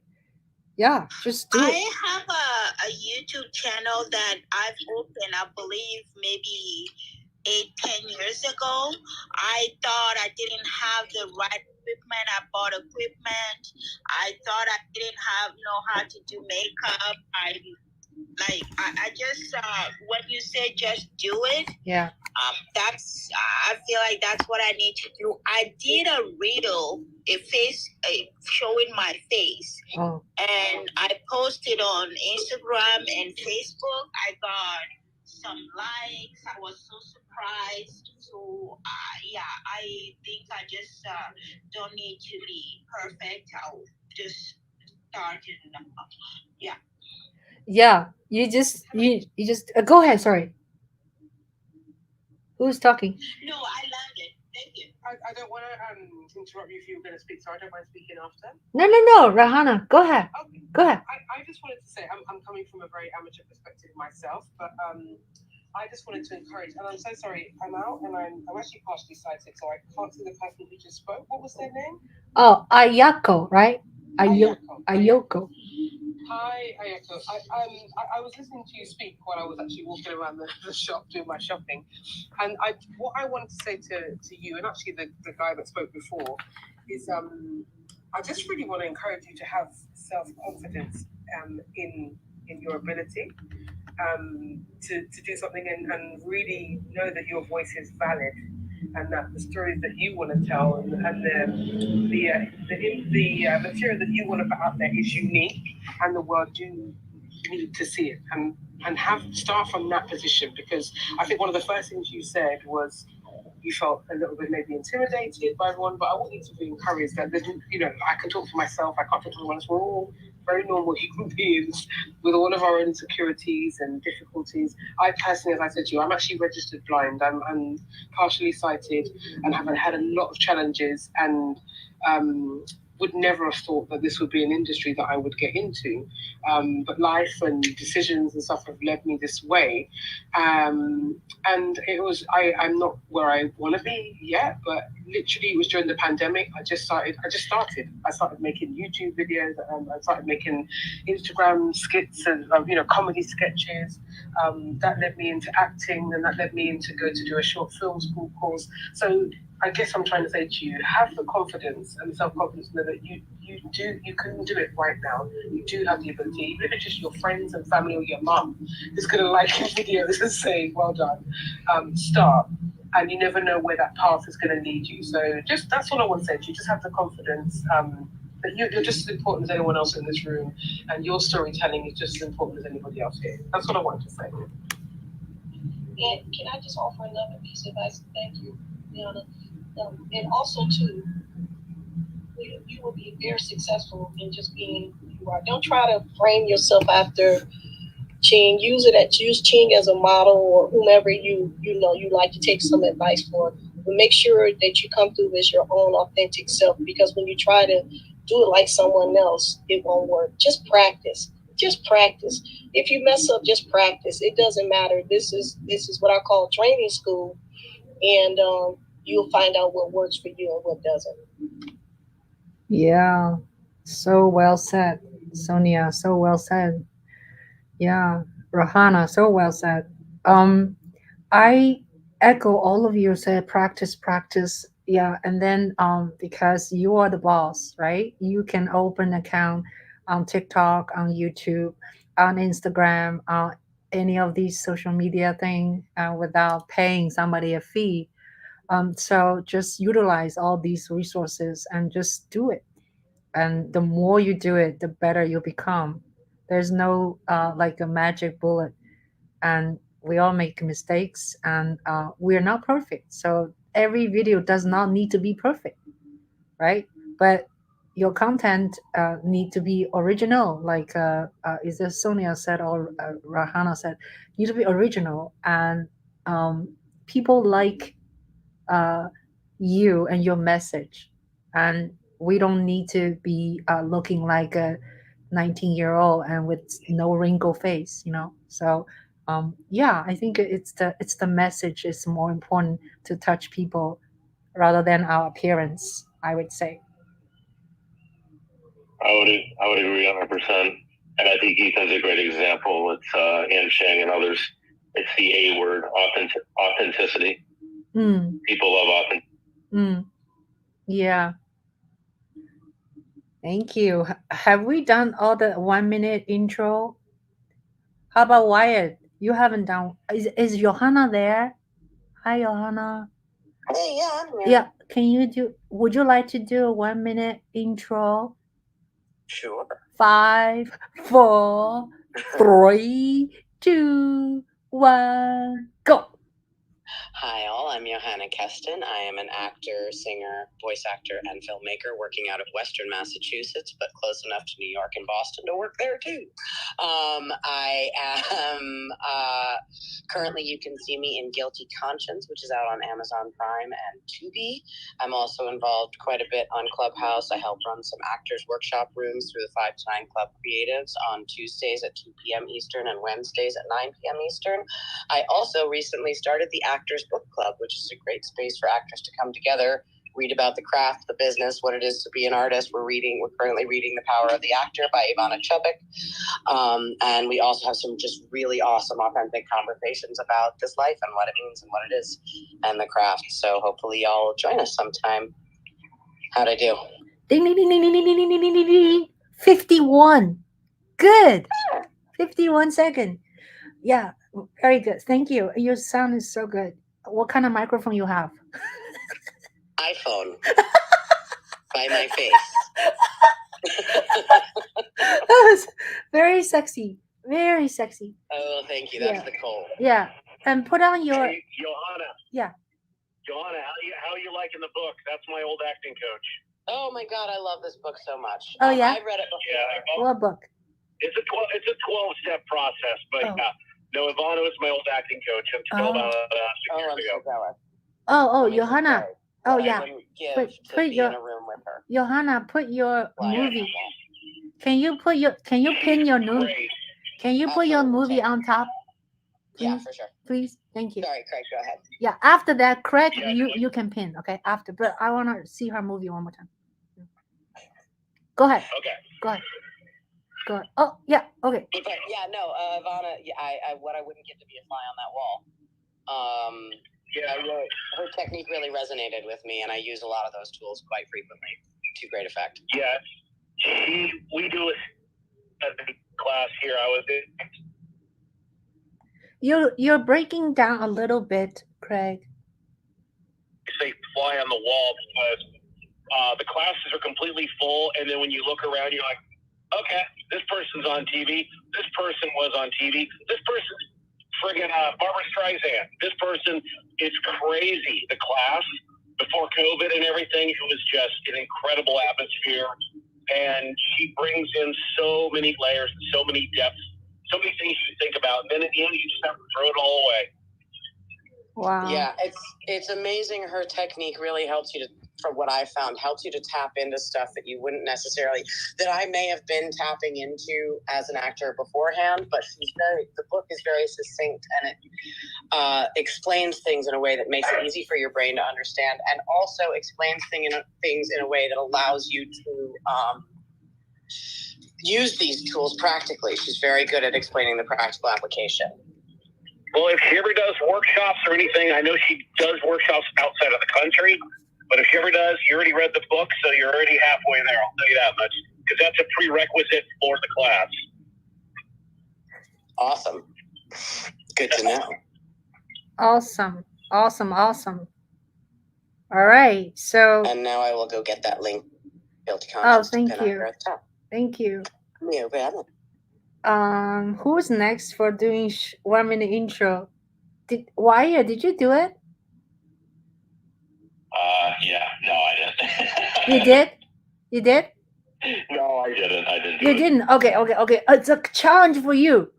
Yeah, just do it. I have a YouTube channel that I've opened, I believe, maybe 8-10 years ago. I thought I didn't have the right equipment. I bought equipment. I thought I didn't know how to do makeup. I just when you say just do it, yeah. I feel like that's what I need to do. I did a reel, showing my face, and I posted on Instagram and Facebook. I got some likes. I was so surprised. So I think I just don't need to be perfect. I'll just start and yeah. Yeah, you just go ahead. Sorry, who's talking? No, I love it. Thank you. I don't want to interrupt you if you were going to speak, so I don't mind speaking after. No, Rahana, go ahead. Okay. Go ahead. I just wanted to say I'm coming from a very amateur perspective myself, but I just wanted to encourage, and I'm so sorry, I'm out and I'm actually partially sighted, so I can't see the person who just spoke. What was their name? Oh, Ayako, right? Ayoko. Hi, Ayako. I was listening to you speak while I was actually walking around the shop doing my shopping, and what I wanted to say to you, and actually the guy that spoke before, is I just really want to encourage you to have self-confidence in your ability to do something and really know that your voice is valid, and that the stories that you want to tell and the material that you want to put out there is unique, and the world do need to see it, and start from that position, because I think one of the first things you said was you felt a little bit maybe intimidated by everyone, but I want you to be encouraged that I can talk for myself, I can't talk for everyone else. We're all very normal human beings with all of our insecurities and difficulties. I personally, as I said to you, I'm actually registered blind. I'm partially sighted and have had a lot of challenges, and would never have thought that this would be an industry that I would get into. But life and decisions and stuff have led me this way. And it was, I'm not where I want to be yet, but literally it was during the pandemic. I started making YouTube videos. I started making Instagram skits and, comedy sketches. That led me into acting, and that led me into go to do a short film school course. So I guess I'm trying to say to you, have the confidence and the self-confidence to know that you can do it right now. You do have the ability, even if it's just your friends and family or your mum who's going to like your videos and say, well done, start. And you never know where that path is going to lead you. So that's all I want to say to you. Just have the confidence that you're just as important as anyone else in this room, and your storytelling is just as important as anybody else here. That's what I wanted to say. And can I just offer another piece of advice? Thank you, Liana. And also, too, you will be very successful in just being who you are. Don't try to frame yourself after Ching. Use Ching as a model, or whomever you like to take some advice for. make sure that you come through as your own authentic self, because when you try to do it like someone else, it won't work. Just practice. Just practice. If you mess up, just practice. It doesn't matter. This is what I call training school, and you'll find out what works for you and what doesn't. Yeah, so well said, Sonia. So well said. Yeah, Rahana. So well said. I echo all of you said practice, practice. Yeah, and then because you are the boss, right? You can open account on TikTok, on YouTube, on Instagram, on any of these social media thing without paying somebody a fee. So just utilize all these resources and just do it. And the more you do it, the better you become. There's no like a magic bullet, and we all make mistakes, and we are not perfect. So every video does not need to be perfect, right? But your content need to be original, like is it Sonia said or Rahana said, need to be original, and people like uh, you and your message, and we don't need to be looking like a 19-year-old and with no wrinkle face, so yeah, I think it's the message is more important to touch people rather than our appearance, I would say. I would agree 100%. And I think Ethan's a great example. It's Ann Chang and others. It's the A word, authenticity. People love authenticity. Yeah. Thank you. Have we done all the 1 minute intro? How about Wyatt? You haven't done. Is Johanna there? Hi, Johanna. Hey, yeah, I'm here. Yeah. Can you do? Would you like to do a 1 minute intro? Sure. 5, 4, 3, 2, 1, go. Hi, all. I'm Johanna Keston. I am an actor, singer, voice actor, and filmmaker working out of Western Massachusetts, but close enough to New York and Boston to work there, too. I am currently, you can see me in Guilty Conscience, which is out on Amazon Prime and Tubi. I'm also involved quite a bit on Clubhouse. I help run some actors workshop rooms through the 5 to 9 Club Creatives on Tuesdays at 2 p.m. Eastern and Wednesdays at 9 p.m. Eastern. I also recently started the Actors Book Club, which is a great space for actors to come together, read about the craft, the business, what it is to be an artist. We're currently reading The Power of the Actor by Ivana Chubbuck. And we also have some just really awesome, authentic conversations about this life and what it means and what it is and the craft. So hopefully y'all will join us sometime. How'd I do? Ding, ding, ding, ding, ding, ding, ding, ding, ding, ding. 51. Good. 51 seconds. Yeah, very good. Thank you. Your sound is so good. What kind of microphone you have? iPhone. By my face. That was very sexy. Very sexy. Oh, thank you. That's the cold. Yeah. And put on your... Hey, Johanna. Yeah. Johanna, how you liking the book? That's my old acting coach. Oh my God, I love this book so much. Oh, yeah? I read it before. Yeah. What book? It's a 12-step process, but no, Ivana was my old acting coach until about 6 years ago. Oh, Johanna. Oh, yeah. Put your in a room with her. Johanna, put your movie. Can you pin your movie? Can you put your movie on top? Please? Yeah, for sure. Please, thank you. Sorry, Craig, go ahead. Yeah, after that, Craig, you can pin, okay? After, but I want to see her movie one more time. Go ahead. Okay. Go ahead. Go ahead. Oh, yeah, okay. But yeah, no, Ivana, I wouldn't get to be a fly on that wall. Her technique really resonated with me, and I use a lot of those tools quite frequently to great effect. Yeah, we do a class here. I was in. You're breaking down a little bit, Craig. Say fly on the wall because the classes are completely full, and then when you look around, you're like, okay, this person's on TV. This person was on TV. This person's friggin' Barbara Streisand. This person, it's crazy. The class before COVID and everything, it was just an incredible atmosphere. And she brings in so many layers, so many depths, so many things you think about. And then at the end, you just have to throw it all away. Wow. Yeah, it's amazing. Her technique really helps you to, from what I found, helps you to tap into stuff that you wouldn't necessarily, that I may have been tapping into as an actor beforehand. But the book is very succinct, and it explains things in a way that makes it easy for your brain to understand, and also explains things in a way that allows you to use these tools practically. She's very good at explaining the practical application. Well, if she ever does workshops or anything, I know she does workshops outside of the country, but if she ever does, you already read the book, so you're already halfway there, I'll tell you that much, because that's a prerequisite for the class. Awesome. Good to know. Awesome. Awesome. Awesome. All right. So. And now I will go get that link. Oh, thank you. Thank you. No problem. Who's next for doing 1 minute intro? Wyatt, did you do it? Yeah, no, I didn't. You did? You did? No, I didn't. I didn't. You didn't? Okay. It's a challenge for you.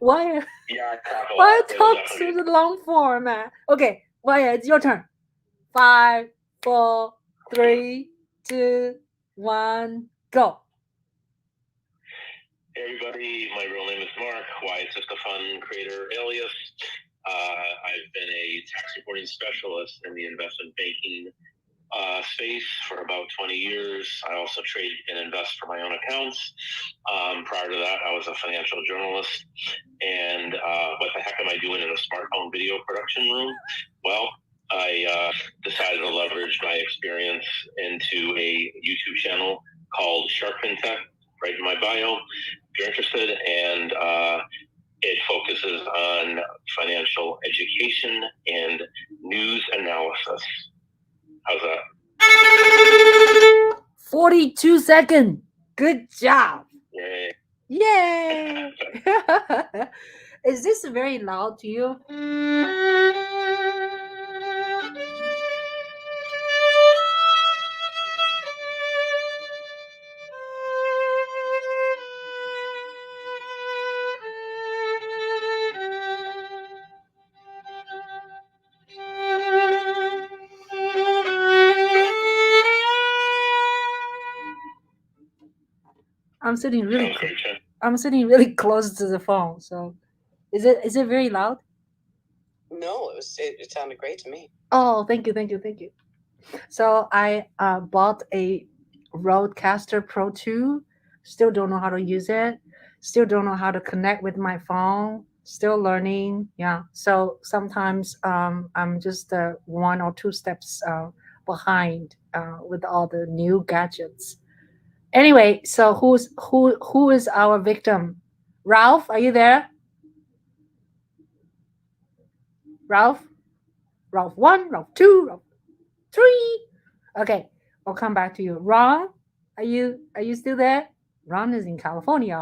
Wyatt. Yeah, Wyatt talks to the long form, man. Okay, Wyatt, it's your turn. 5, 4, 3, 2, 1, go. Hey everybody, my real name is Mark. Wyatt's just a fun creator alias. I've been a tax reporting specialist in the investment banking space for about 20 years. I also trade and invest for my own accounts. Prior to that, I was a financial journalist. And what the heck am I doing in a smartphone video production room? Well, I decided to leverage my experience into a YouTube channel called Shark FinTech, right in my bio, if you're interested. And it focuses on financial education and news analysis. How's that? 42 seconds. Good job. Yay. Yay. Is this very loud to you? I'm sitting really close to the phone. So, is it very loud? No, it sounded great to me. Oh, thank you. So I bought a Rodecaster Pro 2. Still don't know how to use it. Still don't know how to connect with my phone. Still learning. Yeah. So sometimes I'm just 1 or 2 steps behind with all the new gadgets. Anyway, so who is our victim? Ralph, are you there? Ralph 1, Ralph 2, Ralph 3. Okay, I'll come back to you. Ron, are you still there? Ron is in California.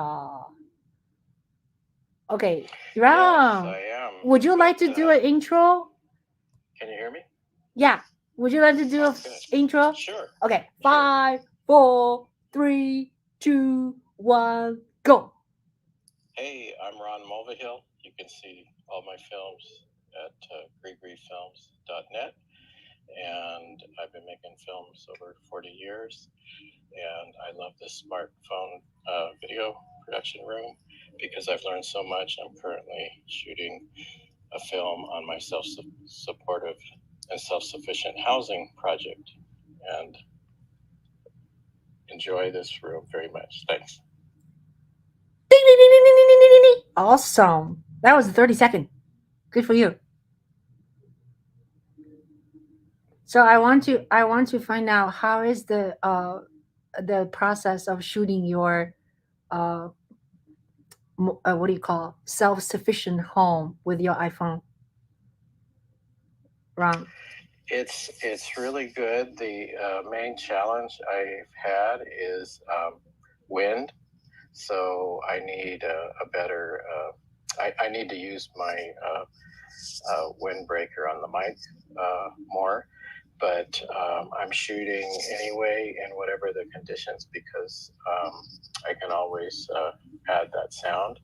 Okay, Ron. Yes, I am. Would you like to do an intro? Can you hear me? Yeah. Would you like to do an intro? Sure. Okay, 5, 4, 3, 2, 1, go. Hey, I'm Ron Mulvihill. You can see all my films at greegreefilms.net. And I've been making films over 40 years. And I love this smartphone video production room because I've learned so much. I'm currently shooting a film on my self-supportive and self-sufficient housing project. And enjoy this room very much. Thanks. Awesome. That was 30 seconds. Good for you. So I want to find out how is the process of shooting your what do you call self-sufficient home with your iPhone? Ron. It's really good. The main challenge I've had is wind. So I need a better. I need to use my windbreaker on the mic more. but I'm shooting anyway in whatever the conditions because I can always add that sound,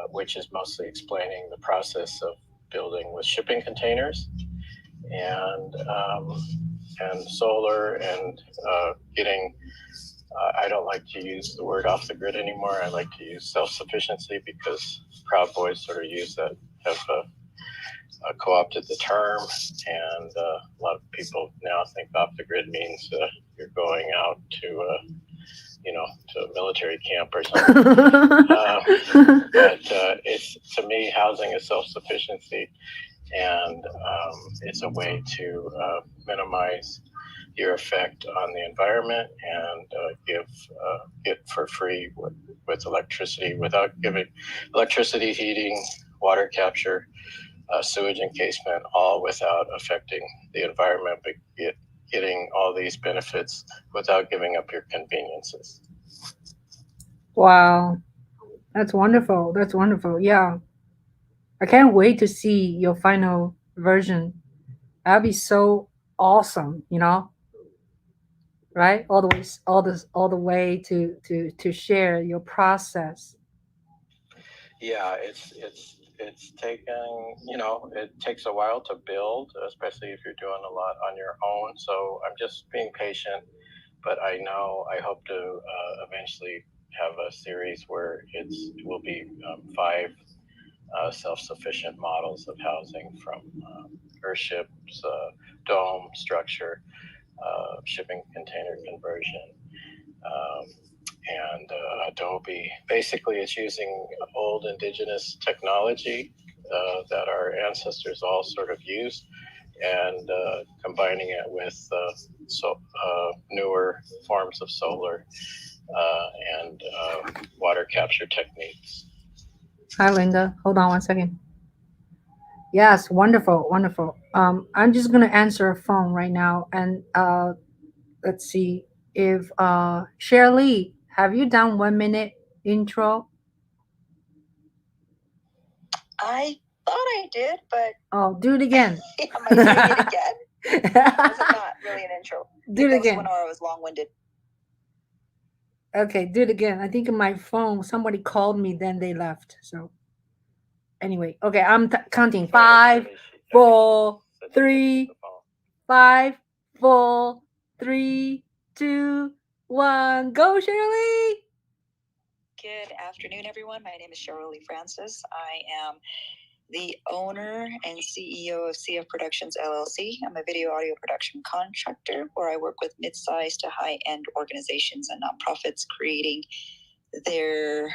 which is mostly explaining the process of building with shipping containers and solar and getting. I don't like to use the word off the grid anymore. I like to use self-sufficiency because Proud Boys sort of use that, have co-opted the term, and a lot of people now think off the grid means you're going out to to a military camp or something. But it's, to me, housing is self-sufficiency, and it's a way to minimize your effect on the environment and get for free with electricity without giving electricity, heating, water capture, sewage encasement, all without affecting the environment, but getting all these benefits without giving up your conveniences. Wow, that's wonderful. That's wonderful. Yeah, I can't wait to see your final version. That'd be so awesome, right? All the way, all the way to share your process. Yeah, it's taken, it takes a while to build, especially if you're doing a lot on your own. So I'm just being patient, but I hope to eventually have a series where it will be 5 self-sufficient models of housing, from earthships, dome structure, shipping container conversion, and Adobe. Basically, it's using old indigenous technology that our ancestors all sort of used, and combining it with newer forms of solar and water capture techniques. Hi, Linda. Hold on one second. Yes, wonderful, wonderful. I'm just gonna answer a phone right now, and let's see if Shirley, have you done 1 minute intro? I thought I did, but Oh, do it again. am I doing it again? Was it not really an intro? Do it again. One where I was long-winded. Okay, do it again. I think my phone, somebody called me, then they left. So anyway, okay, I'm counting 5, 4, 3, 5, 4, 3, 2, 1. Go, Shirley. Good afternoon, everyone. My name is Shirley Francis. I am the owner and CEO of CF Productions LLC. I'm a video audio production contractor where I work with mid-sized to high-end organizations and nonprofits creating their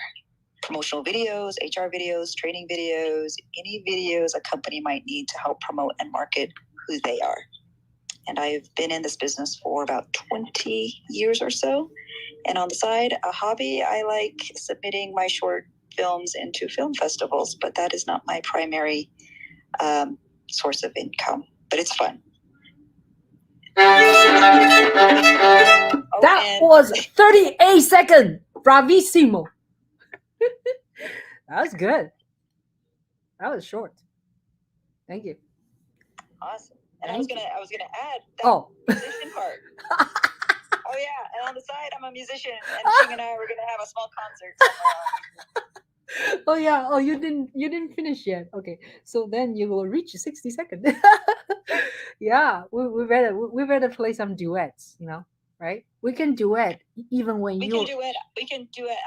promotional videos, HR videos, training videos, any videos a company might need to help promote and market who they are. And I've been in this business for about 20 years or so. And on the side, a hobby, I like submitting my short films into film festivals, but that is not my primary source of income, but it's fun. That was 38 seconds. Bravissimo. That was good. That was short. Thank you. Awesome. And I was gonna add that musician part. Oh yeah, and on the side, I'm a musician, and Ching and I were gonna have a small concert. Oh yeah. Oh, you didn't finish yet. Okay, so then you will reach 60 seconds. Yeah, we better play some duets. Right? We can duet even when we can do it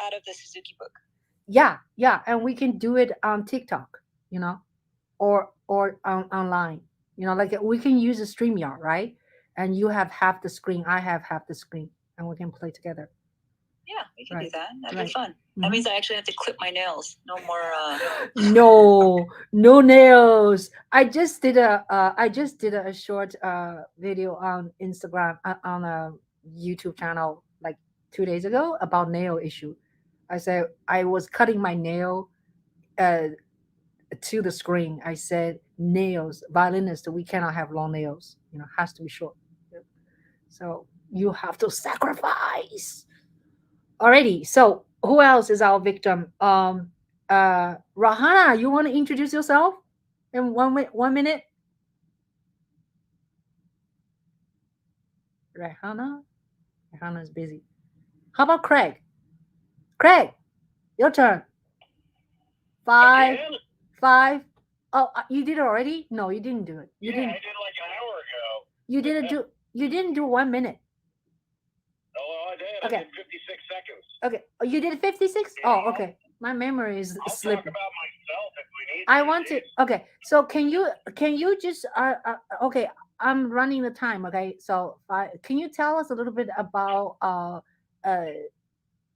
out of the Suzuki book. Yeah, and we can do it on TikTok. Or online. Like we can use a StreamYard, right? And you have half the screen, I have half the screen, and we can play together. Yeah, we can do that. That'd be fun. That means I actually have to clip my nails. No more. No nails. I just did a short video on Instagram, on a YouTube channel, like 2 days ago, about nail issue. I said I was cutting my nail to the screen. I said, nails, violinist, we cannot have long nails. Has to be short. So you have to sacrifice. Alrighty. So who else is our victim? Rahana, you want to introduce yourself in 1 minute? Rehana is busy. How about Craig? Craig, your turn. Five. Oh, you did it already? No, you didn't do it. You didn't. I did like an hour ago. You didn't do. You didn't do 1 minute. Oh, I did. Okay. I did 56 seconds. Okay. Oh, you did 56? Oh, okay. My memory is I'll slipping. talk about myself if we need I to. want to. Okay. So can you just okay? I'm running the time. Okay. So can you tell us a little bit about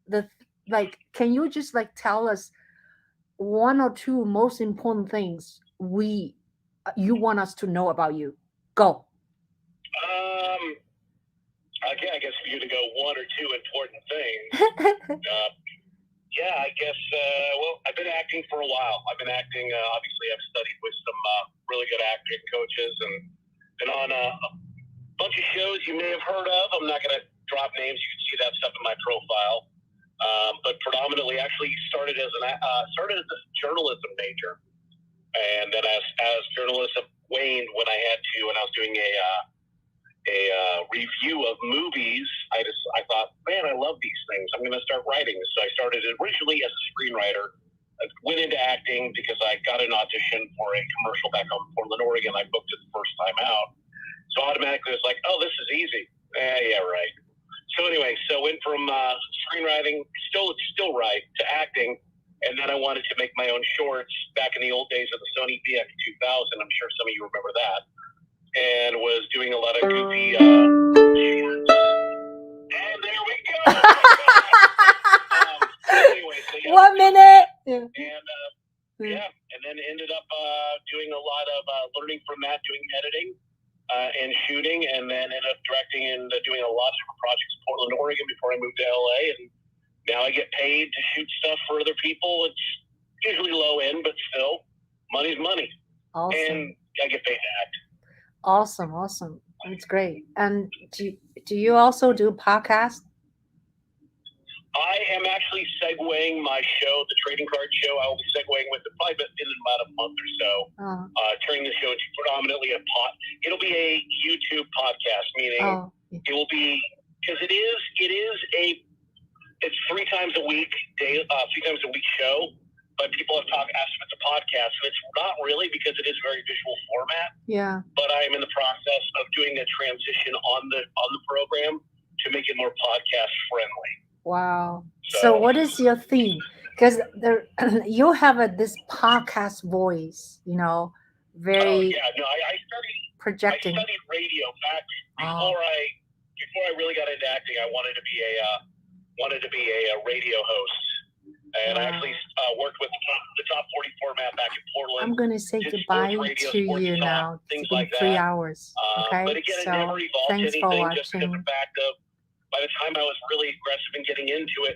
the like? Can you just like tell us one or two most important things you want us to know about you? Go. Okay, I guess if you're going to go one or two important things, yeah, I guess, well, I've been acting for a while. I've been acting, obviously, I've studied with some really good acting coaches and been on a bunch of shows you may have heard of. I'm not going to drop names. You can see that stuff in my profile. But predominantly, actually, started as a journalism major. And then as journalism waned when I was doing a review of movies, I thought, man, I love these things. I'm going to start writing. So I started originally as a screenwriter. I went into acting because I got an audition for a commercial back home in Portland, Oregon. I booked it the first time out. So automatically it was like, oh, this is easy. Yeah, right. So anyway, went from screenwriting, still write, to acting. And then I wanted to make my own shorts back in the old days of the Sony VX2000. I'm sure some of you remember that. And was doing a lot of goofy shorts. And there we go. Anyway, so yeah, 1 minute. And and then ended up doing a lot of learning from that, doing editing and shooting, and then ended up directing and doing a lot of different projects in Portland, Oregon before I moved to LA. And now I get paid to shoot stuff for other people. It's usually low end, but still, money's money. Awesome. And I get paid to act. Awesome. That's great. And do you also do podcasts? I am actually segueing my show, the trading card show. I will be segueing with it probably in about a month or so. Turning the show into predominantly it'll be a YouTube podcast, meaning it will be, because it's 3 times a week, 3 times a week show. But people have asked if it's a podcast, and it's not really, because it is a very visual format. Yeah. But I am in the process of doing a transition on the program to make it more podcast friendly. Wow. So what is your theme? Because you have this podcast voice, very projecting. I studied radio back before I really got into acting. I wanted to be a radio host. And I actually worked with the top 40 format back in Portland. I'm going to say goodbye to you now. It's been 3 hours. Okay. But again, so it never evolved thanks to for anything, watching. just because of the fact of by the time I was really aggressive in getting into it,